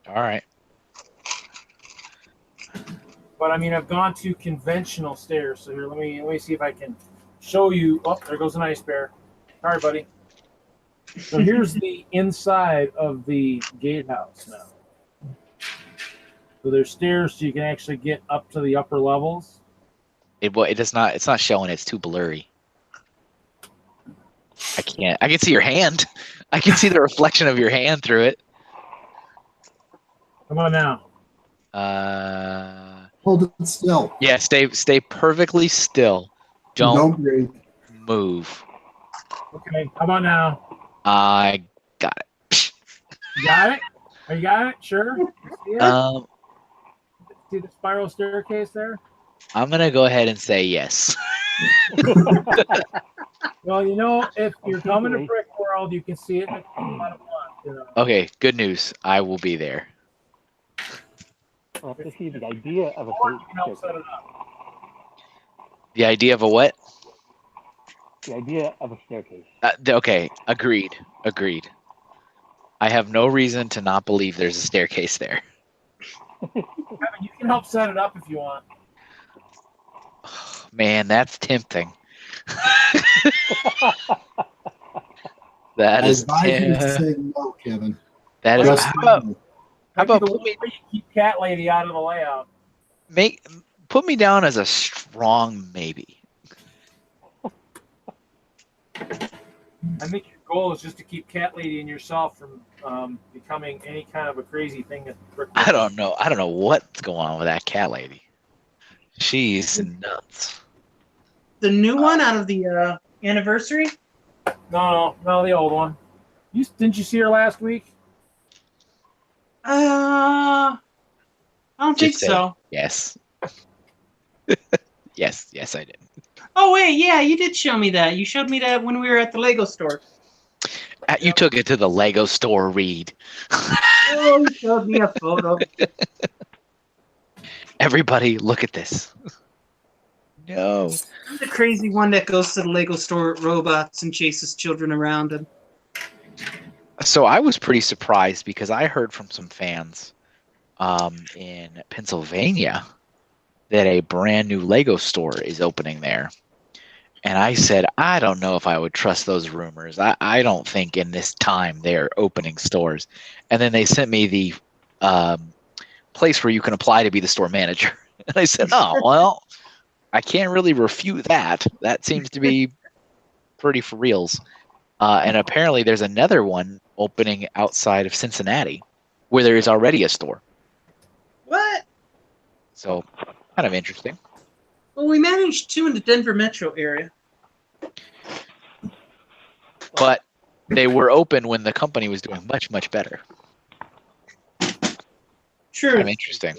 S4: All right.
S1: But I mean, I've gone to conventional stairs. So here, let me see if I can show you. Oh, there goes an ice bear. Sorry, buddy. So here's the inside of the gatehouse now. So there's stairs, so you can actually get up to the upper levels.
S4: It does not. It's not showing. It's too blurry. I can't. I can see your hand. I can see the reflection of your hand through it.
S1: Come on now.
S3: Hold it still.
S4: Yeah. Stay perfectly still. Don't
S3: breathe.
S4: move.
S1: Okay, come on now.
S4: I got it.
S1: You got it? Oh, you got it? Sure? You see it? See the spiral staircase there?
S4: I'm gonna go ahead and say yes.
S1: Well, you know, if you're coming to Brick World, you can see it in about a month. You know.
S4: Okay. Good news. I will be there.
S5: Well, to see the idea of a
S1: Or you can help set
S5: staircase.
S1: it up.
S4: The idea of a what?
S5: The idea of a staircase.
S4: Okay. Agreed. I have no reason to not believe there's a staircase there.
S1: Kevin, you can help set it up if you want.
S4: Man, that's tempting. That
S3: I
S4: is.
S3: advise you to say no, Kevin.
S4: That is.
S3: Just
S4: How about
S3: no.
S4: How about
S1: Maybe
S4: put me-
S1: the way you keep Cat Lady out of the layout?
S4: put me down as a strong maybe?
S1: I think your goal is just to keep Cat Lady and yourself from becoming any kind of a crazy thing at Brick World.
S4: I don't know. I don't know what's going on with that cat lady. She's nuts.
S2: The new one out of the anniversary?
S1: No, the old one. Didn't you see her last week?
S2: I don't think
S4: Just say
S2: so.
S4: Yes. yes, I did.
S2: Oh wait, yeah, you did show me that. You showed me that when we were at the Lego store.
S4: You took it to the Lego store, Reed.
S2: Oh, you showed me a photo.
S4: Everybody, look at this. No.
S2: I'm the crazy one that goes to the Lego store with robots and chases children around and
S4: So I was pretty surprised because I heard from some fans in Pennsylvania that a brand new Lego store is opening there. And I said, I don't know if I would trust those rumors. I don't think in this time they're opening stores. And then they sent me the place where you can apply to be the store manager. And I said, oh, well, I can't really refute that. That seems to be pretty for reals. And apparently there's another one opening outside of Cincinnati where there is already a store.
S2: What?
S4: So kind of interesting.
S2: Well, we managed 2 in the Denver metro area.
S4: But they were open when the company was doing much, much better.
S2: True.
S4: Kind of interesting.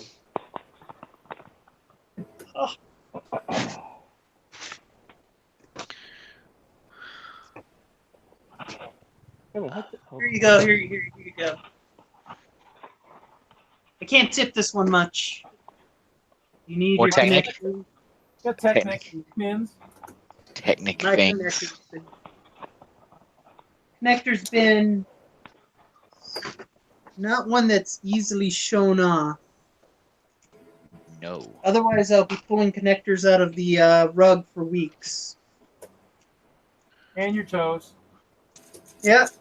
S2: Here you go. Here you go. I can't tip this one much. You need
S4: More
S2: your
S4: Technic?
S2: connector.
S1: Got Technic pins.
S4: Technic
S2: My
S4: things.
S2: connector's been not one that's easily shown off.
S4: No.
S2: Otherwise, I'll be pulling connectors out of the rug for weeks.
S1: And your toes.
S2: Yeah.
S1: So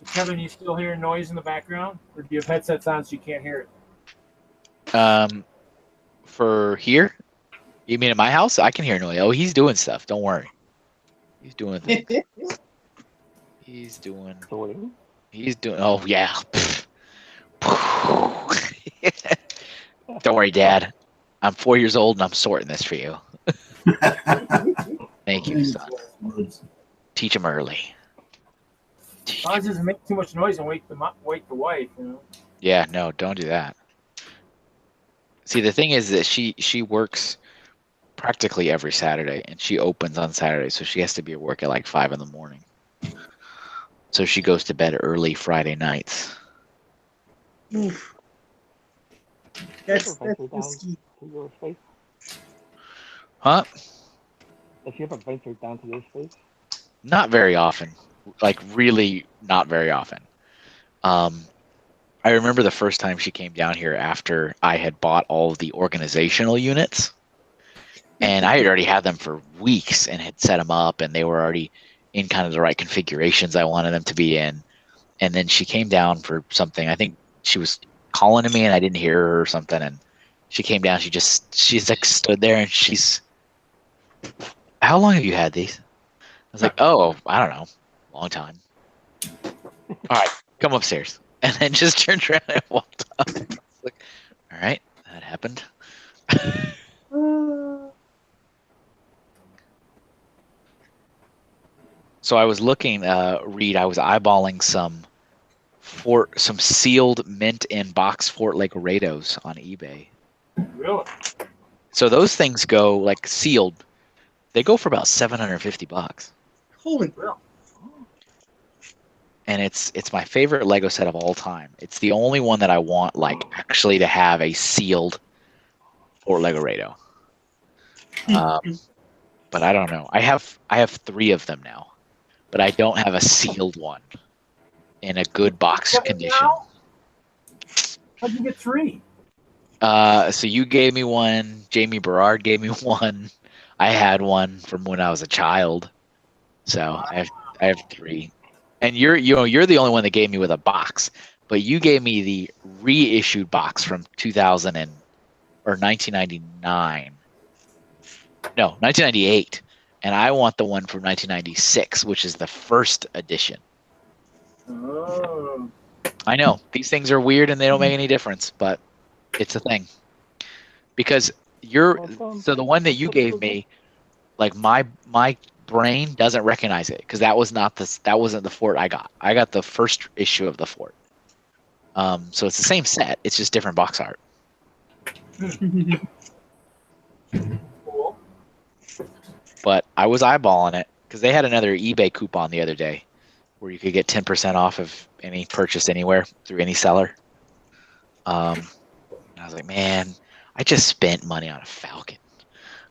S1: Kevin, you still hear noise in the background? Or do you have headsets on so you can't hear it?
S4: For here? You mean at my house? I can hear noise. Oh, he's doing stuff. Don't worry. He's doing things. He's doing.
S5: Sorting.
S4: He's doing. Oh yeah. Don't worry, Dad. I'm 4 years old and I'm sorting this for you. Thank you, son. Teach him early.
S1: As long as it doesn't make too much noise and wake the wife, you know.
S4: Yeah, no, don't do that. See, the thing is that she works practically every Saturday, and she opens on Saturday, so she has to be at work at like 5 in the morning. So she goes to bed early Friday nights.
S2: Oof. That's risky.
S5: To your space?
S4: Huh?
S5: Does she ever venture down to your space?
S4: Not very often. Like really not very often. I remember the first time she came down here after I had bought all of the organizational units. And I had already had them for weeks and had set them up, and they were already in kind of the right configurations I wanted them to be in. And then she came down for something. I think she was calling to me and I didn't hear her or something. And she came down. She's like stood there and she's, how long have you had these? I was like, oh, I don't know. Long time. All right, come upstairs. And then just turned around and walked up. I was like, all right, that happened. So I was looking, Reed, I was eyeballing some sealed mint in box Fort Laredos on eBay.
S1: Really?
S4: So those things go like sealed. They go for about $750.
S2: Holy
S1: Well,
S4: And it's my favorite Lego set of all time. It's the only one that I want like actually to have a sealed Fort Laredo. But I don't know. I have 3 of them now, but I don't have a sealed one in a good box
S1: Kevin,
S4: condition.
S1: now? How'd you get 3?
S4: So you gave me one. Jamie Berard gave me one. I had one from when I was a child. So I have 3. And you're the only one that gave me with a box, but you gave me the reissued box from 1999. No, 1998. And I want the one from 1996, which is the first edition.
S1: Oh.
S4: I know these things are weird and they don't make any difference, but it's a thing. Because so the one that you gave me, like my brain doesn't recognize it because that wasn't the Fort I got. I got the first issue of the Fort. So it's the same set. It's just different box art.
S1: Cool.
S4: But I was eyeballing it because they had another eBay coupon the other day where you could get 10% off of any purchase anywhere through any seller. And I was like, man, I just spent money on a Falcon.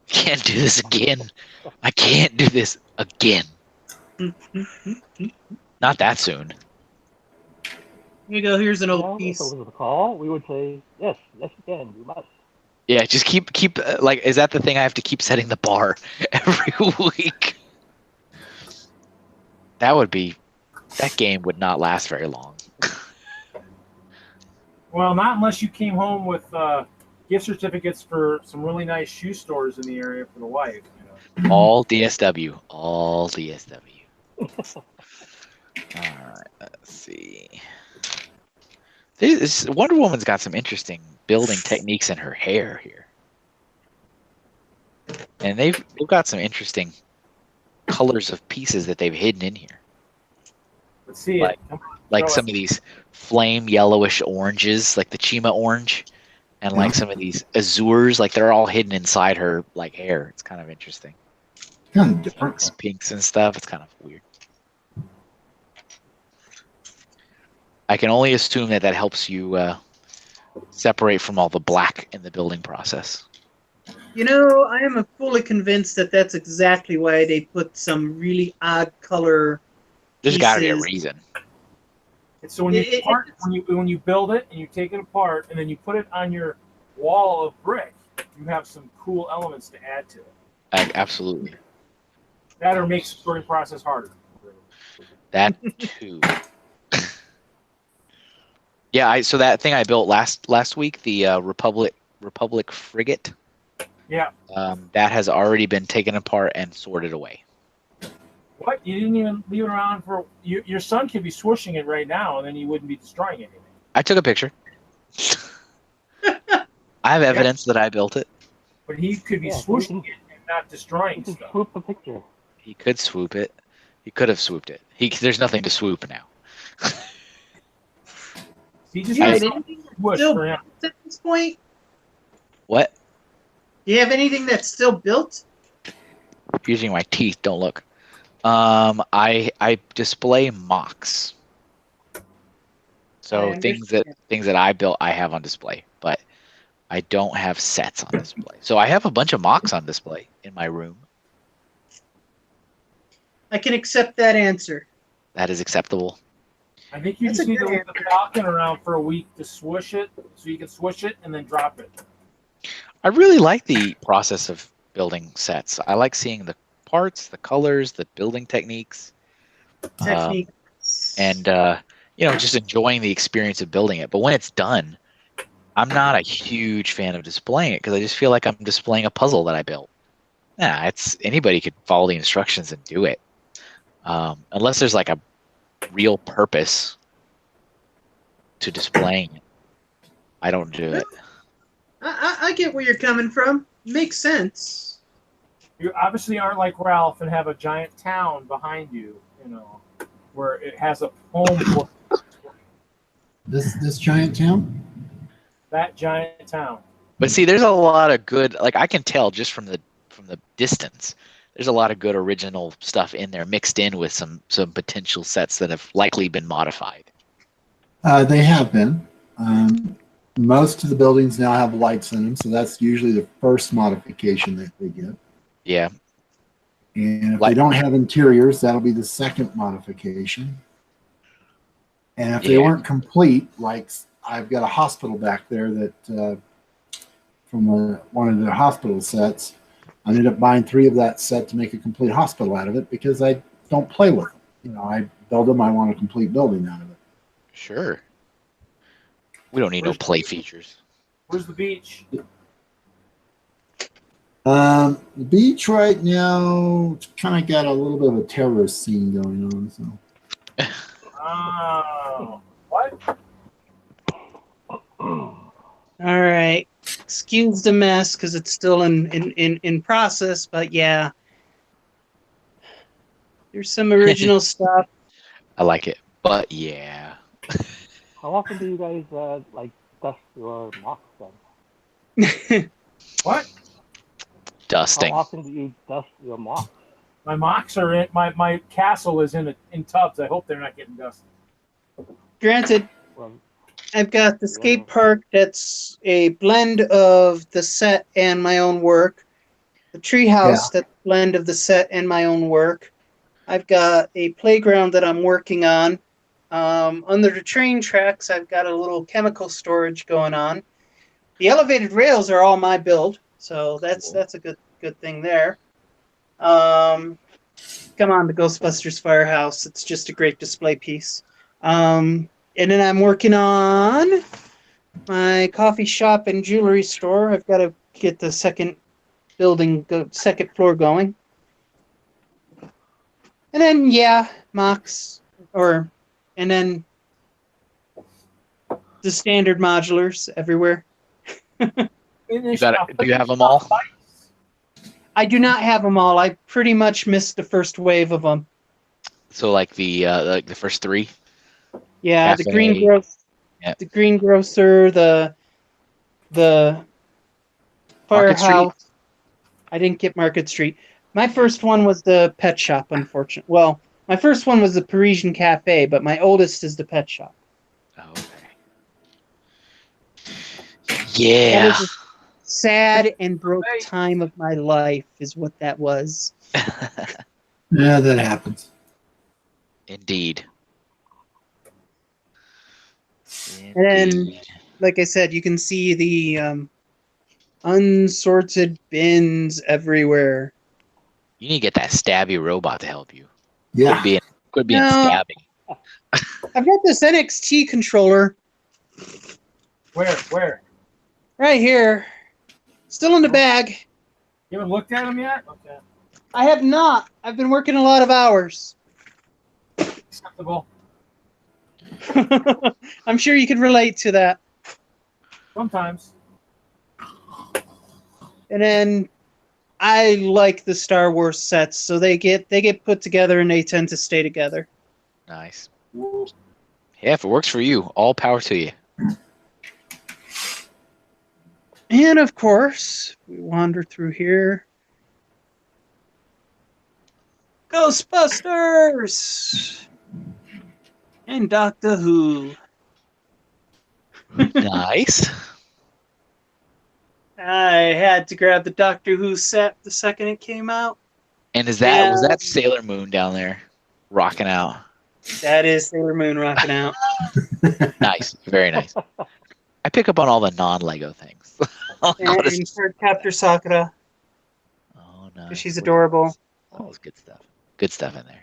S4: I can't do this again. I can't do this again. Not that soon.
S2: Here you go. Here's an
S5: Well,
S2: old
S5: if
S2: piece.
S5: it was a call, we would say, yes, you can, you must.
S4: Yeah, just keep like, is that the thing I have to keep setting the bar every week? That game would not last very long.
S1: Well, not unless you came home with gift certificates for some really nice shoe stores in the area for the wife. You know.
S4: All DSW. All DSW. All right. Let's see. Wonder Woman's got some interesting building techniques in her hair here, and they've got some interesting colors of pieces that they've hidden in here.
S1: Let's see
S4: Like-
S1: it. Come on,
S4: Like
S1: show
S4: some
S1: us.
S4: of these flame yellowish oranges, like the Chima orange, and like
S3: Yeah.
S4: some of these azures, like they're all hidden inside her like hair. It's kind of interesting.
S3: Kind of different.
S4: Pinks and stuff. It's kind of weird. I can only assume that helps you separate from all the black in the building process.
S2: You know, I am fully convinced that that's exactly why they put some really odd color.
S4: There's got to be a
S2: pieces.
S4: reason.
S1: So when you build it and you take it apart and then you put it on your wall of brick, you have some cool elements to add to it.
S4: Absolutely.
S1: That or makes the sorting process harder.
S4: That too. Yeah, so that thing I built last week, the Republic frigate,
S1: Yeah.
S4: that has already been taken apart and sorted away.
S1: What? You didn't even leave it around for your son could be swooshing it right now and then you wouldn't be destroying anything.
S4: I took a picture. I have evidence that I built it.
S1: But he could be
S5: Yeah,
S1: swooshing it and not destroying
S5: You can
S1: stuff.
S5: swoop the picture.
S4: He could swoop it. He could have swooped it. There's nothing to swoop now.
S1: He just
S2: Do you
S1: has
S2: have
S1: something
S2: anything
S1: to swoosh
S2: still
S1: for him.
S2: built at this point?
S4: What?
S2: Do you have anything that's still built?
S4: Using my teeth. Don't look. I display mocks. So
S2: I
S4: things
S2: understand.
S4: that I built, I have on display, but I don't have sets on display. So I have a bunch of mocks on display in my room.
S2: I can accept that answer.
S4: That is acceptable.
S1: I think you
S2: That's
S1: just
S2: a
S1: need to
S2: good
S1: leave the Falcon around for a week to swoosh it so you can swoosh it and then drop it.
S4: I really like the process of building sets. I like seeing the parts, the colors, the building techniques,
S2: Technique.
S4: and just enjoying the experience of building it. But when it's done, I'm not a huge fan of displaying it because I just feel like I'm displaying a puzzle that I built. Yeah, anybody could follow the instructions and do it, unless there's like a real purpose to displaying it. I don't do it.
S2: I get where you're coming from. Makes sense.
S1: You obviously aren't like Ralph and have a giant town behind you, where it has a home for
S3: This giant town?
S1: that giant town.
S4: But see, there's a lot of good. Like I can tell just from the distance. There's a lot of good original stuff in there, mixed in with some potential sets that have likely been modified.
S3: They have been. Most of the buildings now have lights in them, so that's usually the first modification that they get.
S4: Yeah,
S3: And if they don't have interiors, that'll be the second modification. And if they
S4: Yeah.
S3: weren't complete, like I've got a hospital back there that from one of the hospital sets, I ended up buying 3 of that set to make a complete hospital out of it because I don't play with them. I build them, I want a complete building out of it.
S4: sure. We don't need no play features.
S1: Where's the beach?
S3: The beach right now kind of got a little bit of a terrorist scene going on. So
S1: Oh, what?
S2: All right. Excuse the mess because it's still in process, but yeah. There's some original stuff.
S4: I like it, but yeah,
S5: How often do you guys dust your mocks then?
S1: What?
S4: dusting.
S5: How often do you dust your mocks?
S1: My mocks are in my castle is in tubs. I hope they're not getting dusted.
S2: Granted,
S5: Well,
S2: I've got the skate park that's a blend of the set and my own work. The treehouse that's a blend of the set and my own work. I've got a playground that I'm working on. Under the train tracks, I've got a little chemical storage going on. The elevated rails are all my build, so that's a good thing there. Come on, the Ghostbusters Firehouse. It's just a great display piece. And then I'm working on my coffee shop and jewelry store. I've got to get the second second floor going. And then, yeah, mocks, and then the standard modulars everywhere.
S4: You got it. Do you have them all?
S2: I do not have them all. I pretty much missed the first wave of them.
S4: So like the first three.
S2: Yeah,
S4: Cafe.
S2: the greengrocer, the
S4: Market
S2: firehouse. I didn't get Market Street. My first one was the pet shop, unfortunately. Well, my first one was the Parisian Cafe, but my oldest is the pet shop.
S4: Oh, okay. Yeah.
S2: That was a sad and broke time of my life, is what that was.
S3: Yeah, that happens.
S4: Indeed.
S2: And then,
S4: Indeed.
S2: like I said, you can see the unsorted bins everywhere.
S4: You need to get that stabby robot to help you.
S3: Yeah.
S4: Could be in
S2: No.
S4: stabbing.
S2: I've got this NXT controller
S1: Where?
S2: right here, still in the bag.
S1: You haven't looked at him yet? Okay.
S2: I have not. I've been working a lot of hours.
S1: Acceptable.
S2: I'm sure you could relate to that.
S1: Sometimes.
S2: And then I like the Star Wars sets, so they get put together and they tend to stay together.
S4: Nice. Yeah, if it works for you, all power to you.
S2: And of course, we wander through here. Ghostbusters and Doctor Who.
S4: Nice.
S2: I had to grab the Doctor Who set the second it came out.
S4: And was
S2: Yeah.
S4: that Sailor Moon down there rocking out?
S2: That is Sailor Moon rocking out.
S4: Nice. Very nice. I pick up on all the non-Lego things.
S2: And Captor Sakura,
S4: Oh no.
S2: 'cause she's adorable.
S4: All was good stuff. Good stuff in there.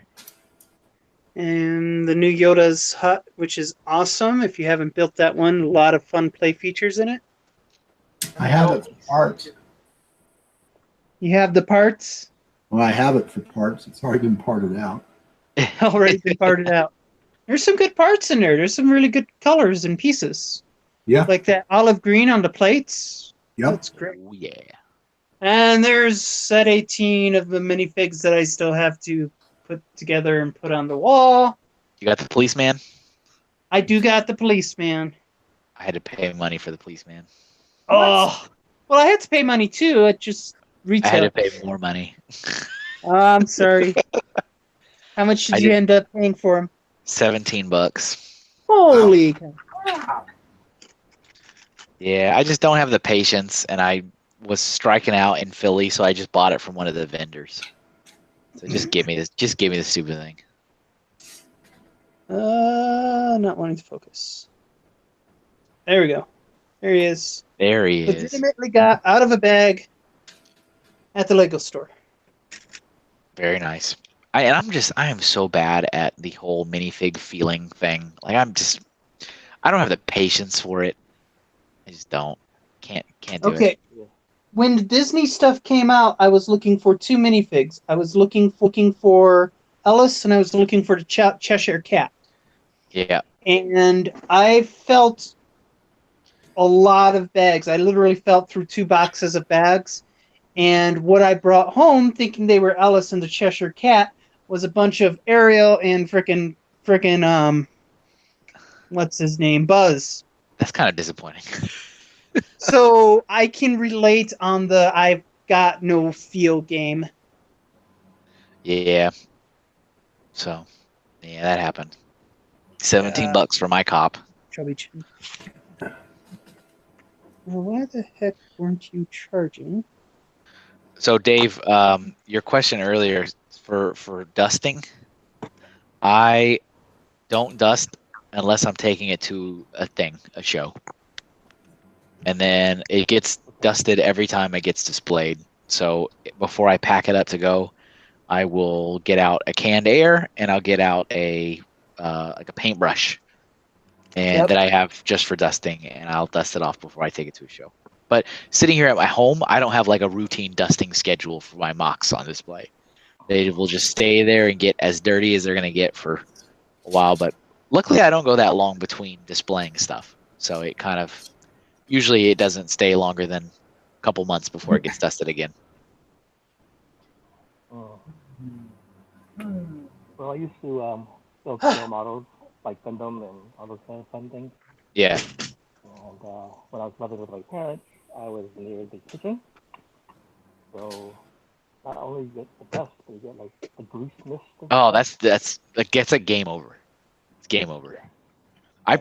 S2: And the new Yoda's hut, which is awesome. If you haven't built that one, a lot of fun play features in it.
S3: I have it for parts.
S2: You have the parts
S3: Well, I have it for parts. It's already been parted out.
S2: already been parted out. There's some good parts in there. There's some really good colors and pieces.
S3: Yeah.
S2: Like that olive green on the plates.
S3: Yep.
S2: That's great.
S4: Oh yeah.
S2: And there's set 18 of the minifigs that I still have to put together and put on the wall.
S4: You got the policeman?
S2: I do got the policeman.
S4: I had to pay money for the policeman.
S2: Oh, well, I had to pay money too. It just
S4: I had
S2: retail.
S4: to pay more money.
S2: I'm sorry. How much did
S4: I
S2: you
S4: did-
S2: end up paying for him?
S4: $17.
S2: Holy cow.
S1: Wow.
S4: Yeah, I just don't have the patience, and I was striking out in Philly, so I just bought it from one of the vendors. So just give me this. Just give me the stupid thing.
S2: Not wanting to focus. There we go. There he is.
S4: There he is.
S2: Legitimately got out of a bag at the Lego store.
S4: Very nice. I am so bad at the whole minifig feeling thing. Like I don't have the patience for it. I just don't. Can't do it.
S2: Okay. When the Disney stuff came out, I was looking for two minifigs. I was looking for Ellis, and I was looking for the Cheshire Cat.
S4: Yeah.
S2: And I felt a lot of bags. I literally felt through 2 boxes of bags. And what I brought home, thinking they were Ellis and the Cheshire Cat, was a bunch of Ariel and frickin' what's his name? Buzz.
S4: That's kind of disappointing.
S2: So I can relate on the I've got no feel game.
S4: Yeah. So, yeah, that happened. $17 for my cop.
S2: Chubby Chin. Well, why the heck weren't you charging?
S4: So, Dave, your question earlier for dusting, I don't dust unless I'm taking it to a show. And then it gets dusted every time it gets displayed. So before I pack it up to go, I will get out a canned air and I'll get out a like a paintbrush and
S3: Yep.
S4: that I have just for dusting, and I'll dust it off before I take it to a show. But sitting here at my home, I don't have like a routine dusting schedule for my mocks on display. They will just stay there and get as dirty as they're gonna get for a while. But luckily, I don't go that long between displaying stuff, so it kind of usually it doesn't stay longer than a couple months before it gets dusted again.
S5: Oh.
S1: Hmm.
S5: Well, I used to build scale models like Gundam and all those kind of fun things.
S4: Yeah.
S5: And when I was living with my parents, I was near the kitchen. So not only you get the dust, but you get like the grease mist. and
S4: Oh,
S5: stuff.
S4: that's that gets a game over. It's game over. I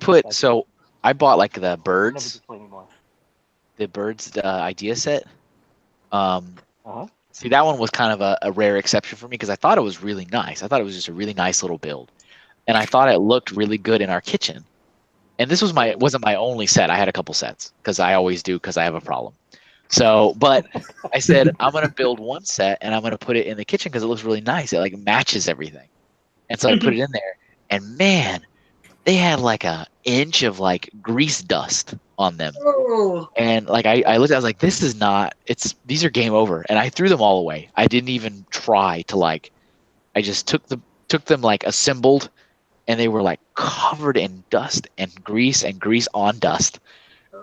S4: bought like the
S5: Never
S4: birds,
S5: display anymore.
S4: idea set. Um,
S5: Uh-huh.
S4: See, that one was kind of a rare exception for me because I thought it was really nice. I thought it was just a really nice little build, and I thought it looked really good in our kitchen. And this was wasn't my only set. I had a couple sets because I always do because I have a problem. So, but I said I'm gonna build one set and I'm gonna put it in the kitchen because it looks really nice. It like matches everything, and so I put it in there. And man, they had like an inch of like grease dust on them.
S2: Oh,
S4: And like I looked, I was like, this is not. These are game over, and I threw them all away. I didn't even try to like. I just took them like assembled, and they were like covered in dust and grease on dust.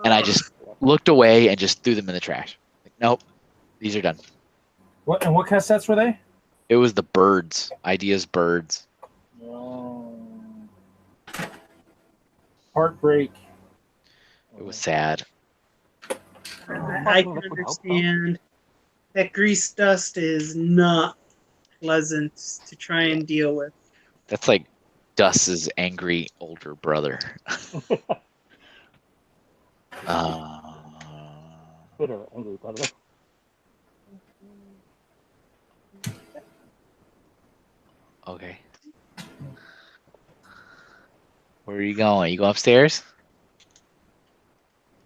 S4: And I just looked away and just threw them in the trash. Like, nope, these are done.
S1: What cassettes were they?
S4: It was the birds, ideas birds.
S1: Heartbreak.
S4: It was sad.
S2: I can understand that grease dust is not pleasant to try and deal with.
S4: That's like Dust's angry older brother.
S5: Bitter, angry brother.
S4: Okay. Where are you going? You go upstairs?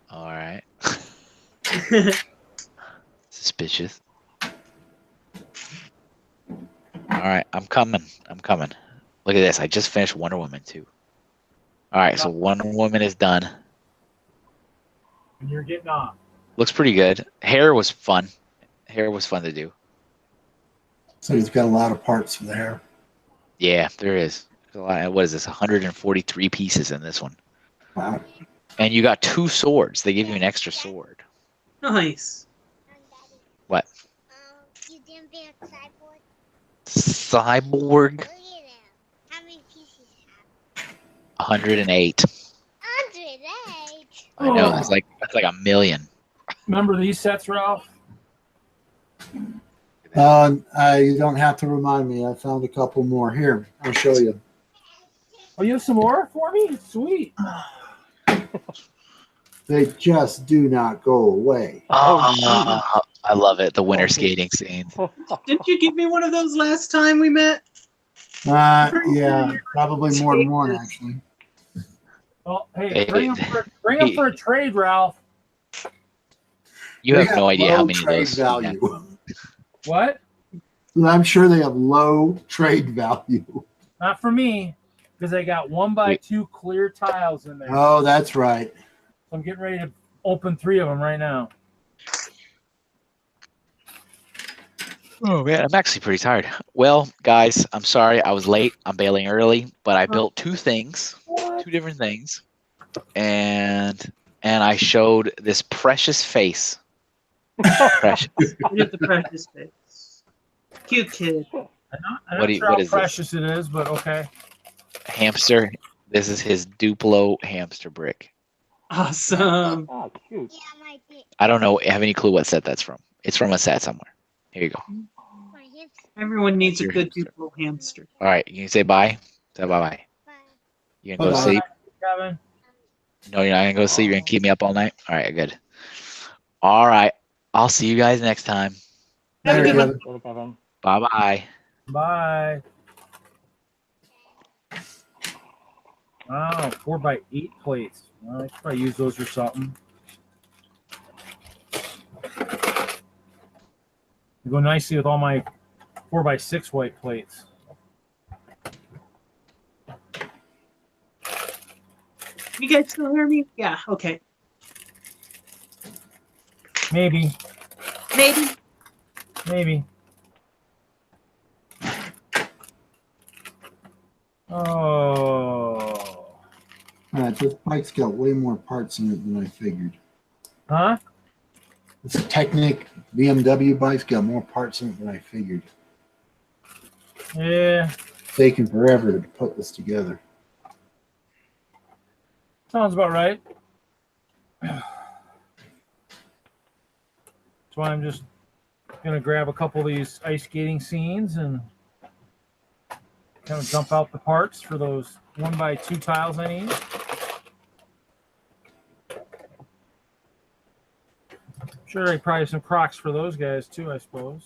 S4: All right. Suspicious. All right, I'm coming. Look at this. I just finished Wonder Woman 2. All right, so Wonder Woman is done.
S1: And you're getting off.
S4: Looks pretty good. Hair was fun. Hair was fun to do.
S3: So he's got a lot of parts for the hair.
S4: Yeah, there is. There's a lot. What is this? 143 pieces in this one.
S3: Wow.
S4: And you got 2 swords. They give you an extra sword.
S2: Nice.
S4: What?
S6: You didn't be a cyborg?
S4: Cyborg
S6: Look at them. How many pieces you have?
S4: 108.
S6: 108.
S4: I know.
S1: Oh.
S4: That's like a million.
S1: Remember these sets, Ralph?
S3: You don't have to remind me. I found a couple more here. I'll show you.
S1: Oh, you have some more for me? Sweet.
S3: They just do not go away.
S4: Oh, I love it. The winter skating scene.
S2: Didn't you give me one of those last time we met?
S3: Yeah, probably more than one actually.
S1: Well, hey,
S4: Hey,
S1: bring them for a trade, Ralph.
S4: You
S3: They
S4: have no idea
S3: low
S4: how many of
S3: trade
S4: those.
S3: value.
S1: What?
S3: I'm sure they have low trade value.
S1: Not for me, because I got 1x2 clear tiles in there.
S3: Oh, that's right.
S1: I'm getting ready to open 3 of them right now.
S4: Oh man, I'm actually pretty tired. Well, guys, I'm sorry I was late. I'm bailing early, but I built 2 things, 2 different things, and I showed this precious face. Precious.
S2: You have the precious face. Cute kid.
S1: I'm
S4: What
S1: not
S4: do you-
S1: sure
S4: what
S1: how
S4: is this?
S1: precious it is, but okay.
S4: Hamster. This is his Duplo hamster brick.
S2: Awesome.
S5: Ah, cute.
S6: Yeah, my dick.
S4: I don't know. Have any clue what set that's from? It's from a set somewhere. Here you go.
S6: My hips.
S2: Everyone needs a
S4: Your
S2: good
S4: hamster.
S2: Duplo hamster.
S4: All right, you can say bye. Say bye bye.
S6: Bye.
S4: You gonna go to
S3: Bye-bye.
S4: sleep?
S1: Kevin.
S4: No, you're not gonna go to sleep. You're gonna keep me up all night. All right, good. All right, I'll see you guys next time.
S2: Have a
S3: Later,
S2: good one.
S3: Kevin.
S5: Later, Kevin.
S4: Bye bye.
S1: Bye. Wow, 4x8 plates. Well, I should probably use those or something. They go nicely with all my 4x6 white plates.
S2: You guys still hear me? Yeah. Okay.
S1: Maybe.
S2: Maybe.
S1: Oh.
S3: This bike's got way more parts in it than I figured.
S1: Huh?
S3: This Technic BMW bike's got more parts in it than I figured.
S1: Yeah.
S3: It's taken forever to put this together.
S1: Sounds about right. That's why I'm just gonna grab a couple of these ice skating scenes and kind of dump out the parts for those 1x2 tiles I need. Sure, I probably some Crocs for those guys too, I suppose.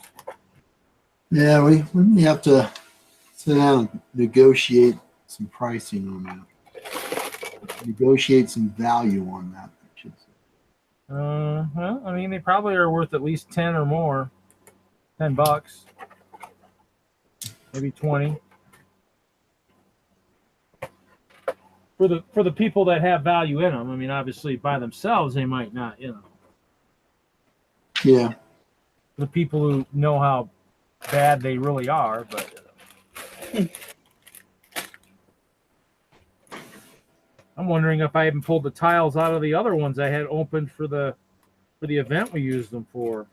S3: Yeah, we may have to sit down and negotiate some pricing on that. Negotiate some value on that, I should say.
S1: Well, I mean, they probably are worth at least 10 or more. $10, maybe 20. For the people that have value in them. I mean, obviously by themselves they might not, you know.
S3: Yeah.
S1: The people who know how bad they really are, but I'm wondering if I even pulled the tiles out of the other ones I had opened for the event we used them for.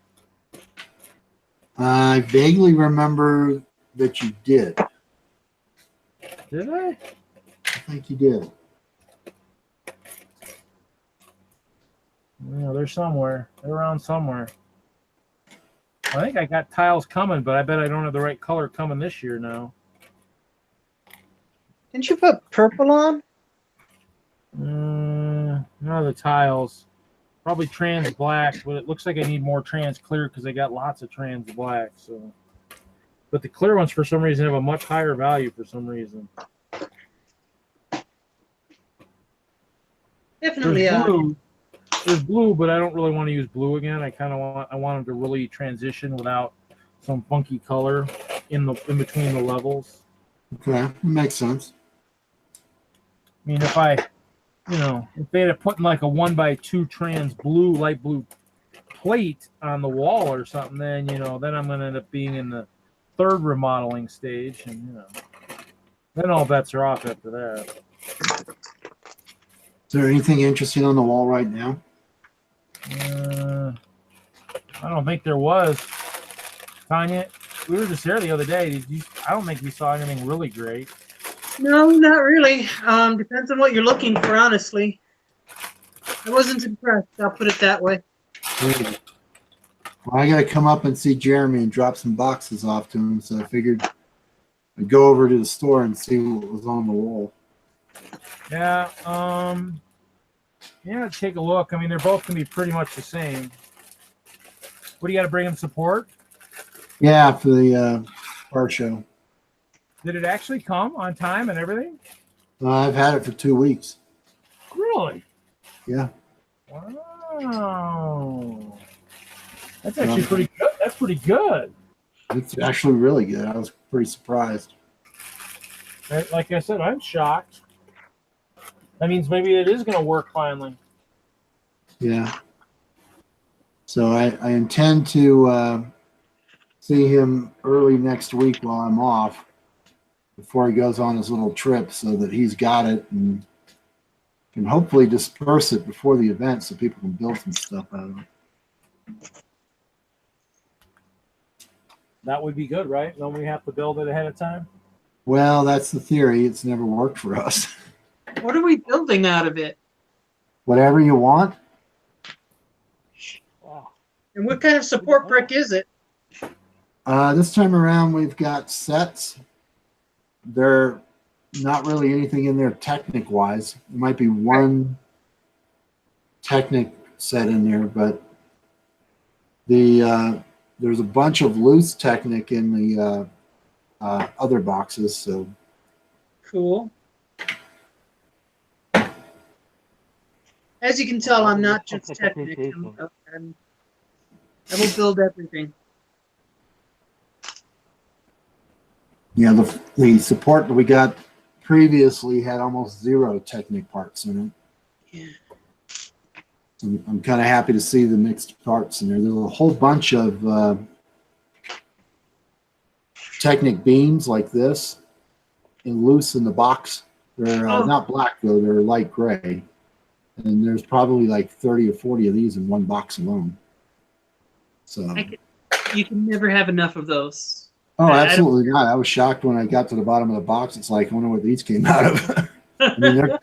S3: I vaguely remember that you did.
S1: Did I?
S3: I think you did.
S1: Yeah, they're somewhere. They're around somewhere. I think I got tiles coming, but I bet I don't have the right color coming this year now.
S2: Didn't you put purple on?
S1: No, the tiles. Probably trans black, but it looks like I need more trans clear because I got lots of trans black. So, but the clear ones for some reason have a much higher value for some reason.
S2: Definitely.
S1: There's blue. There's blue, but I don't really want to use blue again. I want them to really transition without some funky color in between the levels.
S3: Okay, makes sense.
S1: I mean, if they had put like a 1x2 trans blue, light blue plate on the wall or something, then then I'm going to end up being in the third remodeling stage, and then all bets are off after that.
S3: Is there anything interesting on the wall right now?
S1: I don't think there was. Tanya, we were just there the other day. I don't think we saw anything really great.
S2: No, not really. Depends on what you're looking for, honestly. I wasn't impressed. I'll put it that way.
S3: Well, I got to come up and see Jeremy and drop some boxes off to him, so I figured I'd go over to the store and see what was on the wall.
S1: Yeah, take a look. I mean, they're both going to be pretty much the same. What do you got to bring them support?
S3: Yeah, for the car show.
S1: Did it actually come on time and everything?
S3: I've had it for 2 weeks.
S1: Really?
S3: Yeah.
S1: Wow. That's actually pretty good. That's pretty good.
S3: It's actually really good. I was pretty surprised.
S1: Like I said, I'm shocked. That means maybe it is going to work finally.
S3: Yeah. So I intend to see him early next week while I'm off before he goes on his little trip so that he's got it and can hopefully disperse it before the event so people can build some stuff out of it.
S1: That would be good, right? Don't we have to build it ahead of time?
S3: Well, that's the theory. It's never worked for us.
S2: What are we building out of it?
S3: Whatever you want.
S5: Wow.
S2: And what kind of support brick is it?
S3: This time around, we've got sets. They're not really anything in there Technic-wise. There might be one Technic set in there, but there's a bunch of loose Technic in the other boxes. So
S2: Cool. As you can tell, I'm not just Technic. I will build everything.
S3: yeah, the support that we got previously had almost zero Technic parts in it.
S2: Yeah.
S3: I'm kind of happy to see the mixed parts in there. There's a whole bunch of Technic beams like this and loose in the box. They're
S2: Oh.
S3: not black though, they're light gray. And there's probably like 30 or 40 of these in one box alone. So,
S2: You can never have enough of those.
S3: oh,
S2: I
S3: absolutely not. I was shocked when I got to the bottom of the box. It's like, I wonder what these came out of. I mean,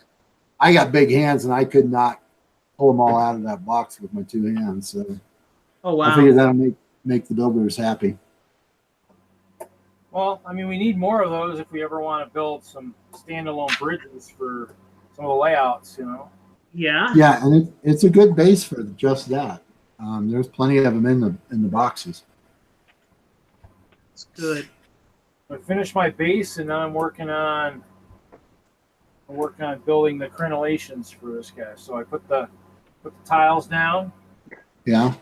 S3: I got big hands and I could not pull them all out of that box with my two hands. So
S2: Oh
S3: I
S2: wow.
S3: figured that'll make the builders happy.
S1: Well, I mean, we need more of those if we ever want to build some standalone bridges for some of the layouts, you know.
S2: Yeah.
S3: Yeah, and it's a good base for just that. There's plenty of them in the boxes.
S2: It's good.
S1: I finished my base, and now I'm working on building the crenellations for this guy. So I put the tiles down,
S3: Yeah.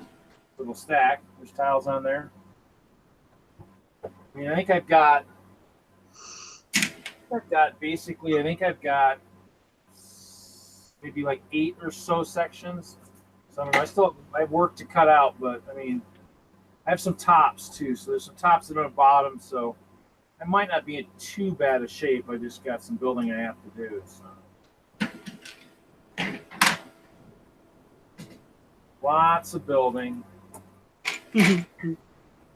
S1: little stack. There's tiles on there. I mean, I think I've got basically, I think I've got maybe like 8 or so sections. So I mean, I have work to cut out, but I mean, I have some tops too. So there's some tops that are on the bottom. So I might not be in too bad a shape. I just got some building I have to do. So lots of building.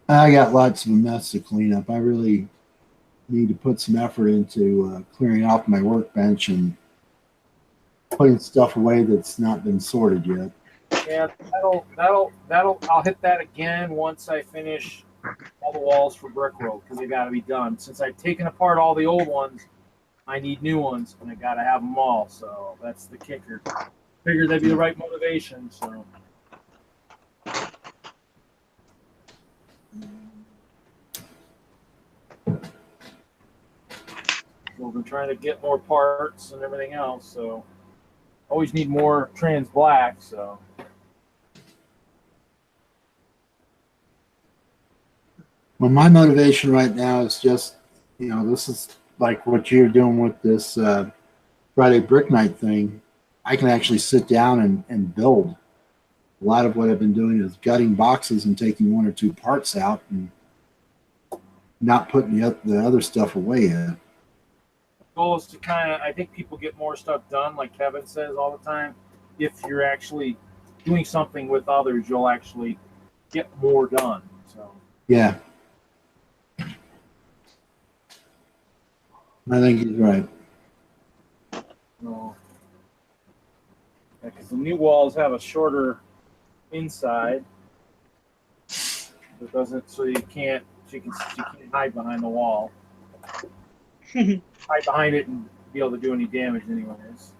S3: I got lots of a mess to clean up. I really need to put some effort into clearing off my workbench and putting stuff away that's not been sorted yet.
S1: Yeah, I'll hit that again once I finish all the walls for Brickworld because they got to be done. Since I've taken apart all the old ones, I need new ones and I got to have them all. So that's the kicker. Figured that'd be the right motivation. So. We've been trying to get more parts and everything else, so always need more trans black. So
S3: Well, my motivation right now is just, this is like what you're doing with this Friday Brick Night thing. I can actually sit down and build. A lot of what I've been doing is gutting boxes and taking 1 or 2 parts out and not putting the other stuff away yet.
S1: goal is to I think people get more stuff done, like Kevin says all the time. If you're actually doing something with others, you'll actually get more done. So
S3: Yeah. I think he's right.
S1: because the new walls have a shorter inside. It doesn't, so you can't hide behind the wall. Hide behind it and be able to do any damage anyways.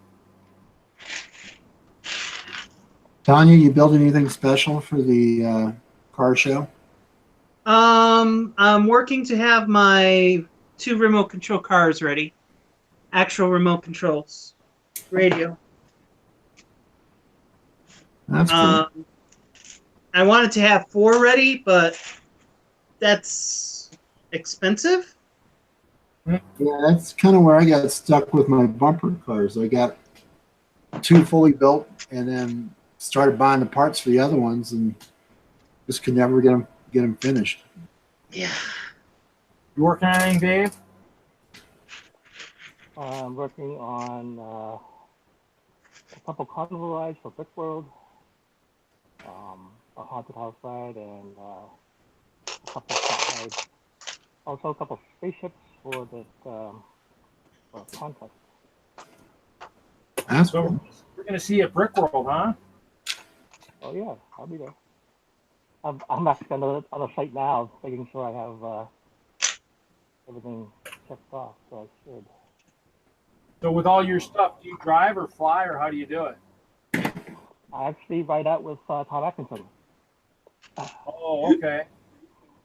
S3: Tanya, you build anything special for the car show?
S2: I'm working to have my 2 remote control cars ready. Actual remote controls. Radio.
S3: That's cool.
S2: I wanted to have 4 ready, but that's expensive.
S3: Yeah, that's kind of where I got stuck with my bumper cars. I got 2 fully built and then started buying the parts for the other ones and just could never get them finished.
S2: Yeah.
S1: You working on anything, Dave?
S5: I'm working on a couple carnival rides for Brickworld, a haunted house ride, and a couple flat rides. Also, a couple spaceships for the for a contest.
S3: That's
S1: So
S3: cool.
S1: we're gonna see you at Brickworld, huh?
S5: Oh yeah, I'll be there. I'm actually on the site now, making sure I have everything checked off, so I should.
S1: So with all your stuff, do you drive or fly, or how do you do it?
S5: I actually ride out with Tom Atkinson,
S1: Oh, okay.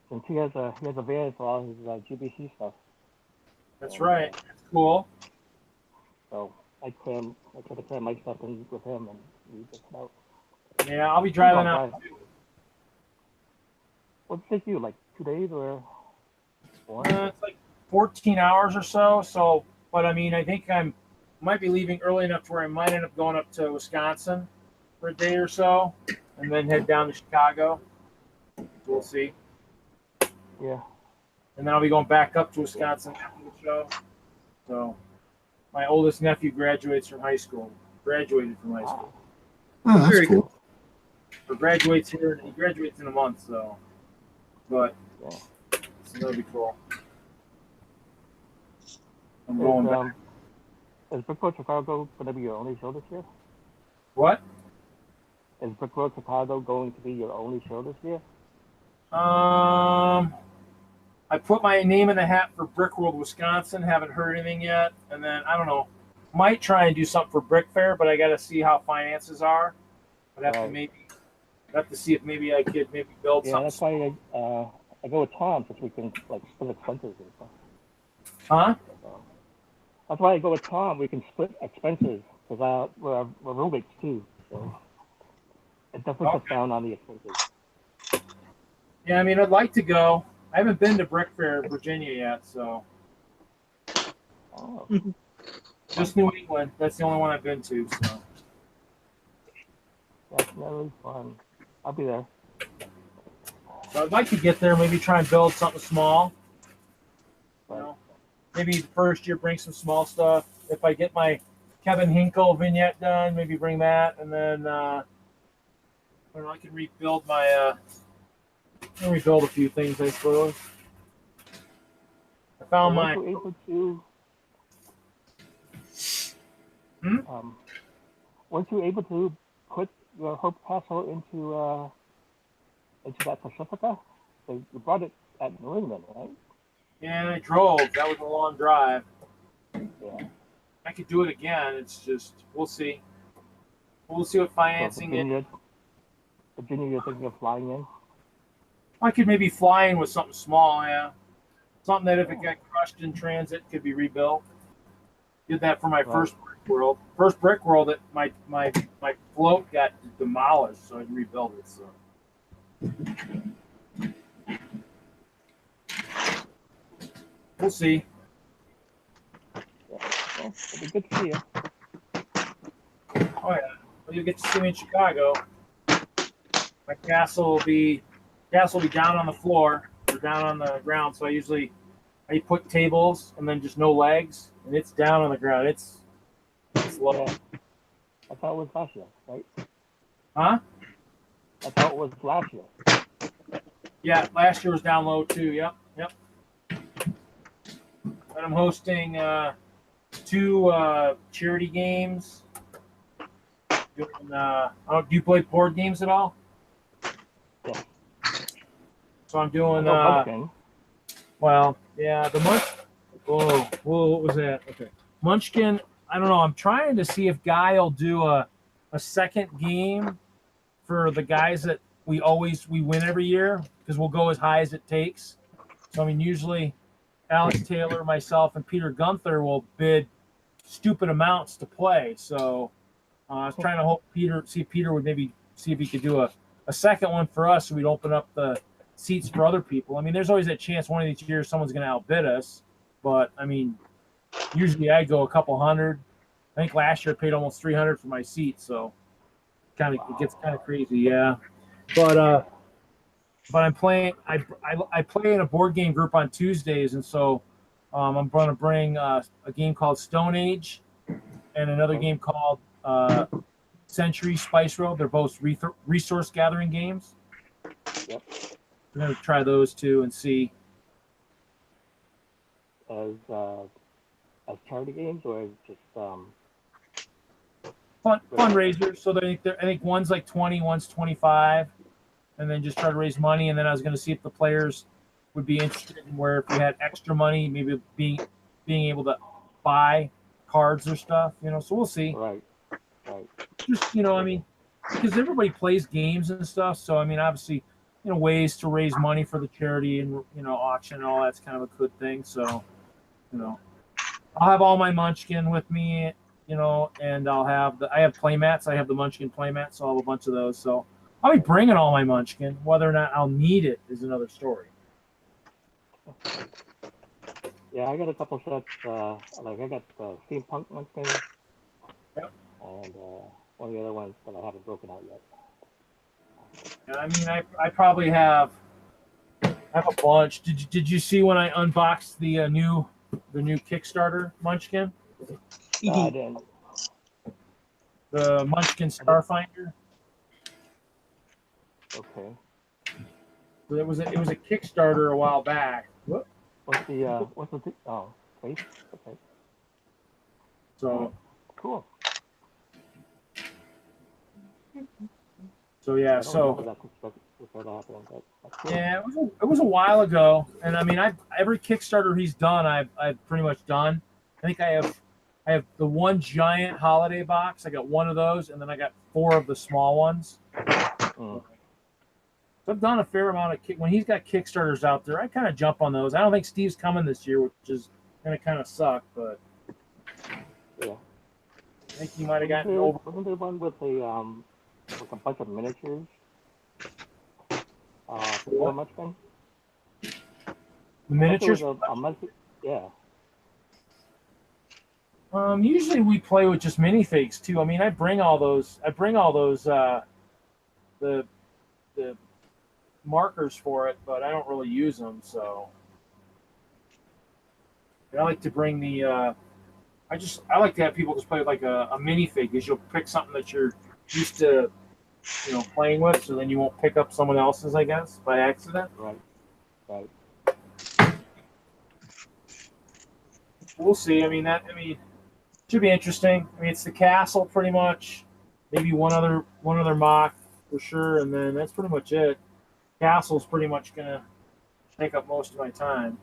S5: since he has a van for all his GBC stuff.
S1: That's right. That's cool.
S5: So I try to cram my stuff in with him, and we just out.
S1: Yeah, I'll be driving out.
S5: What'd it take you, like 2 days or 4?
S1: It's like 14 hours or so. So, but I mean, I think I'm might be leaving early enough to where I might end up going up to Wisconsin for a day or so, and then head down to Chicago. We'll see.
S5: Yeah.
S1: And then I'll be going back up to Wisconsin after the show. So my oldest nephew graduated from high school.
S3: Oh, that's
S2: Very
S3: cool.
S1: Or graduates here. He graduates in a month, so. But
S5: Yeah.
S1: so that'll be cool. I'm
S5: Is,
S1: going back.
S5: is Brickworld Chicago going to be your only show this year?
S1: What?
S5: Is Brickworld Chicago going to be your only show this year?
S1: I put my name in the hat for Brickworld Wisconsin. Haven't heard anything yet, and then I don't know. Might try and do something for Brick Fair, but I got to see how finances are. I'd have
S5: Right.
S1: to see if maybe I could build
S5: Yeah,
S1: something.
S5: that's why I go with Tom, since we can like split expenses and stuff.
S1: Huh?
S5: So, that's why I go with Tom. We can split expenses because we're roommates too. So it definitely cuts down on the expenses.
S1: Yeah, I mean, I'd like to go. I haven't been to Brick Fair, Virginia yet, so
S5: Oh,
S1: just New England. That's the only one I've been to. So
S5: that's really fun. I'll be there.
S1: I'd like to get there. Maybe try and build something small. You know, maybe the first year bring some small stuff. If I get my Kevin Hinkle vignette done, maybe bring that, and then I don't know. I can rebuild my. I can rebuild a few things, I suppose. I found
S5: Weren't
S1: my.
S5: you able to? Weren't you able to put your Hope Castle into that Pacifica? So you brought it at New England, right?
S1: Yeah, I drove. That was a long drive.
S5: Yeah.
S1: I could do it again. It's just we'll see. We'll see what financing is.
S5: Virginia, you're thinking of flying in?
S1: I could maybe fly in with something small, yeah. Something that if it got crushed in transit could be rebuilt. Did that for my first Brick World. First Brick World, that my float got demolished, so I rebuilt it. So we'll see.
S5: Yeah. Well, it'll be good to see you.
S1: Oh yeah, well, you'll get to see me in Chicago. My castle will be down on the floor or down on the ground. So I put tables and then just no legs, and it's down on the ground. It's low.
S5: Yeah. That's how it was last year, right?
S1: Huh?
S5: That's how it was last year.
S1: Yeah, last year was down low too. Yep. And I'm hosting 2 charity games. Do you play board games at all?
S5: Yeah.
S1: So I'm doing.
S5: Munchkin.
S1: Well, yeah, the Whoa, what was that? Okay, Munchkin. I don't know. I'm trying to see if Guy will do a second game for the guys that we win every year, because we'll go as high as it takes. So I mean, usually Alex Taylor, myself, and Peter Gunther will bid stupid amounts to play. So I was trying to see if Peter would maybe see if he could do a second one for us, so we'd open up the seats for other people. I mean, there's always that chance one of these years someone's going to outbid us, but I mean, usually I go a couple hundred. I think last year I paid almost $300 for my seat, so it gets kind of crazy, yeah. But I'm playing. I play in a board game group on Tuesdays, and so I'm going to bring a game called Stone Age and another game called Century Spice Road. They're both resource gathering games.
S5: Yep.
S1: We're going to try those two and see.
S5: As charity games, or just
S1: Fundraisers. So I think one's like 20, one's 25, and then just try to raise money. And then I was going to see if the players would be interested in where if we had extra money, maybe being able to buy cards or stuff. So we'll see.
S5: right.
S1: Just I mean, because everybody plays games and stuff. So I mean, obviously, ways to raise money for the charity and auction and all that's kind of a good thing. So I'll have all my Munchkin with me, and I have playmats. I have the Munchkin playmats, so I'll have a bunch of those. So I'll be bringing all my Munchkin. Whether or not I'll need it is another story.
S5: Yeah, I got a couple sets. I got Steampunk Munchkin,
S1: Yep.
S5: And one of the other ones that I haven't broken out yet.
S1: And I mean, I probably have a bunch. Did you see when I unboxed the new Kickstarter Munchkin,
S5: No, I didn't.
S1: the Munchkin Starfinder?
S5: Okay.
S1: It was a Kickstarter a while back. Whoop.
S5: What's the oh, face? Okay.
S1: So
S5: Cool.
S1: yeah,
S5: I don't
S1: so
S5: remember that Kickstarter happening, but that's cool.
S1: yeah, it was a while ago, and I mean, every Kickstarter he's done, I've pretty much done. I think I have the one giant holiday box. I got one of those, and then I got 4 of the small ones.
S5: Mm.
S1: So I've done a fair amount of when he's got Kickstarters out there. I kind of jump on those. I don't think Steve's coming this year, which is gonna kind of suck, but
S5: Yeah.
S1: I think he might have gotten over.
S5: Wasn't there one with a bunch of miniatures? For Munchkin?
S1: The miniatures.
S5: Yeah.
S1: Usually we play with just minifigs too. I mean, I bring all those the markers for it, but I don't really use them. So I like to bring the. I like to have people just play with like a minifig, because you'll pick something that you're used to, playing with, so then you won't pick up someone else's, I guess, by accident.
S5: Right.
S1: We'll see. I mean, should be interesting. I mean, it's the castle pretty much, maybe one other mock for sure, and then that's pretty much it. Castle's pretty much gonna take up most of my time.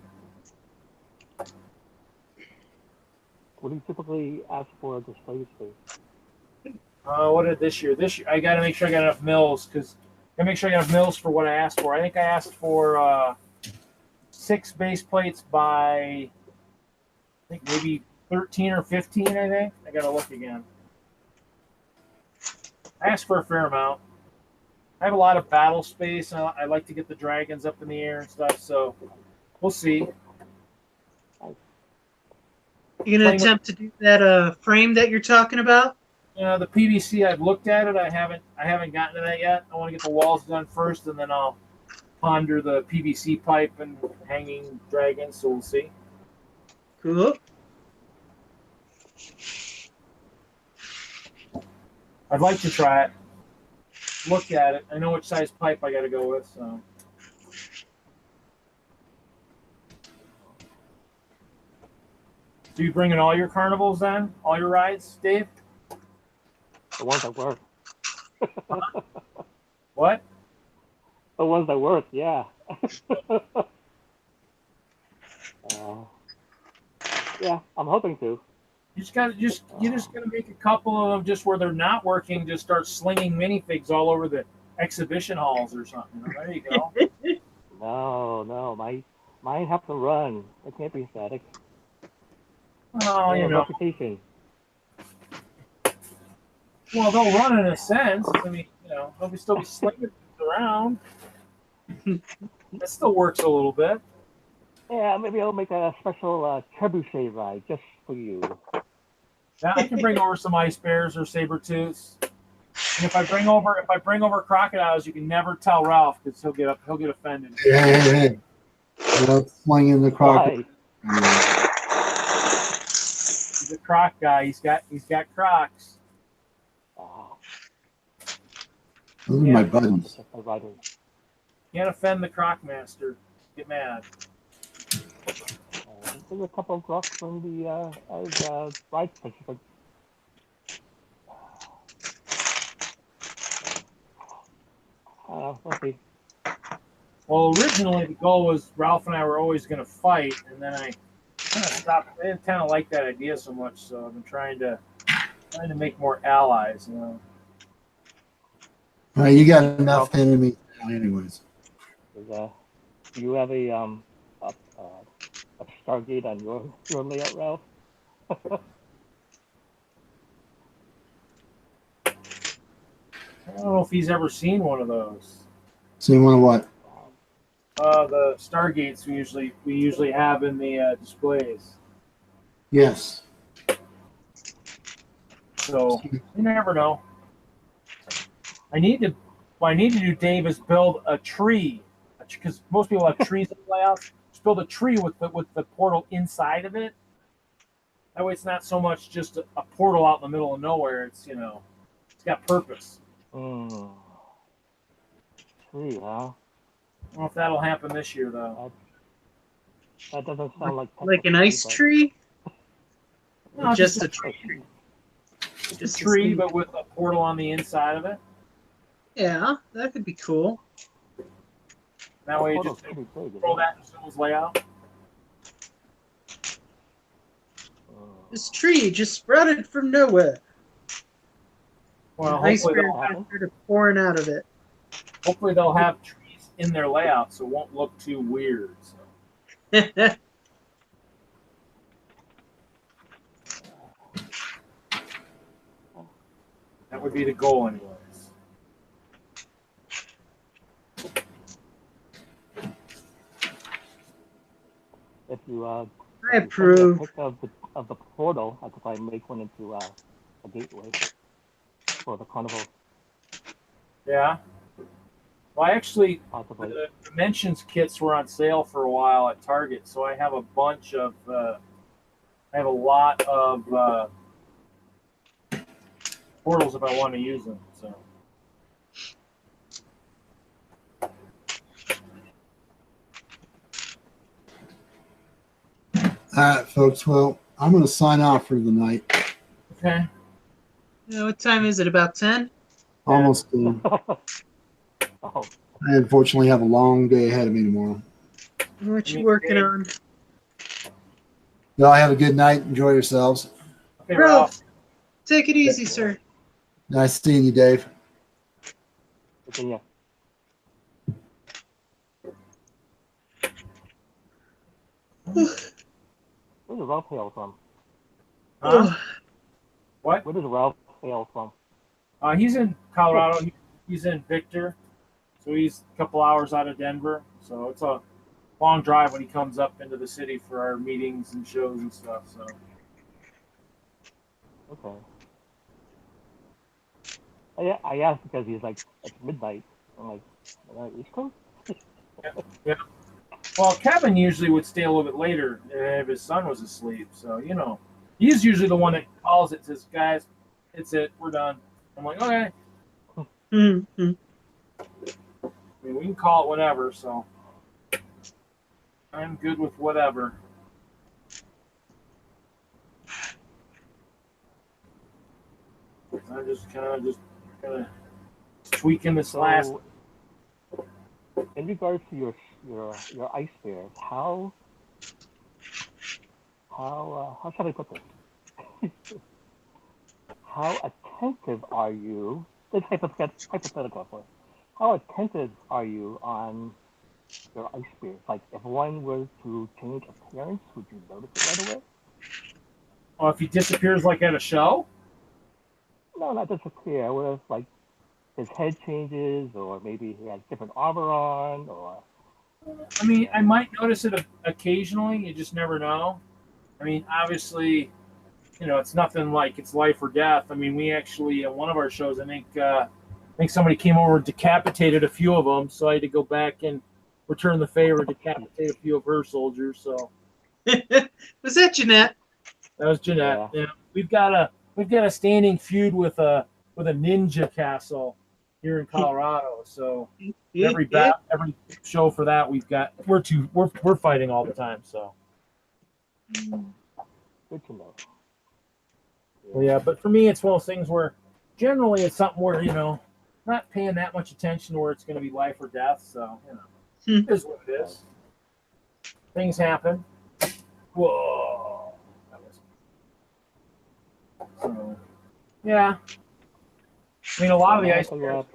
S5: What do you typically ask for a display space?
S1: What did this year? This year I got to make sure I got enough mills, because I make sure I got enough mills for what I asked for. I think I asked for 6 base plates by, I think maybe 13 or 15. I think I got to look again. I asked for a fair amount. I have a lot of battle space, and I like to get the dragons up in the air and stuff. So we'll see.
S2: You gonna attempt to do that frame that you're talking about?
S1: The PVC, I've looked at it. I haven't gotten to that yet. I want to get the walls done first, and then I'll ponder the PVC pipe and hanging dragons. So we'll see.
S2: Cool.
S1: I'd like to try it. Look at it. I know which size pipe I got to go with. So. Do you bring in all your carnivals then? All your rides, Dave?
S5: The ones that work.
S1: What?
S5: The ones that work, yeah. Yeah, I'm hoping to.
S1: You just gotta make a couple of them just where they're not working. Just start slinging minifigs all over the exhibition halls or something. There you go.
S5: No, mine have to run. It can't be static.
S1: Oh,
S5: Reputation.
S1: Well, they'll run in a sense. I mean, they'll still be slinging things around. That still works a little bit.
S5: Yeah, maybe I'll make a special trebuchet ride just for you.
S1: Now I can bring over some ice bears or saber tooths. And if I bring over crocodiles, you can never tell Ralph, because he'll get offended.
S3: Hey. Slinging the crocodile.
S1: He's a croc guy. He's got crocs.
S3: Those are my buddies.
S1: Can't offend the croc master. Get mad.
S5: There's a couple of crocs from the ride participants. Let's see.
S1: Well, originally the goal was Ralph and I were always going to fight, and then I kind of stopped. I didn't kind of like that idea so much, so I've been trying to make more allies.
S3: You got enough enemies now, anyways.
S5: Do you have a Stargate on your layout, Ralph?
S1: I don't know if he's ever seen one of those.
S3: Seen one of what?
S1: The Stargates we usually have in the displays.
S3: Yes.
S1: So you never know. What I need to do, Dave, is build a tree, because most people have trees in layouts. Just build a tree with the portal inside of it. That way, it's not so much just a portal out in the middle of nowhere. It's it's got purpose.
S5: Tree, huh?
S1: I don't know if that'll happen this year though.
S5: That doesn't sound like
S2: Like an ice
S5: but-
S2: tree?
S1: No,
S2: Just a tree.
S1: Just
S2: Just
S1: a tree,
S2: a-
S1: but with a portal on the inside of it.
S2: Yeah, that could be cool.
S1: That way, you
S5: Portal's
S1: just
S5: pretty big, isn't
S1: throw
S5: it?
S1: that in someone's layout.
S2: This tree just sprouted from nowhere.
S1: Well,
S2: Ice
S1: hopefully
S2: bear
S1: they'll have,
S2: started pouring out of it.
S1: hopefully they'll have trees in their layout, so it won't look too weird. So. That would be the goal, anyways.
S5: If you
S2: I
S5: if you send me a
S2: approve.
S5: pic of the portal, I could probably make one into a gateway for the carnival,
S1: Yeah. Well, I actually,
S5: possibly.
S1: the dimensions kits were on sale for a while at Target, so I have a bunch of, I have a lot of portals if I want to use them. So.
S3: All right, folks. Well, I'm going to sign off for the night.
S1: Okay.
S2: What time is it? About 10?
S3: Almost.
S5: Oh,
S3: I unfortunately have a long day ahead of me tomorrow.
S2: What you working on?
S3: Y'all have a good night. Enjoy yourselves.
S1: Okay,
S2: Ralph,
S1: Ralph.
S2: take it easy, sir.
S3: Nice seeing you, Dave.
S5: Virginia. Where's Ralph hail from?
S1: Huh? What?
S5: Where does Ralph hail from?
S1: He's in Colorado. He's in Victor, so he's a couple hours out of Denver. So it's a long drive when he comes up into the city for our meetings and shows and stuff. So
S5: Okay. I asked because he's like, it's midnight. I'm like, East Coast?
S1: well, Kevin usually would stay a little bit later if his son was asleep. So he's usually the one that calls it. Says, "Guys, it's it. We're done." I'm like, "Okay."
S2: Mm-hmm.
S1: I mean, we can call it whatever. So I'm good with whatever. I'm just kind of tweaking this last.
S5: So, in regards to your ice bears, how shall I put this? How attentive are you? It's hypothetical, of course. How attentive are you on your ice bears? Like, if one were to change appearance, would you notice it right away?
S1: Oh, if he disappears like at a show?
S5: No, not disappear. What if, like, his head changes, or maybe he has different armor on, or...
S1: I mean, I might notice it occasionally. You just never know. I mean, obviously, it's nothing like it's life or death. I mean, we actually, at one of our shows, I think somebody came over and decapitated a few of them, so I had to go back and return the favor, decapitate a few of her soldiers. So
S2: Was that Jeanette?
S1: that was Jeanette.
S5: Yeah.
S1: Yeah. We've got a standing feud with a ninja castle here in Colorado. So every show for that we're fighting all the time. So
S5: Good to know.
S1: well, yeah, but for me, it's one of those things where generally it's something where not paying that much attention to where it's going to be life or death. So it is what it is. Things happen. Whoa. So, yeah. I mean, a lot of the ice bears,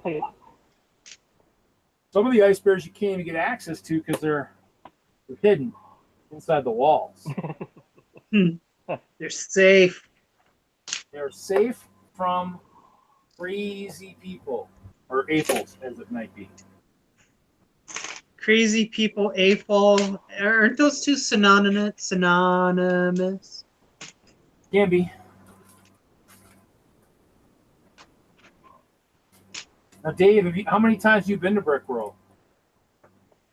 S1: some of the ice bears you can't even get access to because they're hidden inside the walls.
S2: They're safe.
S1: They're safe from crazy people, or AFOLs, as it might be.
S2: Crazy people, AFOL. Aren't those two synonymous?
S1: Can be. Now, Dave, how many times have you been to Brick World?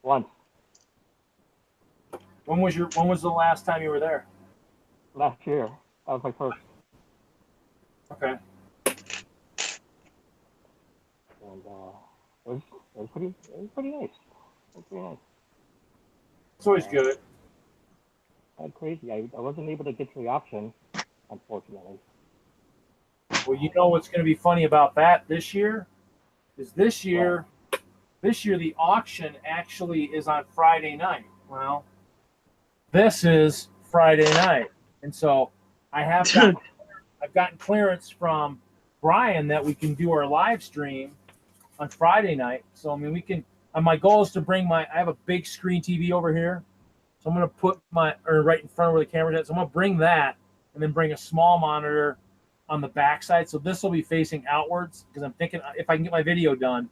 S5: Once
S1: When was the last time you were there?
S5: last year, that was my first,
S1: Okay.
S5: and it was pretty nice. It was pretty nice.
S1: It's always good.
S5: Crazy. I wasn't able to get to the auction, unfortunately.
S1: Well, you know what's going to be funny about that this year is this year the auction actually is on Friday night. Well, this is Friday night, and so I've gotten clearance from Brian that we can do our live stream on Friday night. So I mean, we can. My goal is to bring I have a big screen TV over here, so I'm going to put right in front of where the camera's at. So I'm going to bring that, and then bring a small monitor on the backside. So this will be facing outwards because I'm thinking if I can get my video done,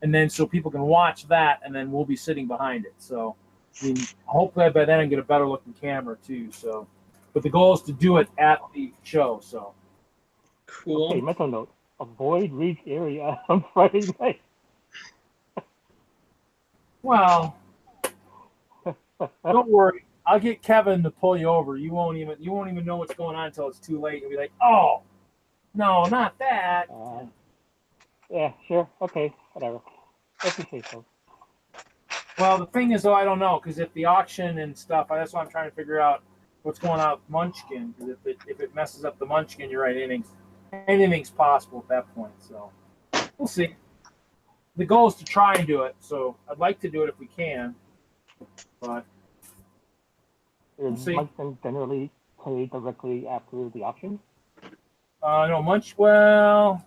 S1: and then so people can watch that, and then we'll be sitting behind it. So I mean, hopefully by then I get a better looking camera too. So, but the goal is to do it at the show. So
S2: Cool.
S5: Okay, mental note: avoid Reed's area on Friday night.
S1: well, don't worry. I'll get Kevin to pull you over. You won't even know what's going on until it's too late. You'll be like, oh, no, not that.
S5: Yeah, sure. Okay, whatever. If you say so.
S1: Well, the thing is, though, I don't know because if the auction and stuff, that's why I'm trying to figure out what's going on with Munchkin. Because if it messes up the Munchkin, you're right. Anything's possible at that point. So we'll see. The goal is to try and do it. So I'd like to do it if we can, but
S5: Is
S1: see.
S5: Munchkin generally played directly after the auction?
S1: no well.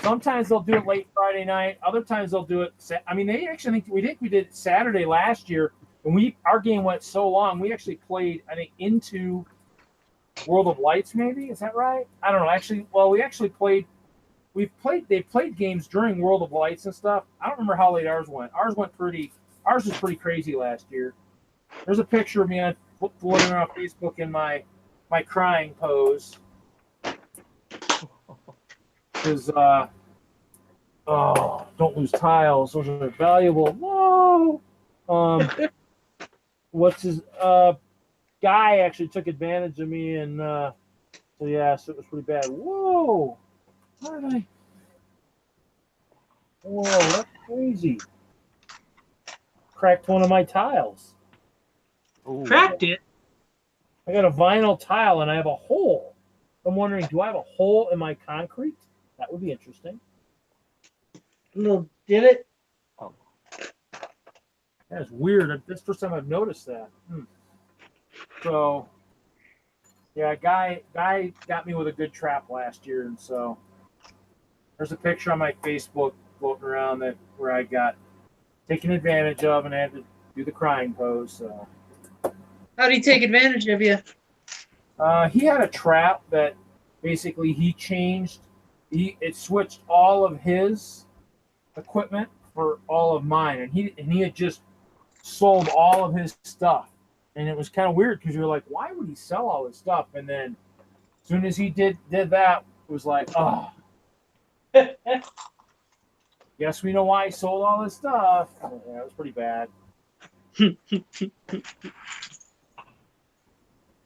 S1: Sometimes they'll do it late Friday night. Other times they'll do it. I mean, they actually think we did it Saturday last year, and our game went so long. We actually played, I think, into World of Lights. Maybe is that right? I don't know. Actually, well, we actually played. They played games during World of Lights and stuff. I don't remember how late ours went. Ours was pretty crazy last year. There's a picture of me floating around Facebook in my crying pose. Because don't lose tiles. Those are valuable. Whoa. What's his guy actually took advantage of me and so it was pretty bad. Whoa. Why did I? Whoa, that's crazy. Cracked one of my tiles.
S5: Ooh.
S2: Cracked it.
S1: I got a vinyl tile and I have a hole. I'm wondering, do I have a hole in my concrete? That would be interesting.
S2: Little divot.
S1: That's weird. That's the first time I've noticed that. So, yeah, guy got me with a good trap last year, and so there's a picture on my Facebook floating around where I got taken advantage of, and I had to do the crying pose. So,
S2: How did he take advantage of you?
S1: he had a trap that basically he changed. It switched all of his equipment for all of mine, and he had just sold all of his stuff, and it was kind of weird because you're like, why would he sell all his stuff? And then as soon as he did that, it was like, oh, guess we know why he sold all his stuff. Yeah, it was pretty bad.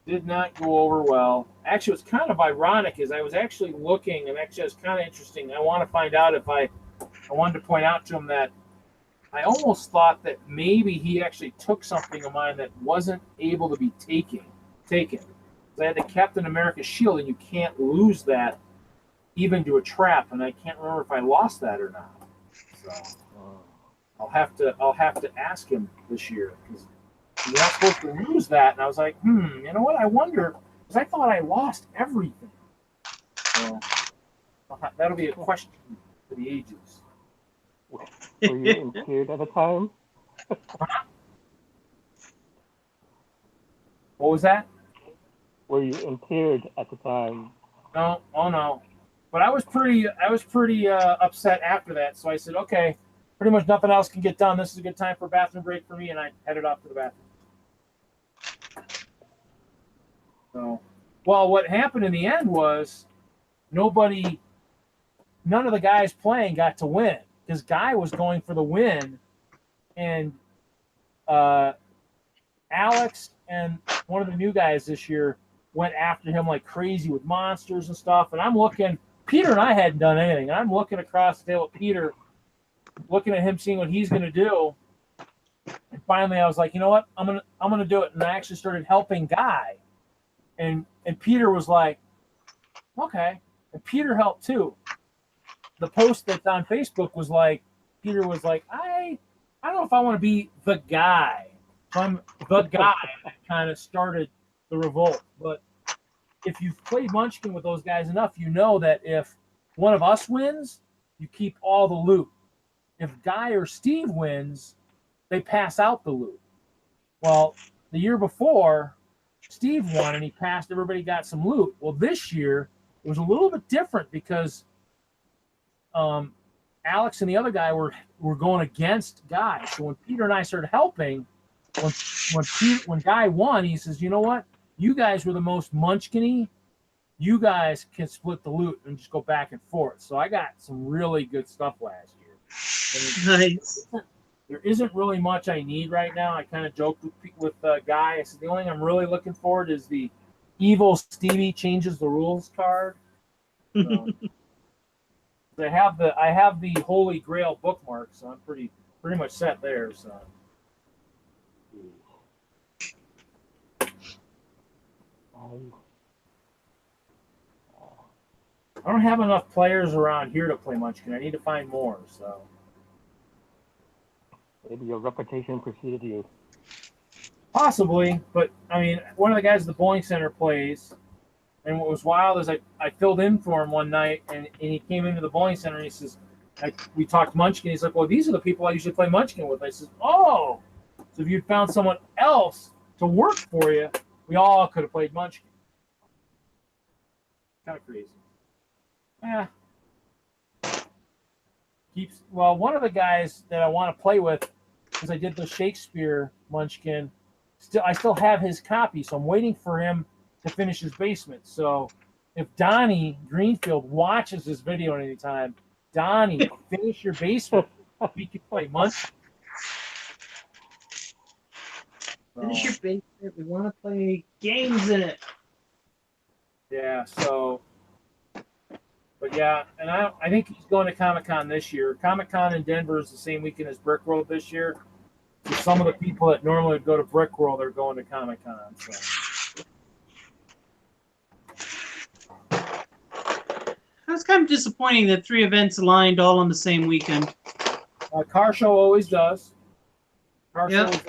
S1: Did not go over well. Actually, it was kind of ironic as I was actually looking, and actually it was kind of interesting. I want to find out if I wanted to point out to him that I almost thought that maybe he actually took something of mine that wasn't able to be taken. I had the Captain America shield, and you can't lose that even to a trap, and I can't remember if I lost that or not. So I'll have to ask him this year because you're not supposed to lose that. And I was like, you know what? I wonder because I thought I lost everything. So that'll be a question for the ages.
S5: Were you impaired at the time?
S1: What was that?
S5: Were you impaired at the time?
S1: No, oh no. But I was pretty upset after that. So I said, okay, pretty much nothing else can get done. This is a good time for a bathroom break for me, and I headed off to the bathroom. So, well, what happened in the end was none of the guys playing got to win. because Guy was going for the win, and Alex and one of the new guys this year went after him like crazy with monsters and stuff. And I'm looking, Peter and I hadn't done anything. I'm looking across the table at Peter, looking at him, seeing what he's going to do. And finally, I was like, you know what? I'm gonna do it. And I actually started helping Guy, and Peter was like, okay. And Peter helped too. The post that's on Facebook was like, Peter was like, I don't know if I want to be the guy. So I'm the guy that kind of started the revolt. But if you've played Munchkin with those guys enough, you know that if one of us wins, you keep all the loot. If Guy or Steve wins, they pass out the loot. Well, the year before, Steve won and he passed, everybody got some loot. Well, this year, it was a little bit different because Alex and the other guy were going against Guy. So when Peter and I started helping, when Guy won, he says, you know what? You guys were the most Munchkin-y. You guys can split the loot and just go back and forth. So I got some really good stuff last year.
S2: Nice.
S1: There isn't really much I need right now. I kind of joked with Guy. I said the only thing I'm really looking forward is the Evil Stevie changes the rules card. So, I have the Holy Grail bookmark, so I'm pretty much set there. So I don't have enough players around here to play Munchkin. I need to find more. So
S5: Maybe your reputation preceded you.
S1: possibly, but I mean, one of the guys at the bowling center plays. And what was wild is I filled in for him one night, and he came into the bowling center, and he says, we talked Munchkin. He's like, well, these are the people I usually play Munchkin with. I said, oh, so if you'd found someone else to work for you, we all could have played Munchkin. Kind of crazy. Yeah. One of the guys that I want to play with, because I did the Shakespeare Munchkin, I still have his copy, so I'm waiting for him to finish his basement. So if Donnie Greenfield watches this video at any time, Donnie, finish your basement. We can play Munchkin.
S2: Finish your basement. We want to play games in it.
S1: Yeah, so, but yeah, and I think he's going to Comic-Con this year. Comic-Con in Denver is the same weekend as Brickworld this year. So some of the people that normally would go to Brickworld are going to Comic-Con. So.
S2: It's kind of disappointing that 3 events aligned all on the same weekend.
S1: Car show always does. Car
S2: Yep.
S1: show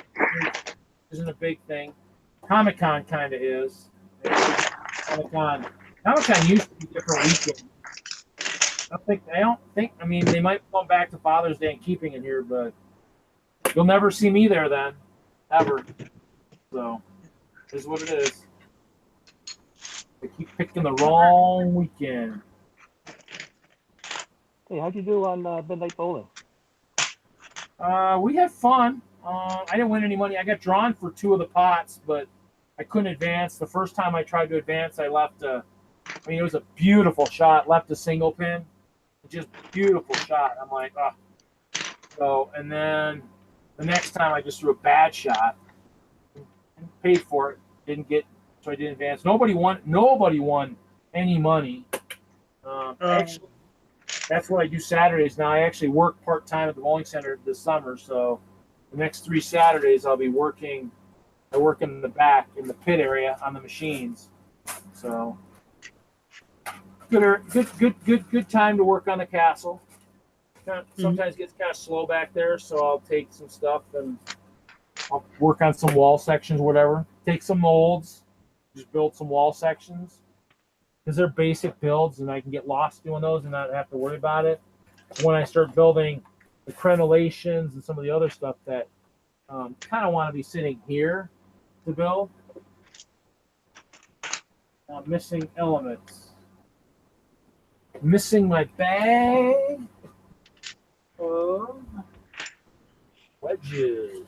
S1: isn't a big thing. Comic-Con kind of is. Comic-Con used to be different weekends. I don't think. I mean, they might come back to Father's Day and keeping it here, but you'll never see me there then, ever. So, this is what it is. They keep picking the wrong weekend.
S5: Hey, how'd you do on Midnight Bowling?
S1: We had fun. I didn't win any money. I got drawn for 2 of the pots, but I couldn't advance. The first time I tried to advance, I left it was a beautiful shot. Left a single pin. Just beautiful shot. I'm like, oh. So, and then the next time I just threw a bad shot. Paid for it. Didn't get, so I didn't advance. Nobody won any money. Actually, that's what I do Saturdays now. I actually work part-time at the bowling center this summer, so the next 3 Saturdays I'll be working. I work in the back, in the pit area on the machines. So good time to work on the castle. Sometimes gets kind of slow back there, so I'll take some stuff and I'll work on some wall sections, whatever. Take some molds, just build some wall sections. Because they're basic builds, and I can get lost doing those and not have to worry about it. When I start building the crenellations and some of the other stuff that kind of want to be sitting here to build. Missing elements. Missing my bag of wedges.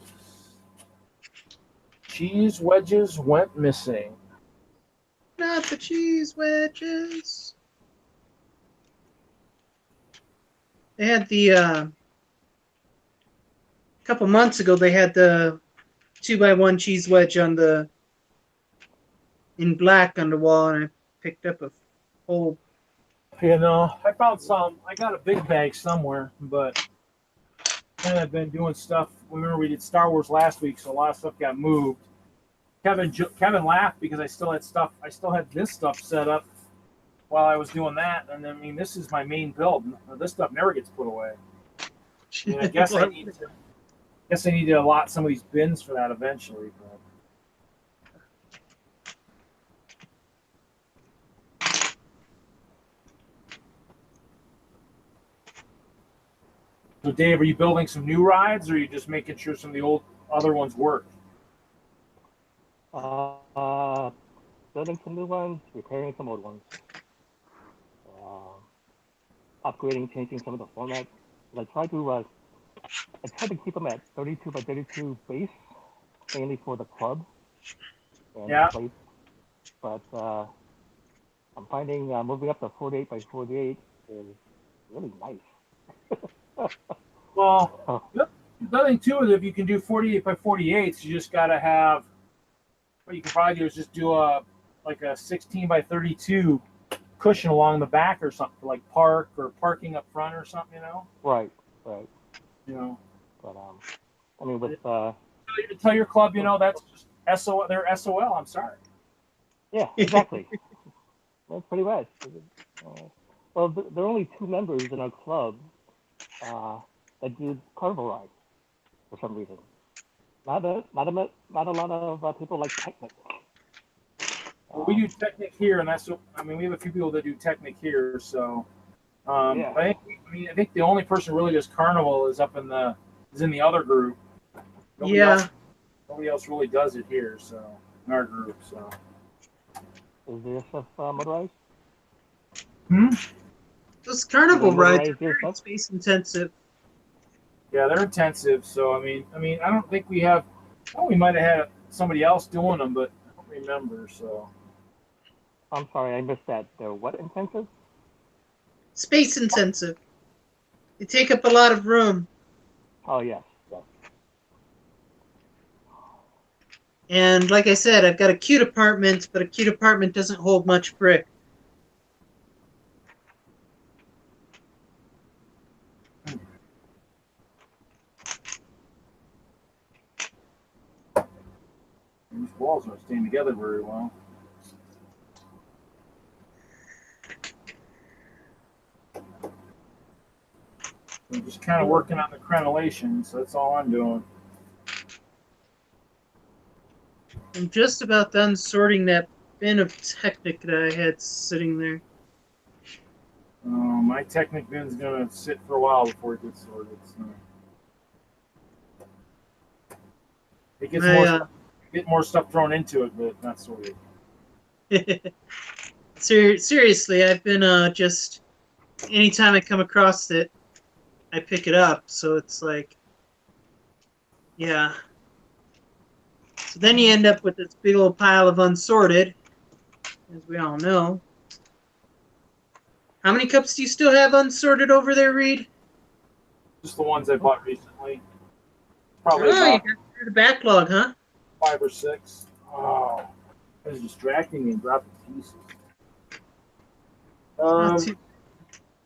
S1: Cheese wedges went missing.
S2: Not the cheese wedges. They had the couple months ago they had the 2x1 cheese wedge in black on the wall, and I picked up a whole.
S1: You know, I found some. I got a big bag somewhere, but then I've been doing stuff. Remember, we did Star Wars last week, so a lot of stuff got moved. Kevin laughed because I still had stuff. I still had this stuff set up while I was doing that, and I mean, this is my main build. This stuff never gets put away. And I guess I need to allot some of these bins for that eventually. But. So, Dave, are you building some new rides, or are you just making sure some of the old other ones work?
S5: Building some new ones, repairing some old ones, upgrading, changing some of the formats. I try to keep them at 32 by 32 base, mainly for the club and
S1: Yeah.
S5: the place. But I'm finding moving up to 48 by 48 is really nice.
S1: Well, the other thing too is if you can do 48 by 48s, you just got to have. What you can probably do is just do a 16 by 32 cushion along the back or something, like parking up front or something, you know.
S5: Right.
S1: You know.
S5: But I mean, with
S1: Tell your club, you know, that's just SOL. They're SOL. I'm sorry.
S5: yeah, exactly. That's pretty much. Well, there are only 2 members in our club that do carnival rides for some reason. Not a lot of people like Technic.
S1: Well, we do Technic here, and that's. I mean, we have a few people that do Technic here, so.
S5: Yeah.
S1: I think the only person who really does carnival is in the other group. Nobody else really does it here, so in our group. So.
S5: Is there stuff motorized?
S2: Those carnival
S5: Yeah,
S2: rides
S5: motorized
S2: are very
S5: stuff?
S2: space intensive.
S1: Yeah, they're intensive. So I mean, I don't think we have. Well, we might have had somebody else doing them, but I don't remember. So.
S5: I'm sorry, I missed that. They're what intensive?
S2: Space intensive. They take up a lot of room.
S5: Oh yes.
S2: And like I said, I've got a cute apartment, but a cute apartment doesn't hold much brick.
S1: These walls aren't staying together very well. I'm just kind of working on the crenellation, so that's all I'm doing.
S2: I'm just about done sorting that bin of Technic that I had sitting there.
S1: My Technic bin's gonna sit for a while before it gets sorted. So. It gets more stuff thrown into it, but not sorted.
S2: Seriously, I've been just anytime I come across it, I pick it up. So it's like, yeah. So then you end up with this big old pile of unsorted, as we all know. How many cups do you still have unsorted over there, Reed?
S1: Just the ones I bought recently. Probably
S2: Oh, you
S1: about
S2: got through the backlog, huh?
S1: 5 or 6. Oh, that was distracting me and dropping pieces.
S2: Not too-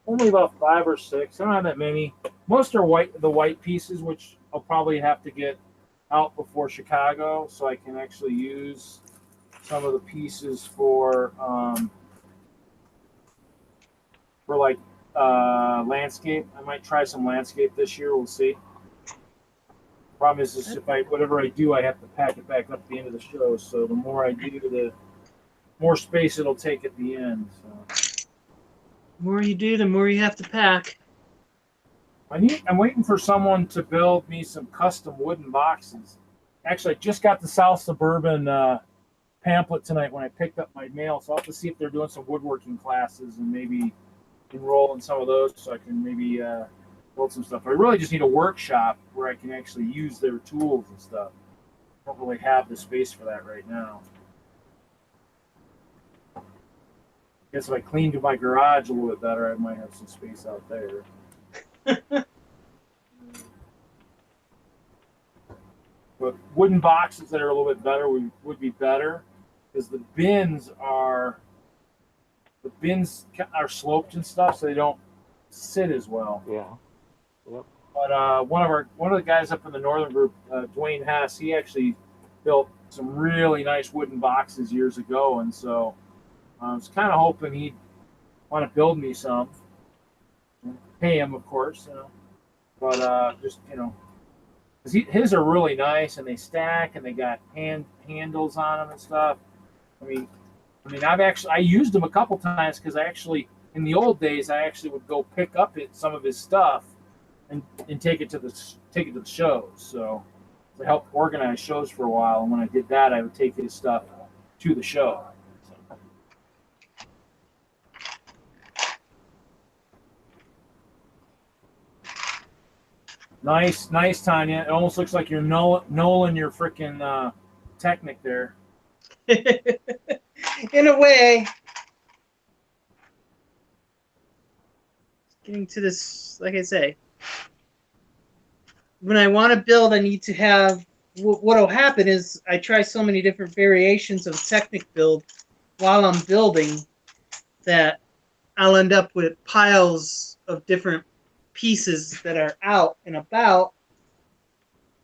S1: Only about 5 or 6. I don't have that many. Most are the white pieces, which I'll probably have to get out before Chicago, so I can actually use some of the pieces for landscape. I might try some landscape this year. We'll see. Problem is if whatever I do, I have to pack it back up at the end of the show. So the more I do, the more space it'll take at the end. So.
S2: The more you do, the more you have to pack.
S1: I'm waiting for someone to build me some custom wooden boxes. Actually, I just got the South Suburban pamphlet tonight when I picked up my mail, so I'll have to see if they're doing some woodworking classes and maybe enroll in some of those so I can maybe build some stuff. I really just need a workshop where I can actually use their tools and stuff. I don't really have the space for that right now. I guess if I cleaned my garage a little bit better, I might have some space out there. but wooden boxes that are a little bit better would be better, because the bins are sloped and stuff, so they don't sit as well.
S5: Yeah. Yep.
S1: But one of the guys up in the northern group, Dwayne Hess, he actually built some really nice wooden boxes years ago, and so I was kind of hoping he'd want to build me some. Pay him, of course, but just because his are really nice and they stack and they got handles on them and stuff. I mean, I used them a couple times because in the old days I actually would go pick up some of his stuff and take it to the shows. So to help organize shows for a while, and when I did that, I would take his stuff to the show. So. Nice, Tanya. It almost looks like you're Nolan your freaking Technic there.
S2: In a way. Getting to this, like I say, when I want to build, I need to have. What'll happen is I try so many different variations of Technic build while I'm building that I'll end up with piles of different pieces that are out and about,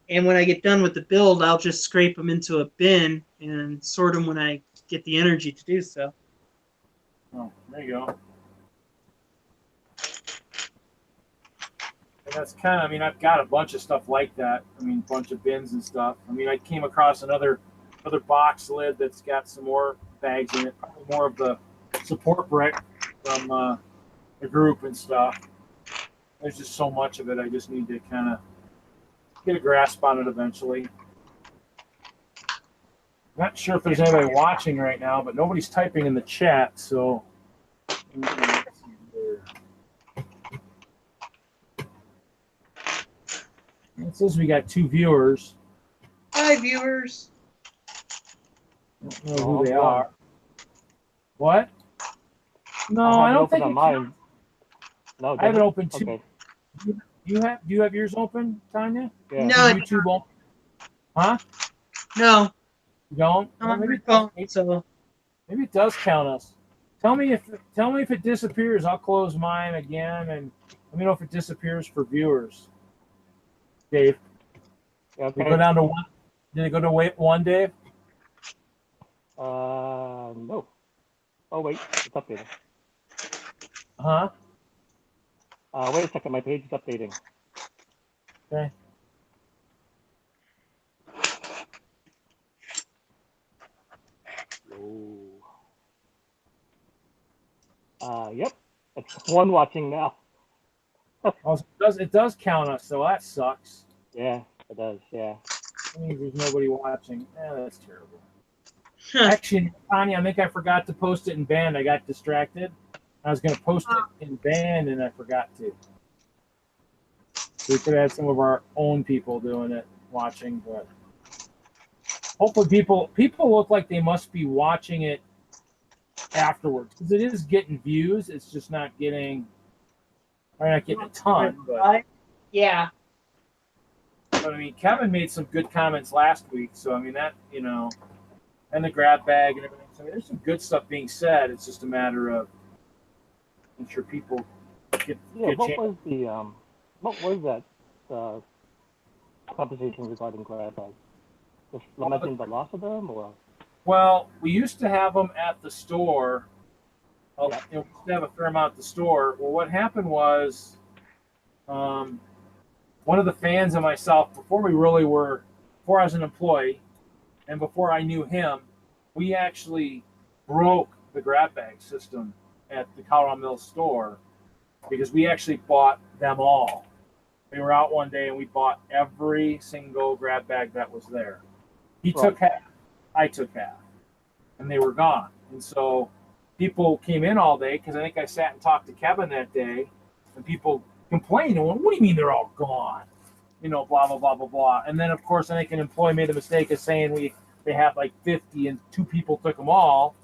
S2: and when I get done with the build, I'll just scrape them into a bin and sort them when I get the energy to do so.
S1: Oh, there you go. And that's kind of, I've got a bunch of stuff like that. A bunch of bins and stuff. I came across another box lid that's got some more bags in it, probably more of the support brick from the group and stuff. There's just so much of it. I just need to kind of get a grasp on it eventually. Not sure if there's anybody watching right now, but nobody's typing in the chat, so. Let's see here. It says we got 2 viewers.
S2: Hi, viewers.
S1: I don't know who they are. What? No, I don't think
S5: mine. No,
S1: I have it open too.
S5: Okay.
S1: Do you have yours open, Tanya?
S5: Yeah.
S2: No,
S1: YouTube open? Huh?
S2: no,
S1: You don't?
S2: I'm
S1: Well,
S2: on my
S1: maybe,
S2: phone, so
S1: maybe it does count us. Tell me if it disappears. I'll close mine again, and let me know if it disappears for viewers. Dave,
S5: Yeah,
S1: did it
S5: okay.
S1: go down to 1? Did it go to 1, Dave?
S5: No. Oh wait, it's updating.
S1: Huh?
S5: Wait a second, my page is updating.
S1: Okay.
S5: Yep, it's 1 watching now.
S1: Oh, it does count us, so that sucks.
S5: Yeah, it does. Yeah.
S1: That means there's nobody watching. That's terrible. Actually, Tanya, I think I forgot to post it in band. I got distracted. I was going to post it in band, and I forgot to. So we could have had some of our own people doing it, watching, but hopefully people look like they must be watching it afterwards, because it is getting views. It's just not getting, or not getting a ton. But,
S2: yeah.
S1: but Kevin made some good comments last week, so that and the grab bag and everything. So there's some good stuff being said. It's just a matter of making sure people get
S5: Yeah.
S1: a
S5: What
S1: chance.
S5: was the what was that conversation regarding grab bags? Just lamenting the loss of them, or?
S1: Well, we used to have them at the store.
S5: Yeah.
S1: We used to have a fair amount at the store. Well, what happened was, one of the fans and myself, before I was an employee, and before I knew him, we actually broke the grab bag system at the Colorado Mills store, because we actually bought them all. We were out one day and we bought every single grab bag that was there. He took half, I took half, and they were gone. And so people came in all day, because I think I sat and talked to Kevin that day, and people complained, "What do you mean they're all gone? Blah, blah, blah, blah, blah." And then, of course, I think an employee made the mistake of saying they had like 50 and 2 people took them all,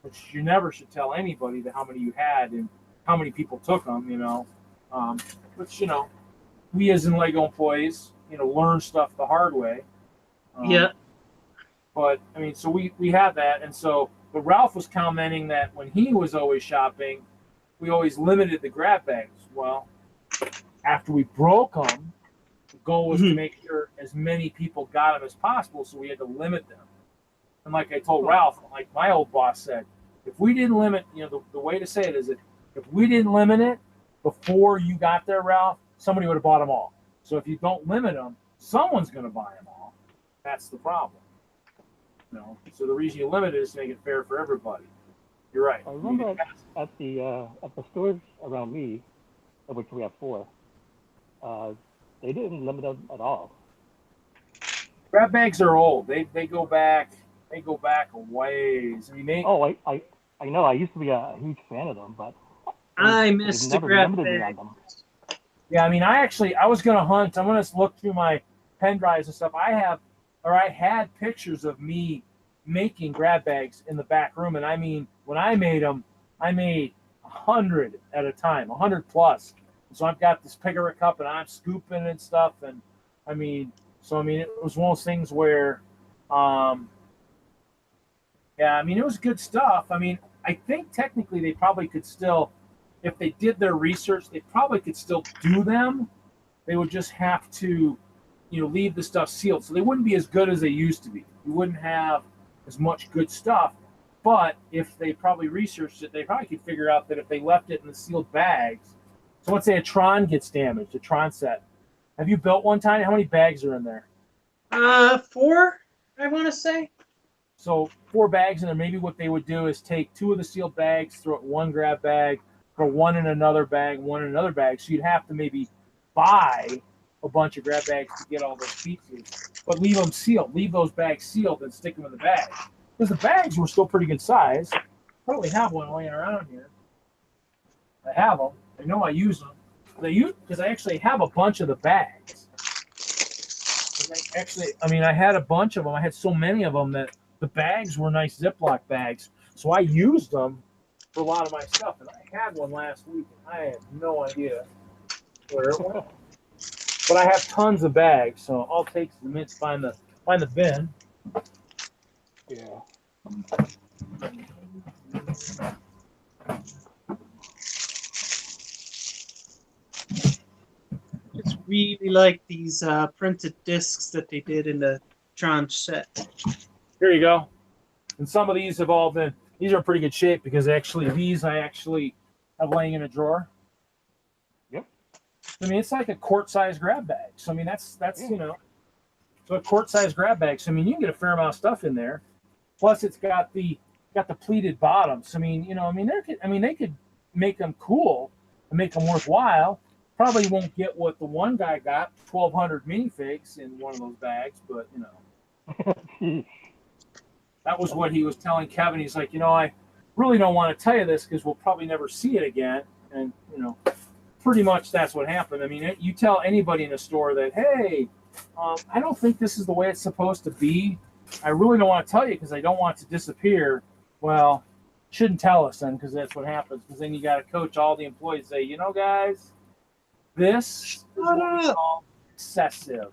S1: which you never should tell anybody how many you had and how many people took them, which, we as in Lego employees, learn stuff the hard way.
S2: Yeah.
S1: But I mean, so we had that, and so but Ralph was commenting that when he was always shopping, we always limited the grab bags. Well, after we broke them, the goal was to make sure as many people got them as possible, so we had to limit them. And like I told Ralph, like my old boss said, if we didn't limit, the way to say it is that if we didn't limit it before you got there, Ralph, somebody would have bought them all. So if you don't limit them, someone's going to buy them all. That's the problem. So the reason you limit it is to make it fair for everybody. You're right.
S5: I remember at the stores around me, of which we have 4, they didn't limit them at all.
S1: Grab bags are old. They go back. They go back a ways. I mean,
S5: Oh, I know. I used to be a huge fan of them, but
S2: I
S5: they've
S2: missed the
S5: never
S2: grab
S5: limited me
S2: bag.
S5: on them.
S1: Yeah, I mean, I was gonna hunt. I'm gonna look through my pen drives and stuff. I had pictures of me making grab bags in the back room, and I mean, when I made them, I made 100 at a time, 100 plus. So I've got this pickerick cup, and I'm scooping and stuff, and I mean, it was one of those things where, yeah, I mean, it was good stuff. I mean, I think technically they probably could still, if they did their research, they probably could still do them. They would just have to, leave the stuff sealed. So they wouldn't be as good as they used to be. You wouldn't have as much good stuff. But if they probably researched it, they probably could figure out that if they left it in the sealed bags. So let's say a Tron gets damaged, a Tron set. Have you built one, Tiny? How many bags are in there?
S2: 4, I want to say.
S1: So 4 bags in there. Maybe what they would do is take 2 of the sealed bags, throw it in one grab bag, throw one in another bag, one in another bag. So you'd have to maybe buy a bunch of grab bags to get all those pieces, but leave them sealed. Leave those bags sealed and stick them in the bag. Because the bags were still pretty good size. Probably have one laying around here. I have them. I know I use them. Because I actually have a bunch of the bags. I had a bunch of them. I had so many of them that the bags were nice Ziploc bags. So I used them for a lot of my stuff. And I had one last week, and I have no idea where it went. But I have tons of bags, so all it takes is a minute to find the bin.
S5: Yeah.
S2: Just really like these printed discs that they did in the Tron set.
S1: Here you go. And some of these have all been, these are in pretty good shape because these I actually have laying in a drawer.
S5: Yep.
S1: I mean, it's like a quart-size grab bag. So, I mean, that's so a quart-size grab bag. So, I mean, you can get a fair amount of stuff in there. Plus, it's got the pleated bottoms. I mean, they could make them cool and make them worthwhile. Probably won't get what the one guy got, 1,200 minifigs in one of those bags, but, that was what he was telling Kevin. He's like, I really don't want to tell you this because we'll probably never see it again. And, pretty much that's what happened. I mean, you tell anybody in a store that, hey, I don't think this is the way it's supposed to be. I really don't want to tell you because I don't want it to disappear. Well, shouldn't tell us then because that's what happens. Because then you got to coach all the employees, say, guys, this is what we call excessive.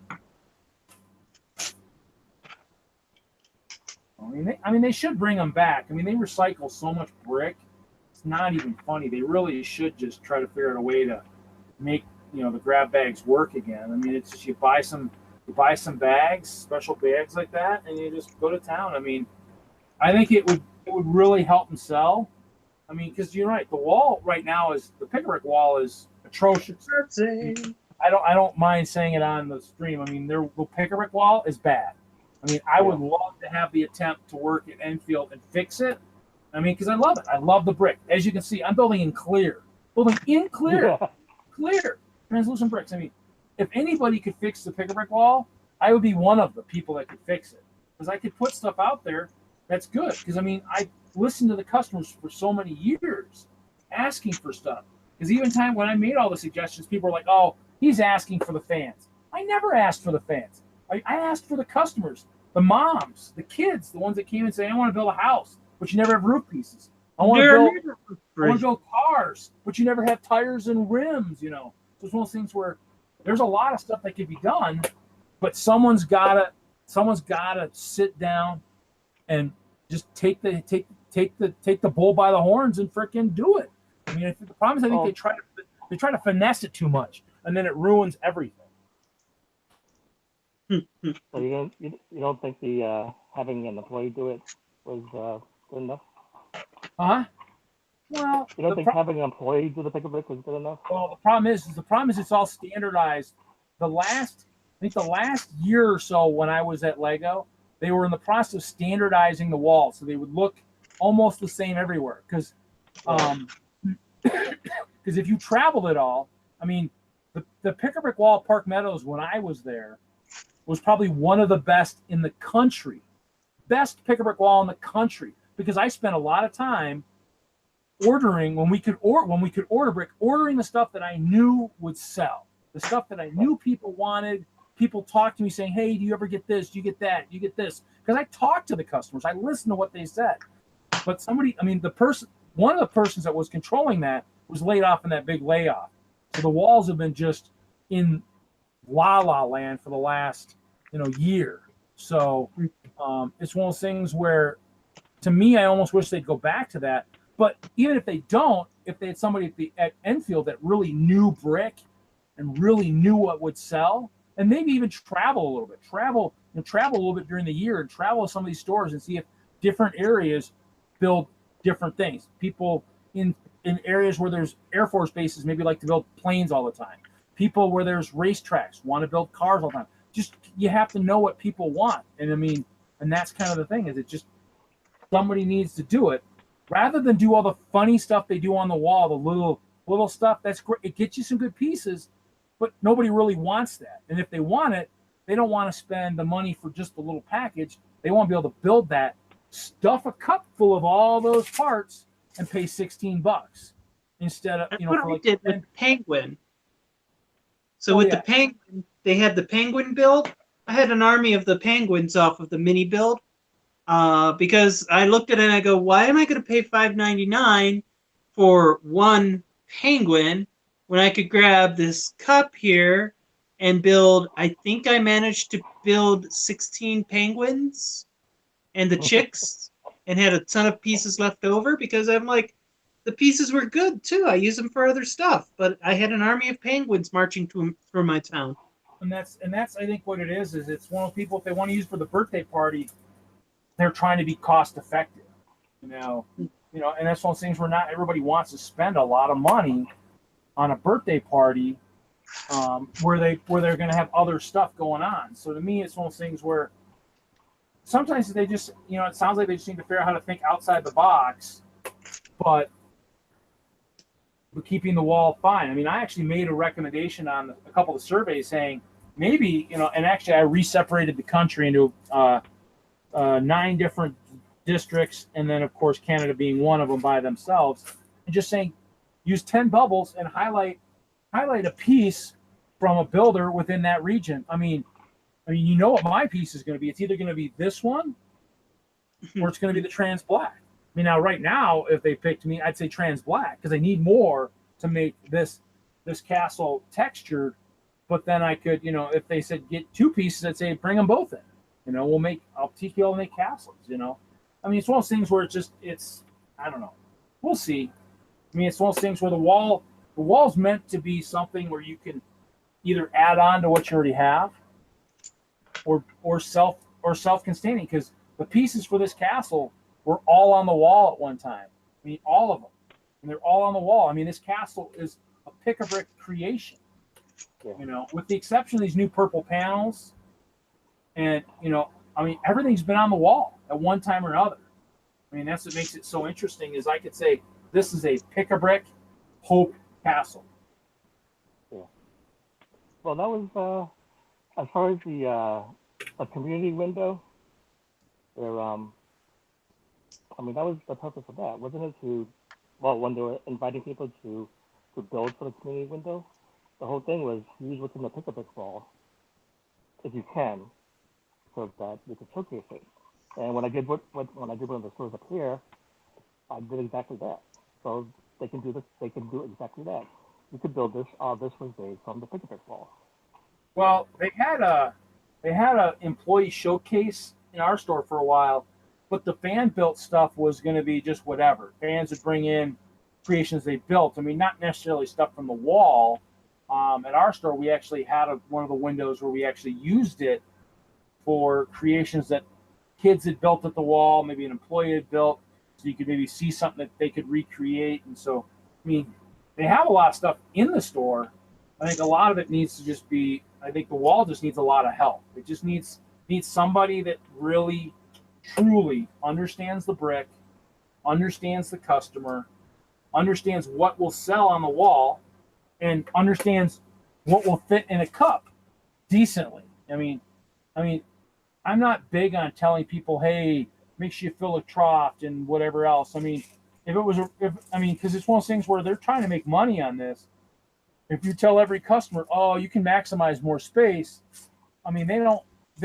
S1: I mean, they should bring them back. I mean, they recycle so much brick. It's not even funny. They really should just try to figure out a way to make, the grab bags work again. I mean, it's just you buy some bags, special bags like that, and you just go to town. I mean, I think it would really help them sell. I mean, because you're right. The wall right now the pickerick wall is atrocious. I don't mind saying it on the stream. I mean, the pickerick wall is bad. I mean, I would love to have the attempt to work at Enfield and fix it. I mean, because I love it. I love the brick. As you can see, I'm building in clear. Clear. Translucent bricks. I mean, if anybody could fix the pickerick wall, I would be one of the people that could fix it. Because I could put stuff out there that's good. Because, I mean, I listened to the customers for so many years asking for stuff. Because even when I made all the suggestions, people were like, oh, he's asking for the fans. I never asked for the fans. I asked for the customers, the moms, the kids, the ones that came and say, I want to build a house, but you never have roof pieces. I want to build cars, but you never have tires and rims, So it's one of those things where there's a lot of stuff that could be done, but someone's got to someone's got to sit down and just take the bull by the horns and frickin' do it. I mean, the problem is I think they try to finesse it too much, and then it ruins everything.
S5: So you don't think the having an employee do it was good enough?
S1: Huh? Well,
S5: You don't think having an employee do the pick-a-brick was good enough?
S1: well, the problem is it's all standardized. I think the last year or so when I was at Lego, they were in the process of standardizing the walls, so they would look almost the same everywhere. Because if you traveled at all, I mean, the pick-a-brick wall at Park Meadows when I was there was probably one of the best in the country, best pick-a-brick wall in the country, because I spent a lot of time ordering when we could order brick, ordering the stuff that I knew would sell, the stuff that I knew people wanted. People talked to me saying, "Hey, do you ever get this? Do you get that? Do you get this?" Because I talked to the customers, I listened to what they said. But one of the persons that was controlling that was laid off in that big layoff. So the walls have been just in la la land for the last year. So it's one of those things where, to me, I almost wish they'd go back to that. But even if they don't, if they had somebody at Enfield that really knew brick and really knew what would sell, and maybe even travel a little bit, travel a little bit during the year, and travel to some of these stores and see if different areas build different things. People in areas where there's Air Force bases maybe like to build planes all the time. People where there's racetracks want to build cars all the time. Just, you have to know what people want. And I mean, and that's kind of the thing, is it just, somebody needs to do it rather than do all the funny stuff they do on the wall, the little stuff. That's great. It gets you some good pieces, but nobody really wants that. And if they want it, they don't want to spend the money for just the little package. They want to be able to build that, stuff a cup full of all those parts, and pay $16 instead of,
S2: That's
S1: for
S2: what I
S1: like
S2: did with the Penguin. So with the Penguin, they had the Penguin build. I had an army of the Penguins off of the mini build, because I looked at it and I go, why am I going to pay $5.99 for one Penguin when I could grab this cup here and build? I think I managed to build 16 Penguins and the chicks, and had a ton of pieces left over because I'm like, the pieces were good too. I use them for other stuff, but I had an army of Penguins marching through my town.
S1: And that's I think what it is it's one of the people, if they want to use for the birthday party, they're trying to be cost effective, and that's one of those things where not everybody wants to spend a lot of money on a birthday party, where they're going to have other stuff going on. So to me, it's one of those things where sometimes they just, it sounds like they just need to figure out how to think outside the box, but keeping the wall fine. I mean, I actually made a recommendation on a couple of surveys saying maybe, and actually I re-separated the country into 9 different districts, and then of course Canada being one of them by themselves, and just saying use 10 bubbles and highlight a piece from a builder within that region. I mean, what my piece is going to be. It's either going to be this one or it's going to be the trans black. I mean, now right now, if they picked me, I'd say trans black because I need more to make this castle textured. But then I could, if they said get 2 pieces, I'd say bring them both in. I'll TQL and make castles. I mean, it's one of those things where it's I don't know. We'll see. I mean, it's one of those things where the wall's meant to be something where you can either add on to what you already have, or self-containing, because the pieces for this castle were all on the wall at one time. I mean, all of them, and they're all on the wall. I mean, this castle is a pick-a-brick creation. With the exception of these new purple panels, and I mean, everything's been on the wall at one time or another. I mean, that's what makes it so interesting. Is I could say this is a pick-a-brick Hope castle.
S5: Yeah. Well, that was as far as the a community window. There, I mean, that was the purpose of that, wasn't it? When they were inviting people to build for the community window, the whole thing was use what's in the pick-a-brick wall, if you can, so that you could showcase it. And when I did one of the stores up here, I did exactly that. So they can do this. They can do exactly that. You could build this. This was made from the pick-a-brick wall.
S1: Well, they had they had a employee showcase in our store for a while, but the fan built stuff was going to be just whatever. Fans would bring in creations they built. I mean, not necessarily stuff from the wall. At our store, we actually had one of the windows where we actually used it for creations that kids had built at the wall, maybe an employee had built, so you could maybe see something that they could recreate. And so, I mean, they have a lot of stuff in the store. I think a lot of it needs to just be, I think the wall just needs a lot of help. It just needs somebody that really, truly understands the brick, understands the customer, understands what will sell on the wall, and understands what will fit in a cup decently. I mean, I'm not big on telling people, hey, make sure you fill a trough and whatever else. I mean, because it's one of those things where they're trying to make money on this. If you tell every customer, oh, you can maximize more space, I mean, they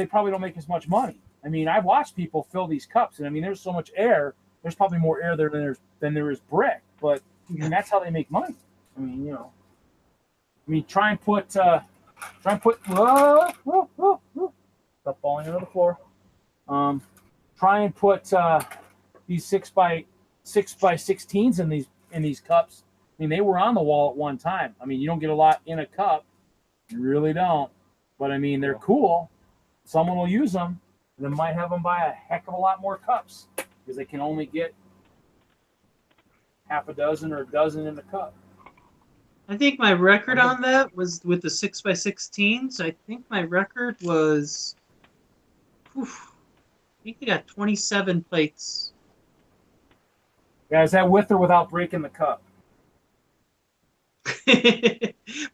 S1: probably don't make as much money. I mean, I've watched people fill these cups, and I mean, there's so much air. There's probably more air there than there is brick, but I mean, that's how they make money. I mean, you know, try and put, whoa, stop falling into the floor. Try and put these 6x16s in these cups. I mean, they were on the wall at one time. I mean, you don't get a lot in a cup, you really don't. But I mean, they're cool. Someone will use them, and then might have them buy a heck of a lot more cups because they can only get half a dozen or a dozen in the cup.
S2: I think my record on that was with the 6x16s. I think my record was, I think I got 27 plates.
S1: Yeah, is that with or without breaking the cup?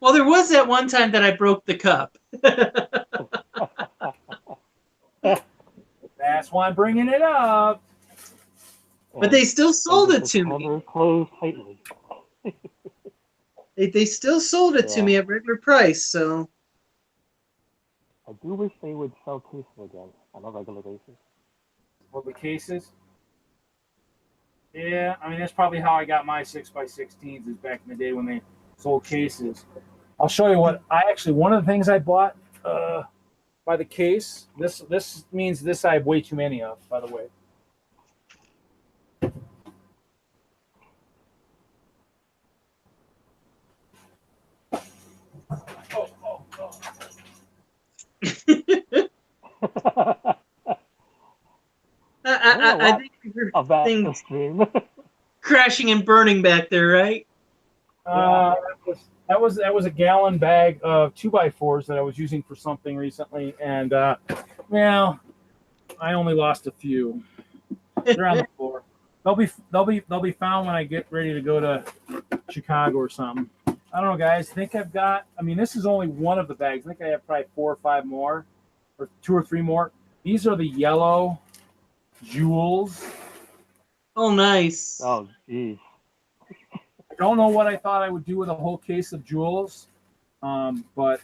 S2: Well, there was that one time that I broke the cup.
S1: That's why I'm bringing it up.
S2: But they still sold it to me.
S5: Cover closed tightly.
S2: They still sold it to me at regular price, so.
S5: I do wish they would sell cases again on a regular basis.
S1: Well, the cases? Yeah, I mean, that's probably how I got my 6x16s is back in the day when they sold cases. I'll show you what one of the things I bought by the case, this means this I have way too many of, by the way.
S2: I think you're
S5: A vast stream.
S2: crashing and burning back there, right?
S1: That was a gallon bag of 2x4s that I was using for something recently, and well, I only lost a few. They're on the floor. They'll be found when I get ready to go to Chicago or something. I don't know, guys. I think I've got. I mean, this is only one of the bags. I think I have probably 4 or 5 more, or 2 or 3 more. These are the yellow Jewels.
S2: Oh, nice.
S5: Oh, geez.
S1: I don't know what I thought I would do with a whole case of Jewels, but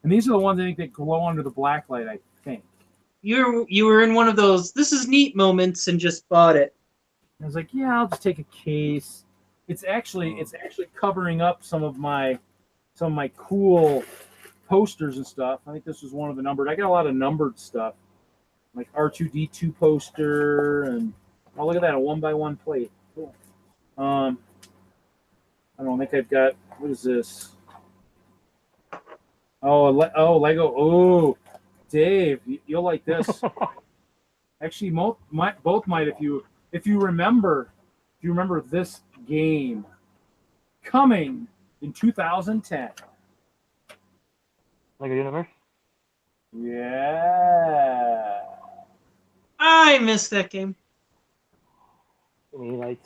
S1: these are the ones I think that glow under the black light. I think
S2: You were in one of those "this is neat" moments and just bought it.
S1: I was like, yeah, I'll just take a case. It's actually covering up some of my cool posters and stuff. I think this was one of the numbered. I got a lot of numbered stuff, like R2D2 poster, and oh, look at that, a 1x1 plate. Cool. I don't think I've got. What is this? Oh, Lego. Oh, Dave, you'll like this. Actually, both might if you remember this game coming in 2010.
S5: Lego Universe?
S1: Yeah.
S2: I missed that game.
S5: I mean, like,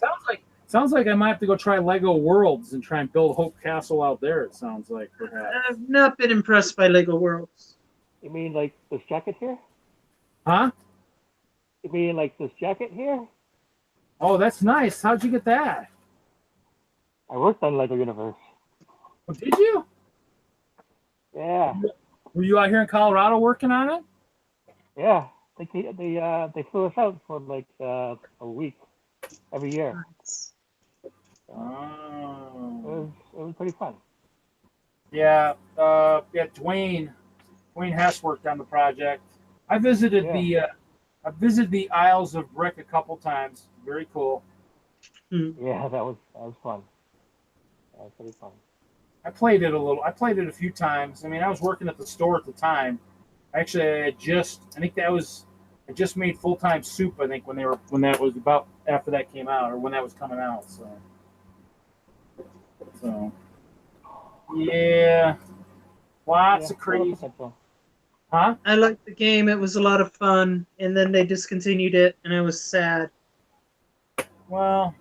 S1: Sounds like I might have to go try Lego Worlds and try and build Hope Castle out there. It sounds like, perhaps.
S2: I've not been impressed by Lego Worlds.
S5: you mean like this jacket here?
S1: Huh?
S5: You mean like this jacket here?
S1: Oh, that's nice. How'd you get that?
S5: I worked on Lego Universe.
S1: Oh, did you?
S5: Yeah,
S1: Were you out here in Colorado working on it?
S5: yeah. They flew us out for like a week every year.
S1: Oh.
S5: It was pretty fun.
S1: Yeah. Dwayne Wayne Hess worked on the project. I visited the Isles of Brick a couple times. Very cool.
S5: Yeah, that was fun. That was pretty fun.
S1: I played it a little. I played it a few times. I mean, I was working at the store at the time. Actually, I just made Full Time Soup. I think when that was about after that came out or when that was coming out. So yeah, lots of crazy. Huh?
S2: I liked the game. It was a lot of fun, and then they discontinued it, and I was sad.
S1: Well,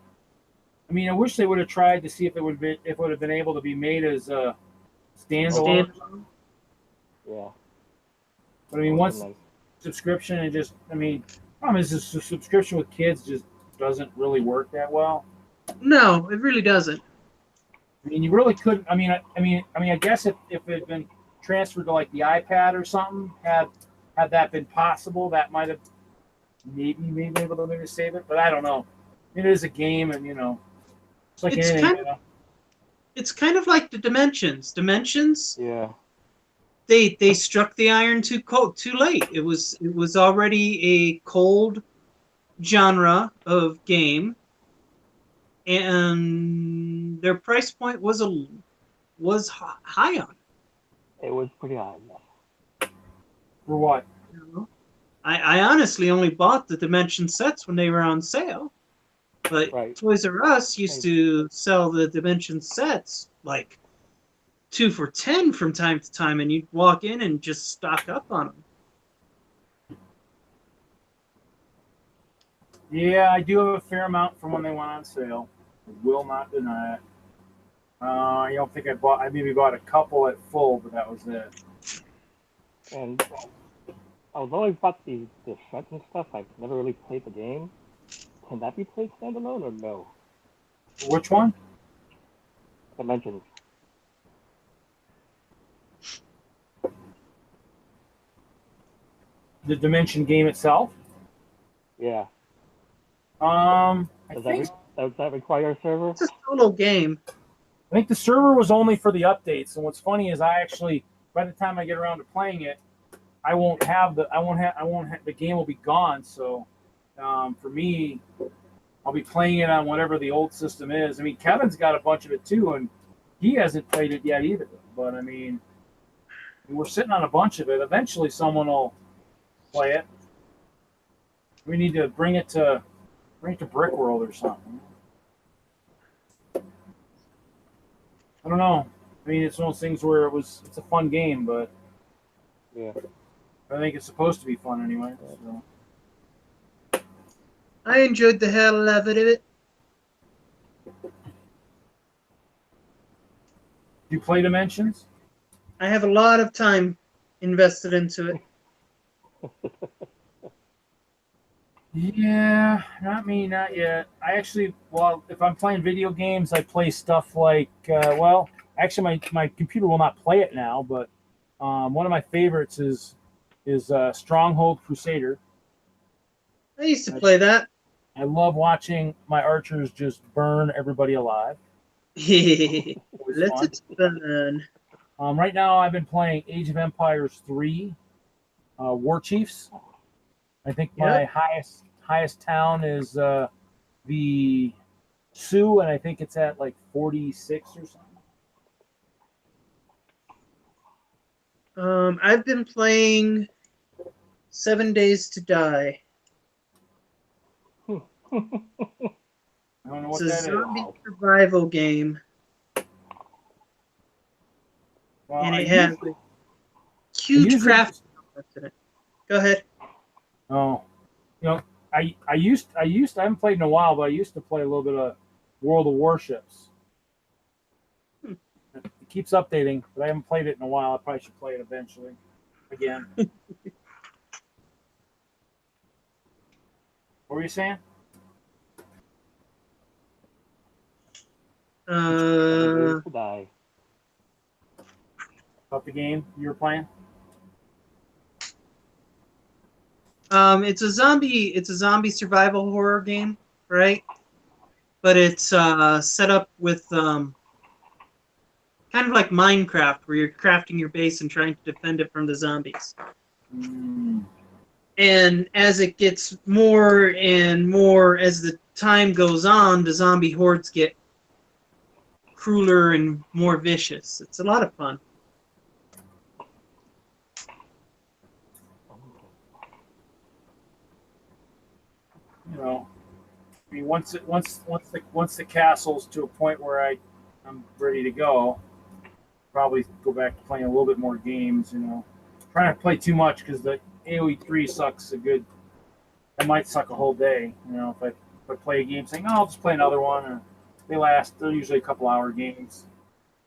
S1: I mean, I wish they would have tried to see if it would have been able to be made as a standalone.
S5: Yeah.
S1: But I mean, once subscription and just, I mean, problem is this subscription with kids just doesn't really work that well.
S2: No, it really doesn't.
S1: I mean, you really couldn't. I guess if it had been transferred to like the iPad or something, had that been possible, that might have maybe able to maybe save it. But I don't know. It is a game, and it's like anything.
S2: It's kind of like the Dimensions. Dimensions.
S5: Yeah.
S2: They struck the iron too late. It was already a cold genre of game, and their price point was high on it.
S5: It was pretty high. Yeah.
S1: For what?
S2: I honestly only bought the Dimension sets when they were on sale, but
S5: Right.
S2: Toys R Us used to sell the Dimension sets like 2 for $10 from time to time, and you'd walk in and just stock up on them.
S1: Yeah, I do have a fair amount from when they went on sale. I will not deny it. I don't think I maybe bought a couple at full, but that was it.
S5: And although I've bought the sets and stuff, I've never really played the game. Can that be played standalone or no?
S1: Which one?
S5: Dimensions.
S1: The Dimension game itself?
S5: Yeah.
S1: I
S5: Does
S1: think
S5: that require a server?
S2: It's a solo game.
S1: I think the server was only for the updates. And what's funny is I actually, by the time I get around to playing it, the game will be gone. So for me, I'll be playing it on whatever the old system is. I mean, Kevin's got a bunch of it too, and he hasn't played it yet either. But I mean, we're sitting on a bunch of it. Eventually, someone will play it. We need to bring it to Brick World or something. I don't know. I mean, it's one of those things where it's a fun game, but
S5: Yeah.
S1: I think it's supposed to be fun anyway. So.
S2: I enjoyed the hell out of it.
S1: You play Dimensions?
S2: I have a lot of time invested into it.
S1: Yeah, not me, not yet. I actually, if I'm playing video games, I play stuff like, actually, my computer will not play it now, but one of my favorites is Stronghold Crusader.
S2: I used to play that.
S1: I love watching my archers just burn everybody alive. Always
S2: Let
S1: fun.
S2: it burn.
S1: Right now, I've been playing Age of Empires 3, War Chiefs. I think my highest town is the Sioux, and I think it's at like 46 or something.
S2: I've been playing 7 Days to Die.
S1: I don't know
S2: It's
S1: what
S2: a
S1: that is.
S2: zombie survival game,
S1: Well,
S2: and
S1: I
S2: it has
S1: used-
S2: like, huge
S1: usually-
S2: craft elements in it. Go ahead.
S1: Oh, I haven't played in a while, but I used to play a little bit of World of Warships. It keeps updating, but I haven't played it in a while. I probably should play it eventually again. What were you saying?
S5: To die.
S1: About the game you were playing?
S2: It's a zombie survival horror game, right? But it's set up with kind of like Minecraft, where you're crafting your base and trying to defend it from the zombies.
S1: Mm.
S2: And as it gets more and more, as the time goes on, the zombie hordes get crueler and more vicious. It's a lot of fun.
S1: You know, I mean, once the castle's to a point where I'm ready to go, probably go back to playing a little bit more games. You know, trying not to play too much because the AOE3 sucks a good. It might suck a whole day. You know, if I play a game saying, "Oh, I'll just play another one," or they're usually a couple hour games.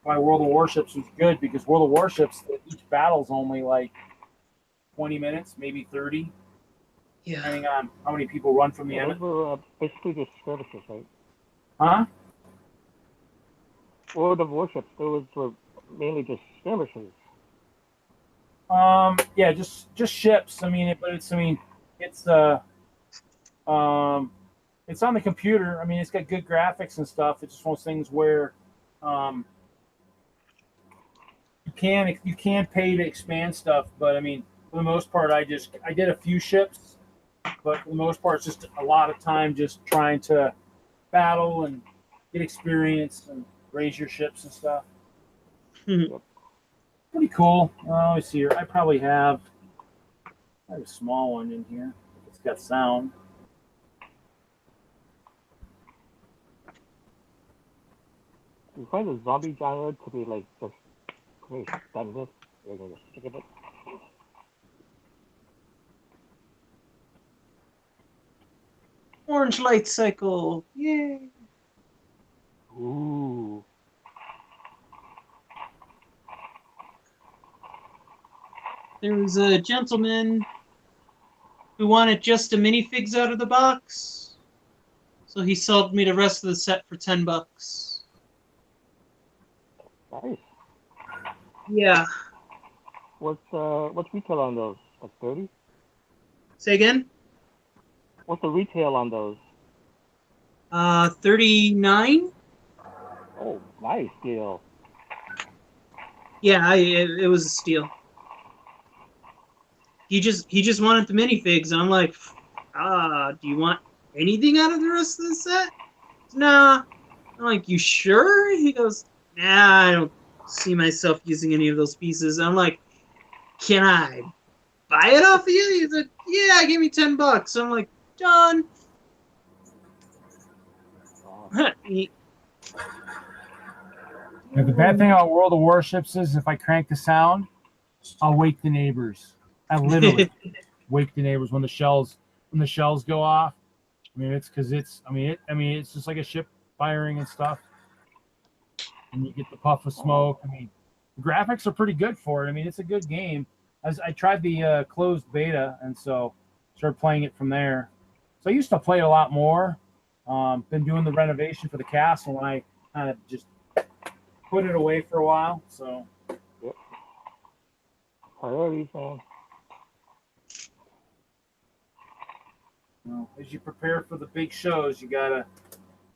S1: Why World of Warships was good because World of Warships, each battle's only like 20 minutes, maybe 30,
S2: Yeah.
S1: depending on how many people run from the
S5: Yeah,
S1: enemy.
S5: those were basically just services, right?
S1: Huh?
S5: World of Warships, those were mainly just skirmishes.
S1: Yeah, just ships. I mean, it's it's on the computer. I mean, it's got good graphics and stuff. It's just one of those things where you can pay to expand stuff, but I mean, for the most part, I did a few ships, but for the most part, it's just a lot of time just trying to battle and get experience and raise your ships and stuff. Pretty cool. Let me see here. I probably have a small one in here. It's got sound.
S5: Do you find the zombie genre to be like just pretty stagnant? You're gonna sick of it?
S2: Orange light cycle. Yay.
S5: Ooh.
S2: There was a gentleman who wanted just the minifigs out of the box, so he sold me the rest of the set for $10.
S5: Nice.
S2: Yeah.
S5: What's retail on those? Like 30?
S2: Say again?
S5: What's the retail on those?
S2: 39?
S5: Oh, nice deal.
S2: Yeah, it was a steal. He just wanted the minifigs, and I'm like, do you want anything out of the rest of the set? Nah. I'm like, you sure? He goes, nah, I don't see myself using any of those pieces. I'm like, can I buy it off of you? He's like, yeah, give me $10. I'm like, done.
S5: Wow.
S1: Now, the bad thing about World of Warships is if I crank the sound, I'll wake the neighbors. I literally wake the neighbors when the shells go off. I mean, it's because it's just like a ship firing and stuff, and you get the puff of smoke. I mean, the graphics are pretty good for it. I mean, it's a good game. I tried the closed beta, and so started playing it from there. So I used to play it a lot more. Been doing the renovation for the castle, and I kind of just put it away for a while. So
S5: Priorities, man.
S1: you know, as you prepare for the big shows, you gotta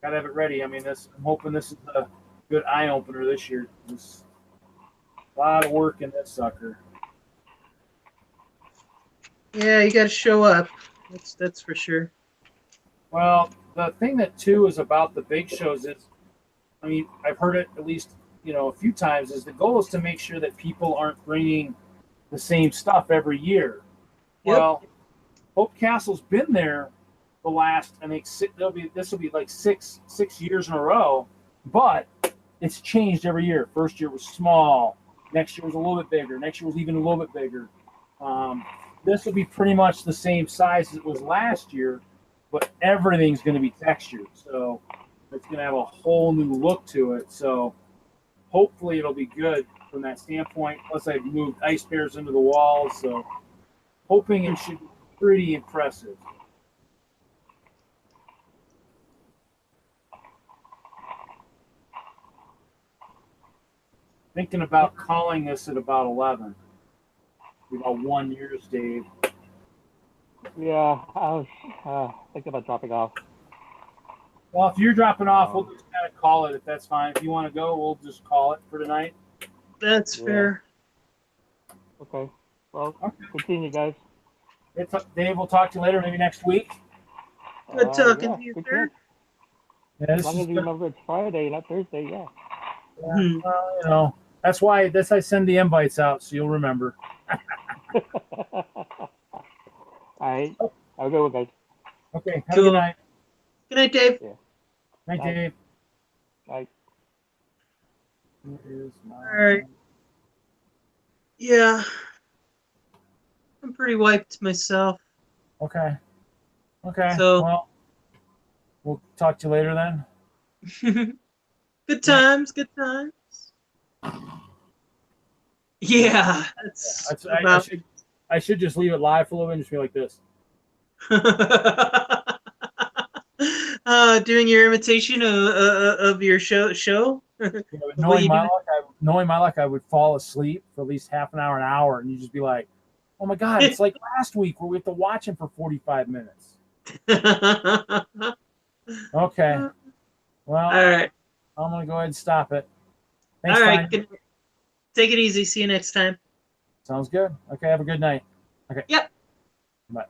S1: have it ready. I mean, I'm hoping this is a good eye opener this year. There's a lot of work in this sucker.
S2: Yeah, you got to show up. That's for sure.
S1: Well, the thing that too is about the big shows is, I mean, I've heard it at least a few times. Is the goal is to make sure that people aren't bringing the same stuff every year.
S2: Yep.
S1: Well, Hope Castle's been there the last, I think this will be like six years in a row, but it's changed every year. First year was small, next year was a little bit bigger, next year was even a little bit bigger. This will be pretty much the same size as it was last year, but everything's going to be textured, so it's going to have a whole new look to it. So hopefully it'll be good from that standpoint. Plus, I've moved ice bears into the walls, so hoping it should be pretty impressive. Thinking about calling this at about 11. About 1 year's, Dave.
S5: Yeah, I was thinking about dropping off.
S1: Well, if you're dropping off, we'll just kind of call it if that's fine. If you want to go, we'll just call it for tonight.
S2: That's
S5: Yeah.
S2: fair.
S5: Okay. Well,
S1: Okay.
S5: continue, guys.
S1: Dave, we'll talk to you later, maybe next week.
S2: Good talking
S5: yeah,
S2: to you,
S5: good
S2: sir.
S5: chance.
S1: Yeah,
S5: As
S1: this
S5: long
S1: is
S5: as you remember it's Friday, not Thursday, yeah.
S2: Hmm.
S1: well, you know, that's why I send the invites out so you'll remember.
S5: All right. Have a good one, guys.
S1: Okay, have a
S2: Cool.
S1: good night.
S2: Good night, Dave.
S1: Night,
S5: Bye.
S1: Dave.
S5: Bye.
S1: Here is my-
S2: All right. Yeah. I'm pretty wiped myself.
S1: Okay. Okay.
S2: So-
S1: Well, we'll talk to you later then.
S2: Good times, good times. Yeah, that's about.
S1: I should just leave it live for a little bit and just be like this.
S2: Doing your imitation of your show.
S1: You know,
S2: What
S1: knowing
S2: you
S1: my
S2: do?
S1: luck, knowing my luck, I would fall asleep for at least half an hour, and you'd just be like, "Oh my god, it's like last week where we have to watch him for 45 minutes." Okay. Well,
S2: All right.
S1: I'm gonna go ahead and stop it. Thanks,
S2: All right.
S1: Tanya.
S2: Good. Take it easy. See you next time.
S1: Sounds good. Okay, have a good night. Okay.
S2: Yep.
S1: Bye.